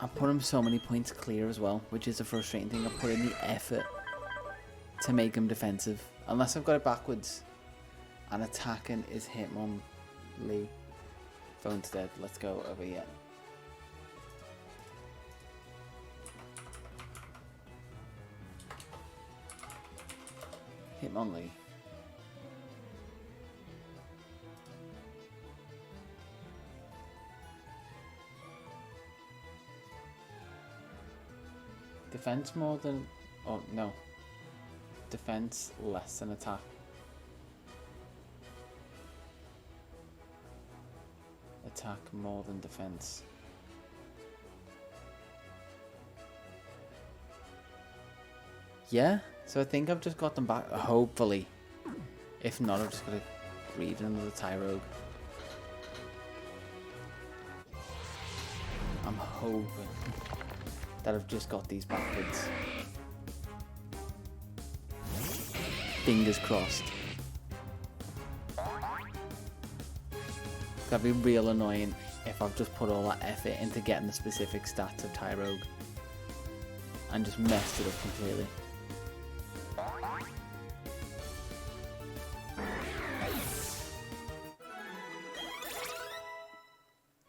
S1: I put him so many points clear as well, which is a frustrating thing. I put in the effort to make him defensive. Unless I've got it backwards. And attacking is Hitmonlee. Phone's dead. Let's go over here. Hitmonlee. Defense more than... Oh, no. Defense less than attack. Attack more than defense. Yeah, so I think I've just got them back, hopefully. If not, I'm just going to breed another Tyrogue. I'm hoping that I've just got these backwards. Fingers crossed. That'd be real annoying if I've just put all that effort into getting the specific stats of Tyrogue and just messed it up completely.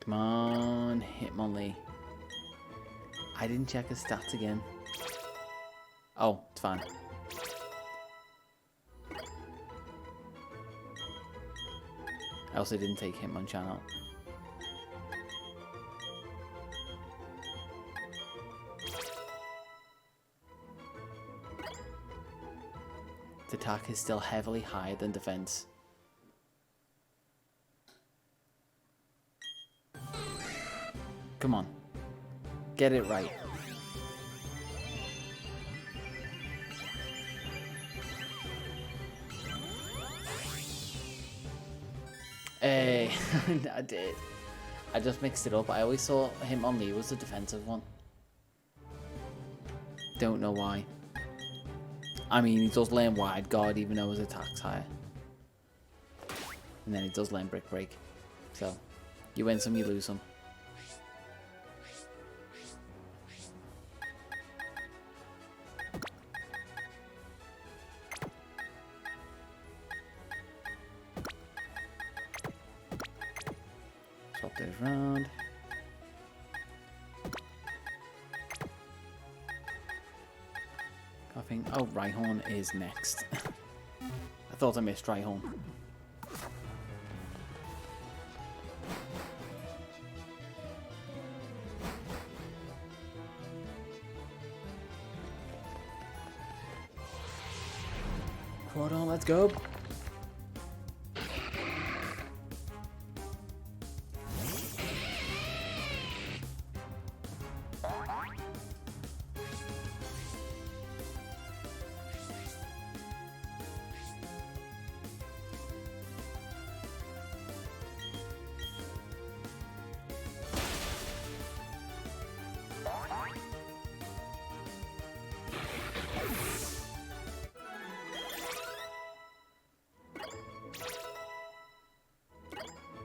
S1: Come on, Hitmonlee. I didn't check his stats again. Oh, it's fine. I also didn't take him on channel. The attack is still heavily higher than defense. Come on. Get it right. Hey, I did. I just mixed it up. I always saw Hitmonlee was the defensive one. Don't know why. I mean, he does learn Wide Guard even though his attack's higher. And then he does learn Brick Break. So, you win some, you lose some. Swap those round. I think, oh, Rhyhorn is next. I thought I missed Rhyhorn. Crawdon, let's go.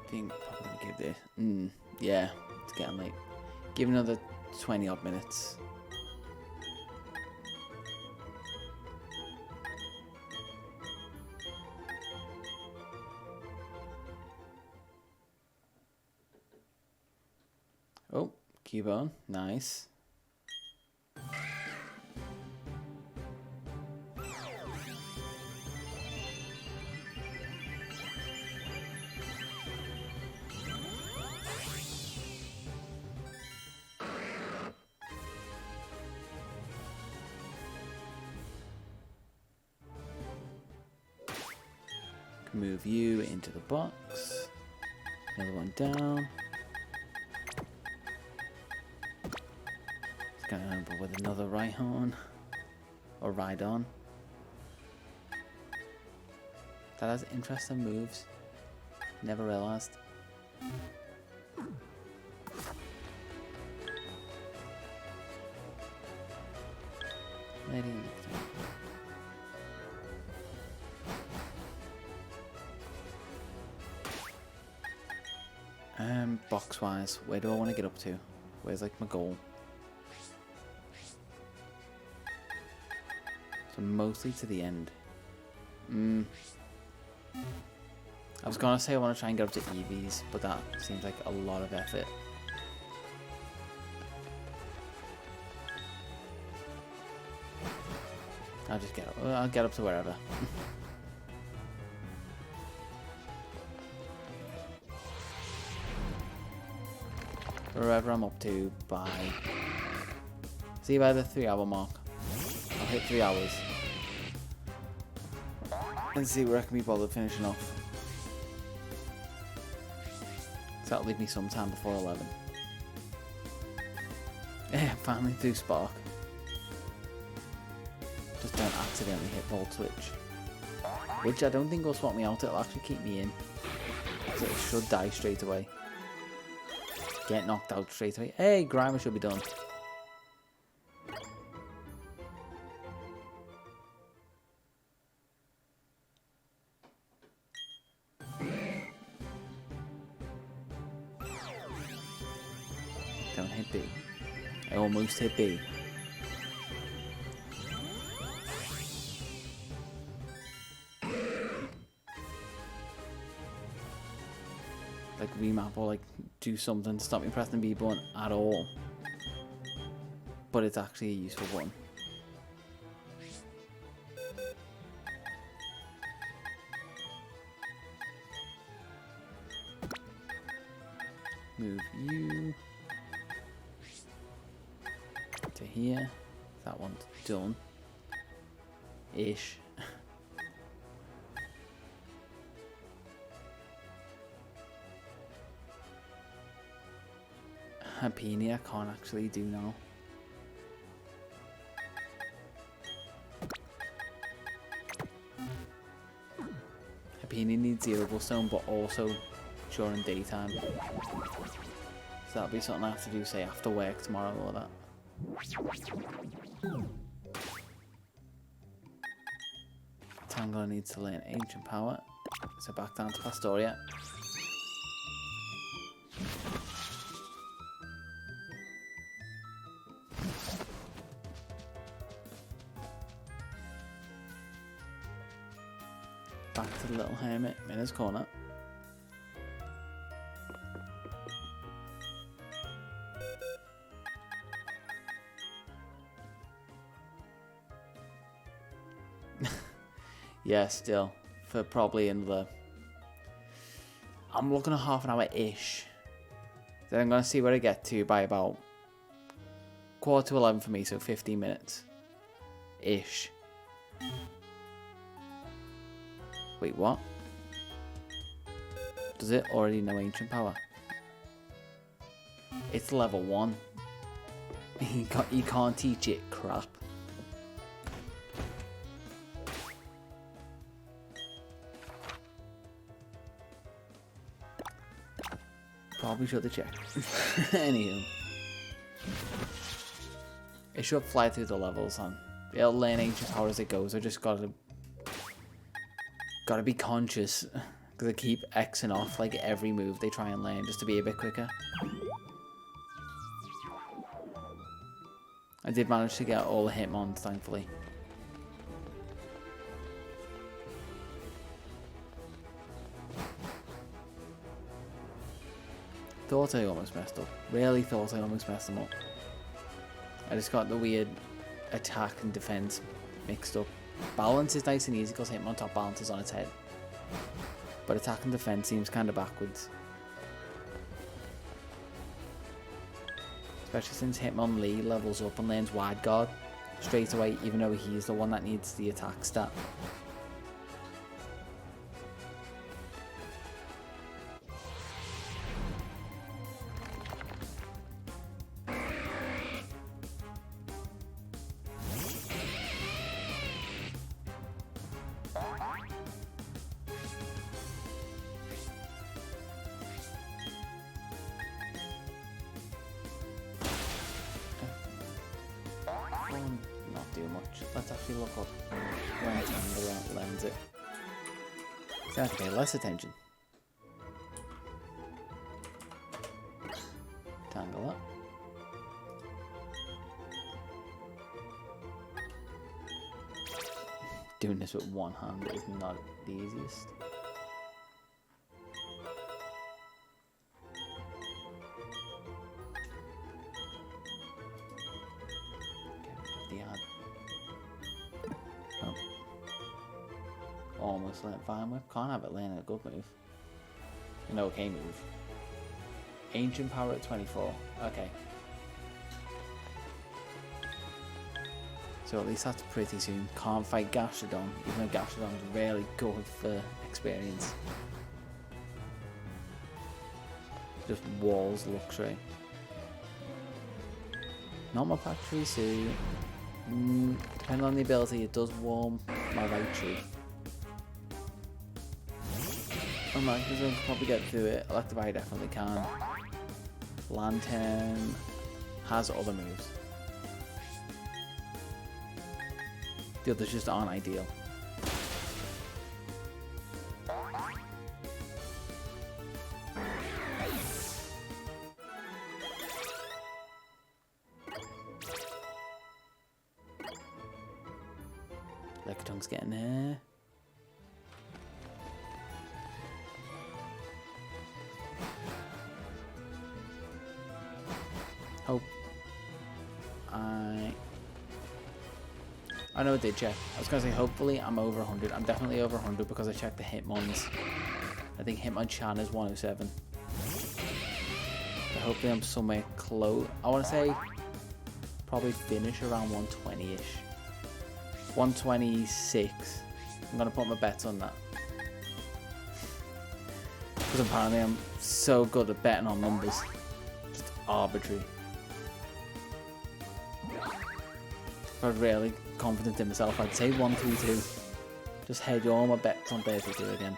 S1: I think I'm gonna give this. Yeah, it's getting late. Give another 20 odd minutes. Oh, Cubone, nice. Move you into the box. Another one down. It's going to end up with another Rhyhorn. Or Rhydon. That has interesting moves. Never realised. Box wise, where do I want to get up to? Where's like my goal? So mostly to the end. I was gonna say I want to try and get up to EVs, but that seems like a lot of effort. I'll just get up. I'll get up to wherever. Wherever I'm up to by... See, by the 3-hour mark. I'll hit 3 hours. And see where I can be bothered finishing off. So that'll leave me some time before 11. Yeah, finally through Spark. Just don't accidentally hit Volt Switch. Which I don't think will swap me out, it'll actually keep me in. So it should die straight away. Get knocked out straight away. Hey, Grimer should be done. Don't hit B. I almost hit B. Like remap or like do something to stop me pressing the B button at all. But it's actually a useful one. Move you to here. That one's done. Ish. Happini I can't actually do now. Happini needs the Zero Stone, but also during daytime. So that'll be something I have to do, say, after work tomorrow or that. Tangela needs to learn Ancient Power. So back down to Pastoria. Back to the little hermit in his corner. Yeah, still. For probably another... I'm looking at half an hour-ish. Then I'm going to see where I get to by about 11:15 for me, so 15 minutes. Ish. Wait, what? Does it already know Ancient Power? It's level 1. You can't teach it crap. Probably should have checked. Anywho. It should fly through the levels and it'll learn Ancient Power as it goes. I just gotta be conscious because I keep Xing off like every move they try and learn just to be a bit quicker. I did manage to get all the Hitmons, thankfully. Thought I almost messed up. Really thought I almost messed them up. I just got the weird attack and defense mixed up. Balance is nice and easy because Hitmon top balance is on its head. But attack and defense seems kind of backwards. Especially since Hitmon Lee levels up and learns Wide Guard straight away, even though he's the one that needs the attack stat. Let's actually look up when Tangle lends it. So I have to pay less attention. Tangle up. Doing this with one hand is not the easiest. Oh. Almost learned Fine Whip. Can't have it learning a good move. An okay move. Ancient Power at 24. Okay. So at least that's pretty soon. Can't fight Gastrodon, even though Gastrodon's really good for experience. Just walls luxury. Not my Patry suit. Depending on the ability, it does warm my right tree. Oh my, because I can probably get through it. Electivire definitely can. Lantern has other moves. The others just aren't ideal. Lickitungue's getting there. Hope. I know I did check. I was going to say hopefully I'm over 100. I'm definitely over 100 because I checked the Hitmons. I think Hitmonchan is 107. So hopefully I'm somewhere close. I want to say probably finish around 120-ish. 126. I'm going to put my bets on that. Because apparently I'm so good at betting on numbers. Just arbitrary. If I'm really confident in myself, I'd say 132. Just hedge all my bets on 32 again.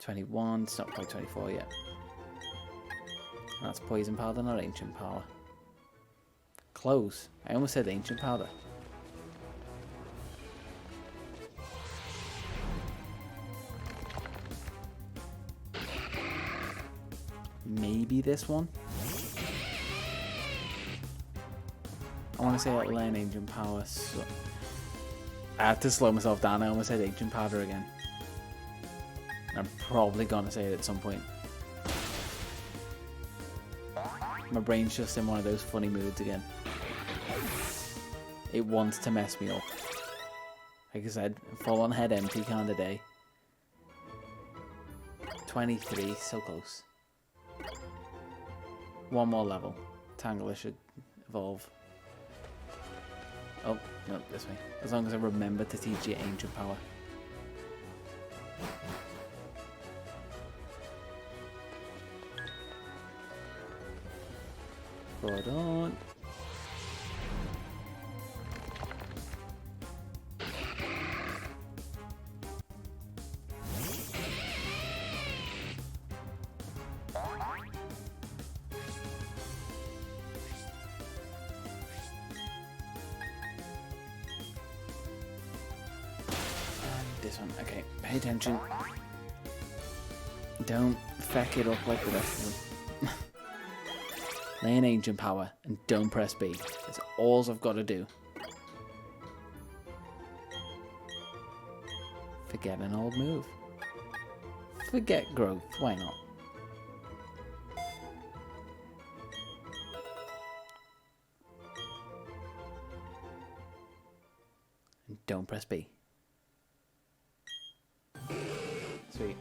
S1: $21, it's not quite 24 yet. That's Poison Powder, not Ancient Power. Close. I almost said Ancient Powder. Maybe this one? I want to say I'll learn Ancient Power. So I had to slow myself down. I almost said Ancient Powder again. I'm probably going to say it at some point. My brain's just in one of those funny moods again. It wants to mess me up. Like I said, full on head empty kind of day. 23, so close. One more level. Tangler should evolve. Oh, no, this way. As long as I remember to teach you Ancient Power. Hold on. This one, okay, pay attention. Don't feck it up like the rest of them. Lay an Ancient Power and don't press B. That's all I've got to do. Forget an old move. Forget growth, why not? And don't press B. Sweet.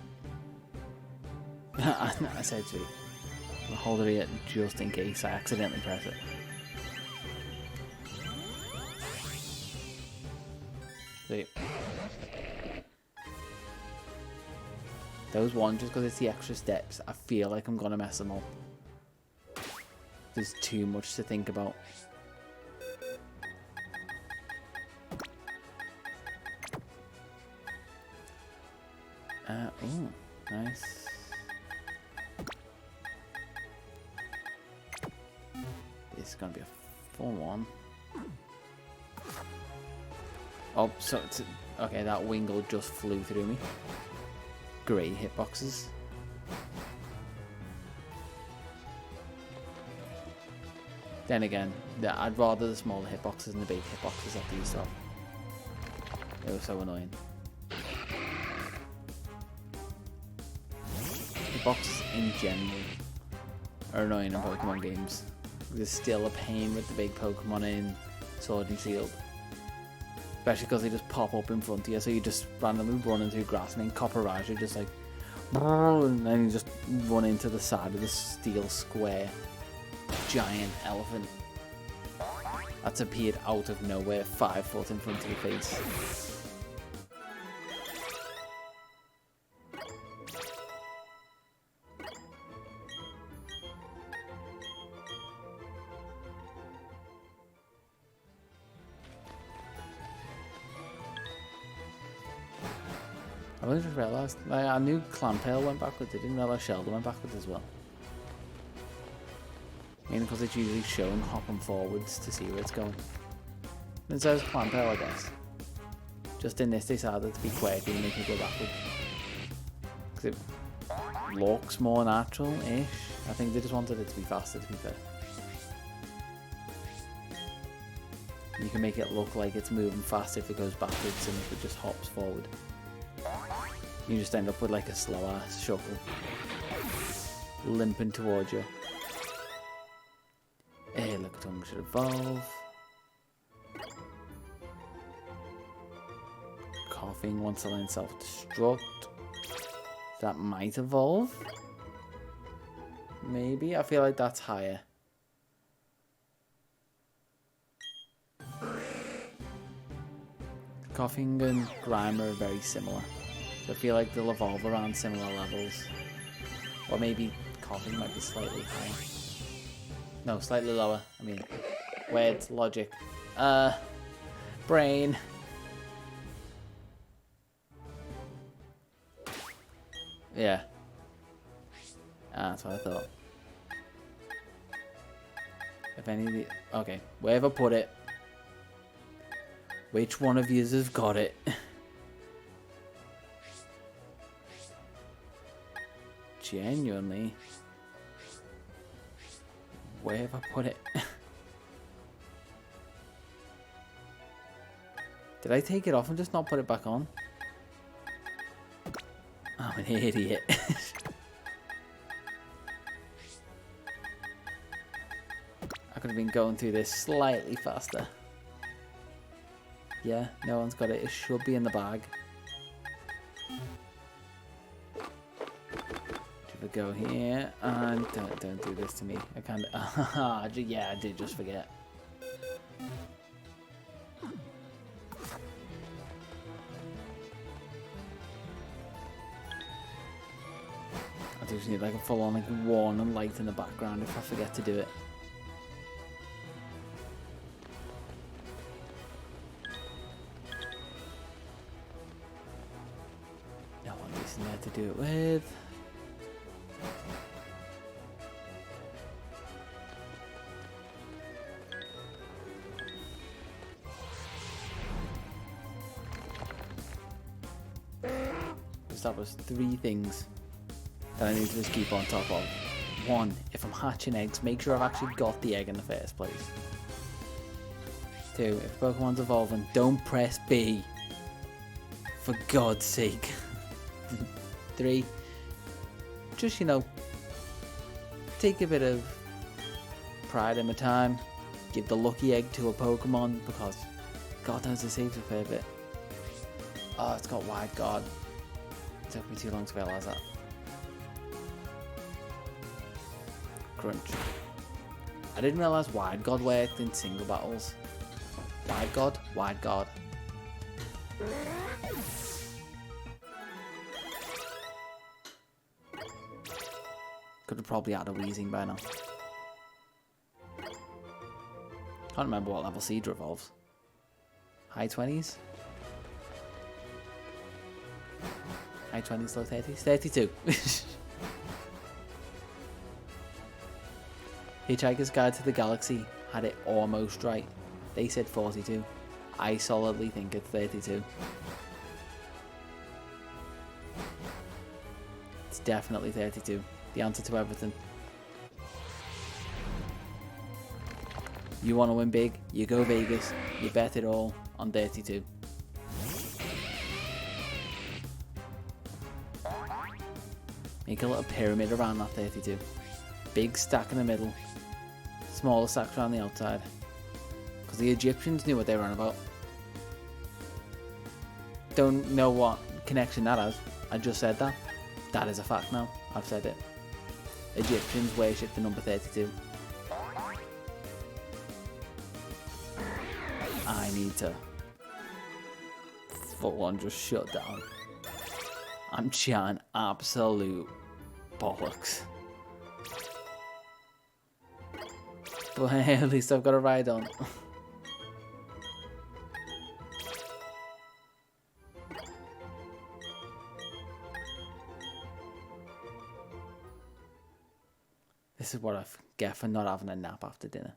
S1: I said sweet. I'll hold it here just in case I accidentally press it. Sweet. Those ones, just because it's the extra steps, I feel like I'm going to mess them up. There's too much to think about. Oh, nice. gonna be a full one. Oh, so it's okay. That Wingull just flew through me. Great hitboxes. Then again, I'd rather the smaller hitboxes than the big hitboxes that these stuff. They were so annoying. Hitboxes in general are annoying in Pokemon games. There's still a pain with the big Pokemon in Sword and Shield. Especially because they just pop up in front of you, so you just randomly run into grass and then Copperage, you're just like, and then you just run into the side of the steel square giant elephant that's appeared out of nowhere 5 foot in front of your face. I only just realised, like, I knew Clamtail went backwards, I didn't realise Sheldon went backwards as well. Mainly because it's usually shown hopping forwards to see where it's going. And so is Clamtail, I guess. Just in this, they decided to be quirky and make it go backwards. Because it looks more natural-ish. I think they just wanted it to be faster, to be fair. You can make it look like it's moving fast if it goes backwards and if it just hops forward. You just end up with like a slow-ass shuffle. Limping towards you. Hey, look, tongue should evolve. Coughing wants to learn self-destruct. That might evolve. Maybe. I feel like that's higher. Coughing and Grimer are very similar. So I feel like they'll evolve around similar levels. Or maybe Coughing might be slightly higher. No, slightly lower. I mean, weird logic. Brain. Yeah. That's what I thought. If any of the... Okay, wherever put it. Which one of yous has got it? Genuinely. Where have I put it? Did I take it off and just not put it back on? I'm an idiot. I could have been going through this slightly faster. Yeah, no one's got it. It should be in the bag. Should we go here? And don't do this to me. I can't. Yeah, I did just forget. I do just need like a full-on like warning light in the background if I forget to do it. No one isn't there to do it with. That was 3 things that I need to just keep on top of. 1, if I'm hatching eggs, make sure I've actually got the egg in the first place. 2, if Pokemon's evolving, don't press B. For God's sake. 3, just, you know, take a bit of pride in my time. Give the lucky egg to a Pokemon because God knows it saves a fair bit. Oh, it's got Wide Guard. It took me too long to realise that. Crunch. I didn't realise Wide Guard worked in single battles. Wide Guard? Wide Guard. Could have probably had a Weezing by now. Can't remember what level Seedra evolves. High 20s? High 20s, low 30s? 32. Hitchhiker's Guide to the Galaxy had it almost right. They said 42. I solidly think it's 32. It's definitely 32. The answer to everything. You want to win big? You go Vegas. You bet it all on 32. Make a little pyramid around that 32. Big stack in the middle. Smaller stacks around the outside. Because the Egyptians knew what they were on about. Don't know what connection that has. I just said that. That is a fact now. I've said it. Egyptians worship the number 32. I need to full on just shut down. I'm chatting absolute bollocks. But at least I've got a ride on. This is what I get for not having a nap after dinner.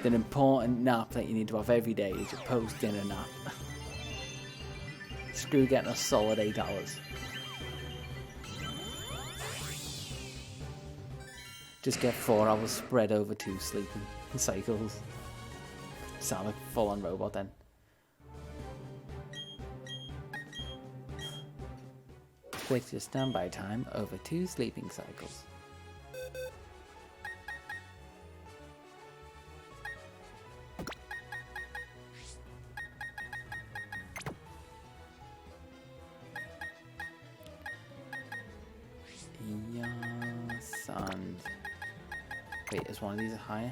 S1: The important nap that you need to have every day is your post-dinner nap. Screw getting a solid 8 hours. Just get 4 hours spread over 2 sleeping cycles. Sound like a full-on robot then. Switch your standby time over 2 sleeping cycles. Yes, and wait, is one of these higher?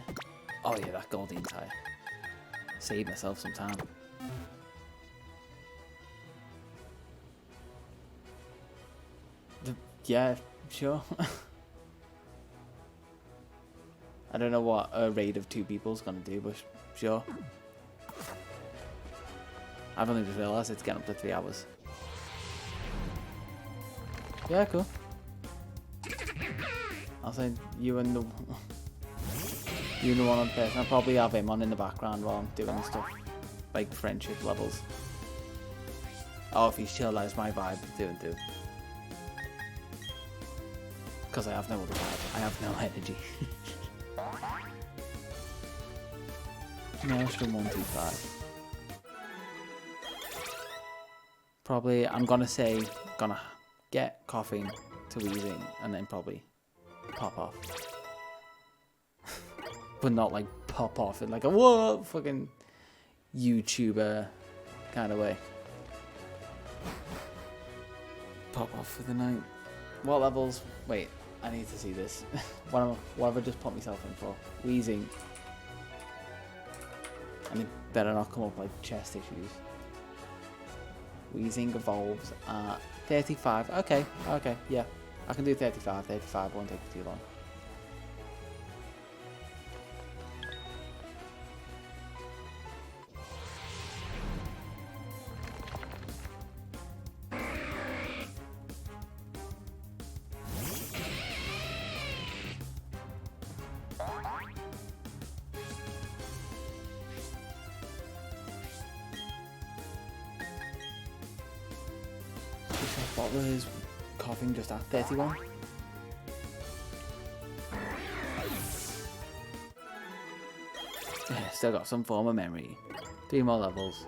S1: Oh yeah, that Goldine's higher. Save myself some time. Yeah, sure. I don't know what a raid of 2 people is gonna do, but sure. I've only just realised it's getting up to 3 hours. Yeah, cool. I'll say you and the one other person. I'll probably have him on in the background while I'm doing stuff, like friendship levels. Oh, if he's chill, that's my vibe. Doing too. Because I have no other vibe. I have no energy. Maelstrom 125. Probably, I'm gonna say, gonna get coughing to wheezing and then probably pop off. But not like pop off in like a whoa fucking YouTuber kind of way. Pop off for the night. What levels? Wait, I need to see this. What have I just put myself in for? Wheezing. And it better not come up like chest issues. Wheezing evolves at 35. Okay, yeah. I can do 35. 35 won't take too long. What was coughing just at 31? Yeah, still got some form of memory. 3 more levels.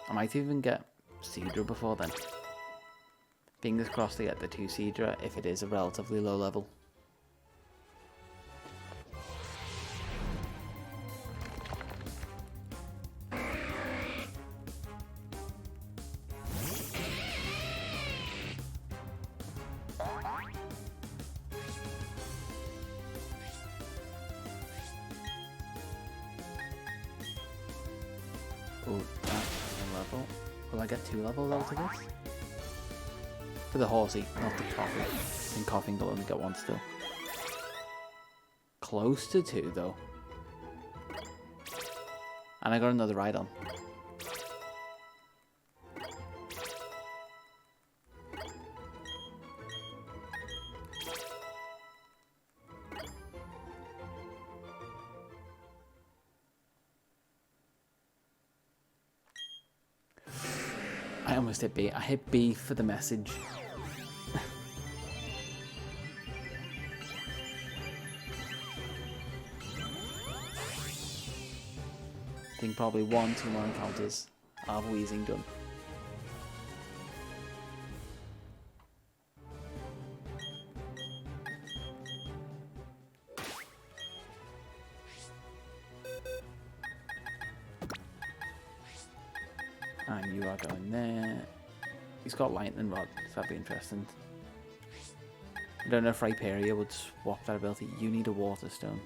S1: I might even get Seedra before then. Fingers crossed to get the 2 Seedra if it is a relatively low level. Oh, that's a level. Will I get 2 levels out of this? For the horsey, not the coffee. I think coughing will only get 1 still. Close to 2 though. And I got another ride on. almost hit B. I hit B for the message. I think probably 1-2 more encounters. I'll have wheezing done. And you are going there. He's got lightning rod, so that'd be interesting. I don't know if Rhyperior would swap that ability. You need a water stone.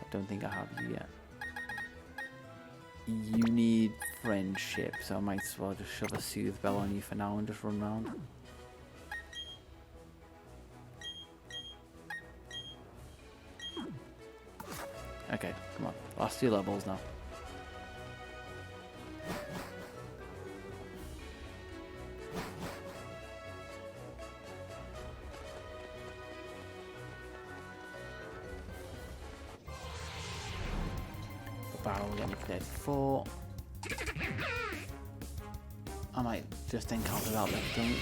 S1: I don't think I have you yet. You need friendship, so I might as well just shove a soothe bell on you for now and just run around. Okay, come on. Last 2 levels now. Barrel will get me 34. I might just encounter that left tongue.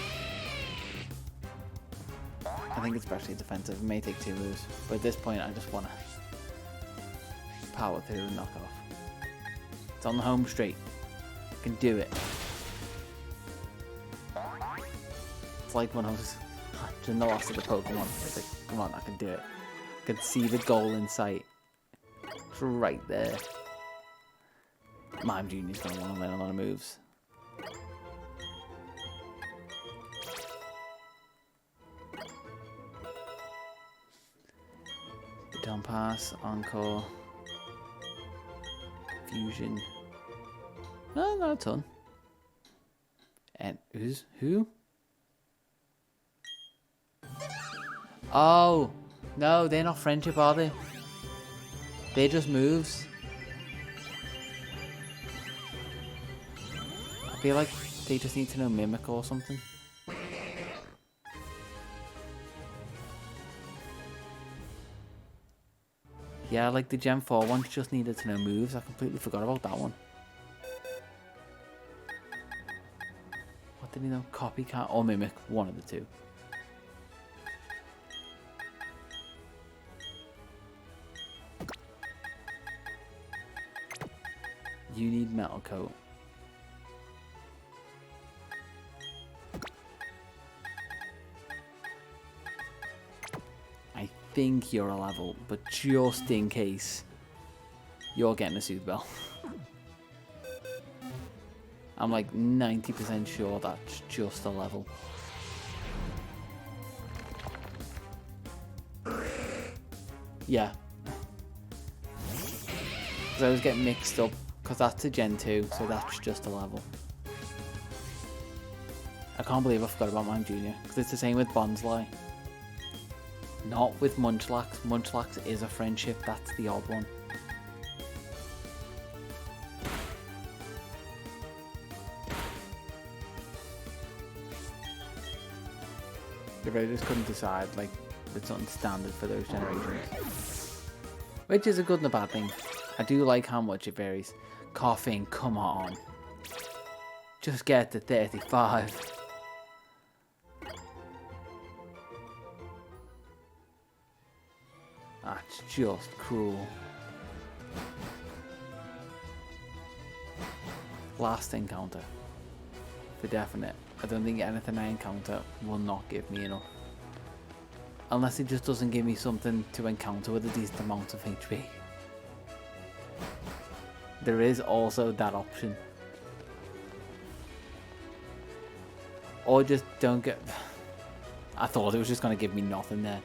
S1: I think it's especially defensive. It may take 2 moves, but at this point I just want to power through and knock off. It's on the home straight. I can do it. It's like when I was in the last of the Pokemon. It's like, come on, I can do it. I can see the goal in sight. It's right there. Mime Jr.'s going to want to learn a lot of moves. Baton Pass, Encore, Fusion. No, not a ton. And who? Oh, no, they're not friendship, are they? They're just moves. I feel like they just need to know Mimic or something. Yeah, like the Gen 4 ones just needed to know moves. I completely forgot about that one. What did he know? Copycat or Mimic? One of the two. You need Metal Coat. I think you're a level, but just in case, you're getting a Soothe Bell. I'm like 90% sure that's just a level. Yeah. Because I was getting mixed up, because that's a Gen 2, so that's just a level. I can't believe I forgot about Mime Jr., because it's the same with Bonsly. Not with Munchlax. Munchlax is a friendship, that's the odd one. They really just couldn't decide, like, it's something standard for those generations. Which is a good and a bad thing. I do like how much it varies. Coughing, come on. Just get to 35. That's just cruel. Last encounter. For definite. I don't think anything I encounter will not give me enough. Unless it just doesn't give me something to encounter with a decent amount of HP. There is also that option. Or just don't get... I thought it was just going to give me nothing there.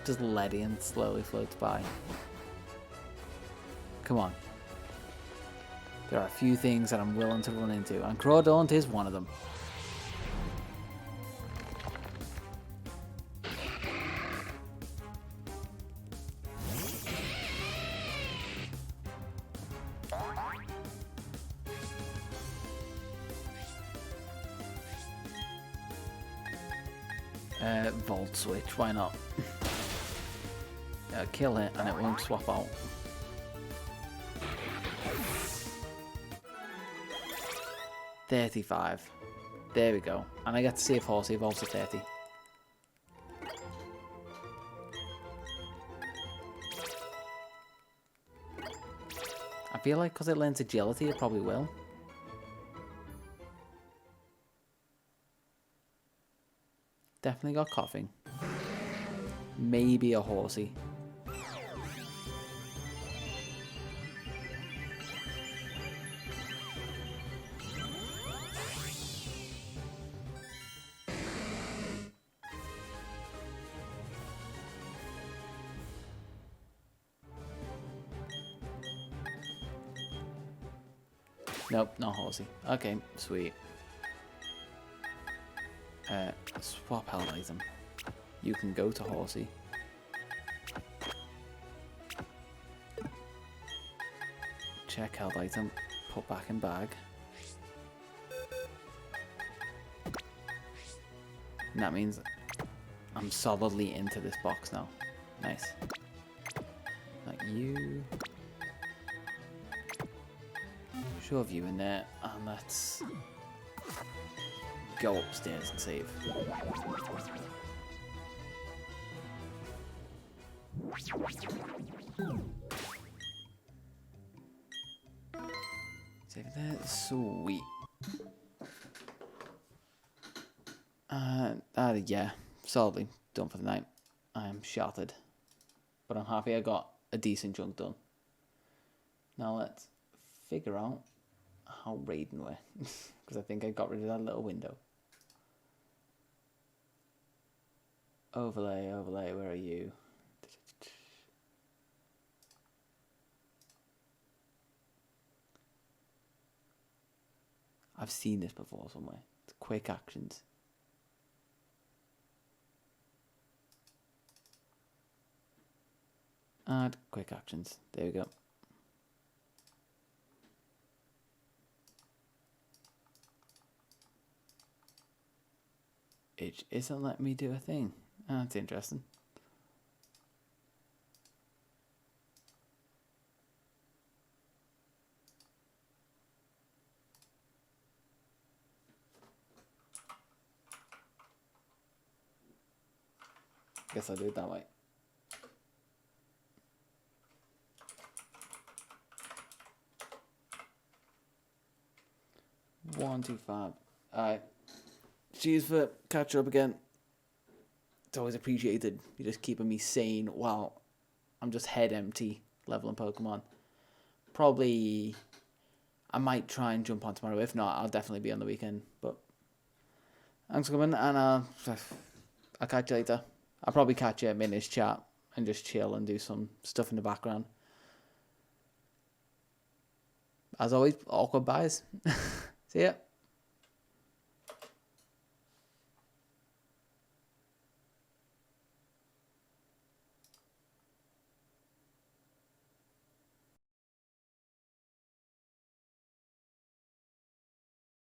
S1: Just Ledian slowly floats by. Come on. There are a few things that I'm willing to run into, and Crawdaunt is one of them. Volt Switch, why not? Kill it and it won't swap out. $35. There we go. And I get to see if Horsey evolves to 30. I feel like because it learns agility, it probably will. Definitely got coughing. Maybe a Horsey. Nope, not Horsey. Okay, sweet. Swap held item. You can go to Horsey. Check held item. Put back in bag. And that means I'm solidly into this box now. Nice. Like you. Shove you in there, and let's go upstairs and save. Save it there, sweet. Yeah, solidly done for the night. I'm shattered, but I'm happy I got a decent chunk done. Now let's figure out how raiding were, because I think I got rid of that little window. Overlay, where are you? I've seen this before somewhere. It's quick actions. Add quick actions. There we go. It isn't letting me do a thing. That's interesting. Guess I'll do it that way. One, two, five. Alright. Cheers for catching up again. It's always appreciated. You're just keeping me sane while I'm just head empty leveling Pokemon. Probably I might try and jump on tomorrow. If not, I'll definitely be on the weekend. But thanks for coming, and I'll catch you later. I'll probably catch you in his chat and just chill and do some stuff in the background. As always, awkward buys. See ya.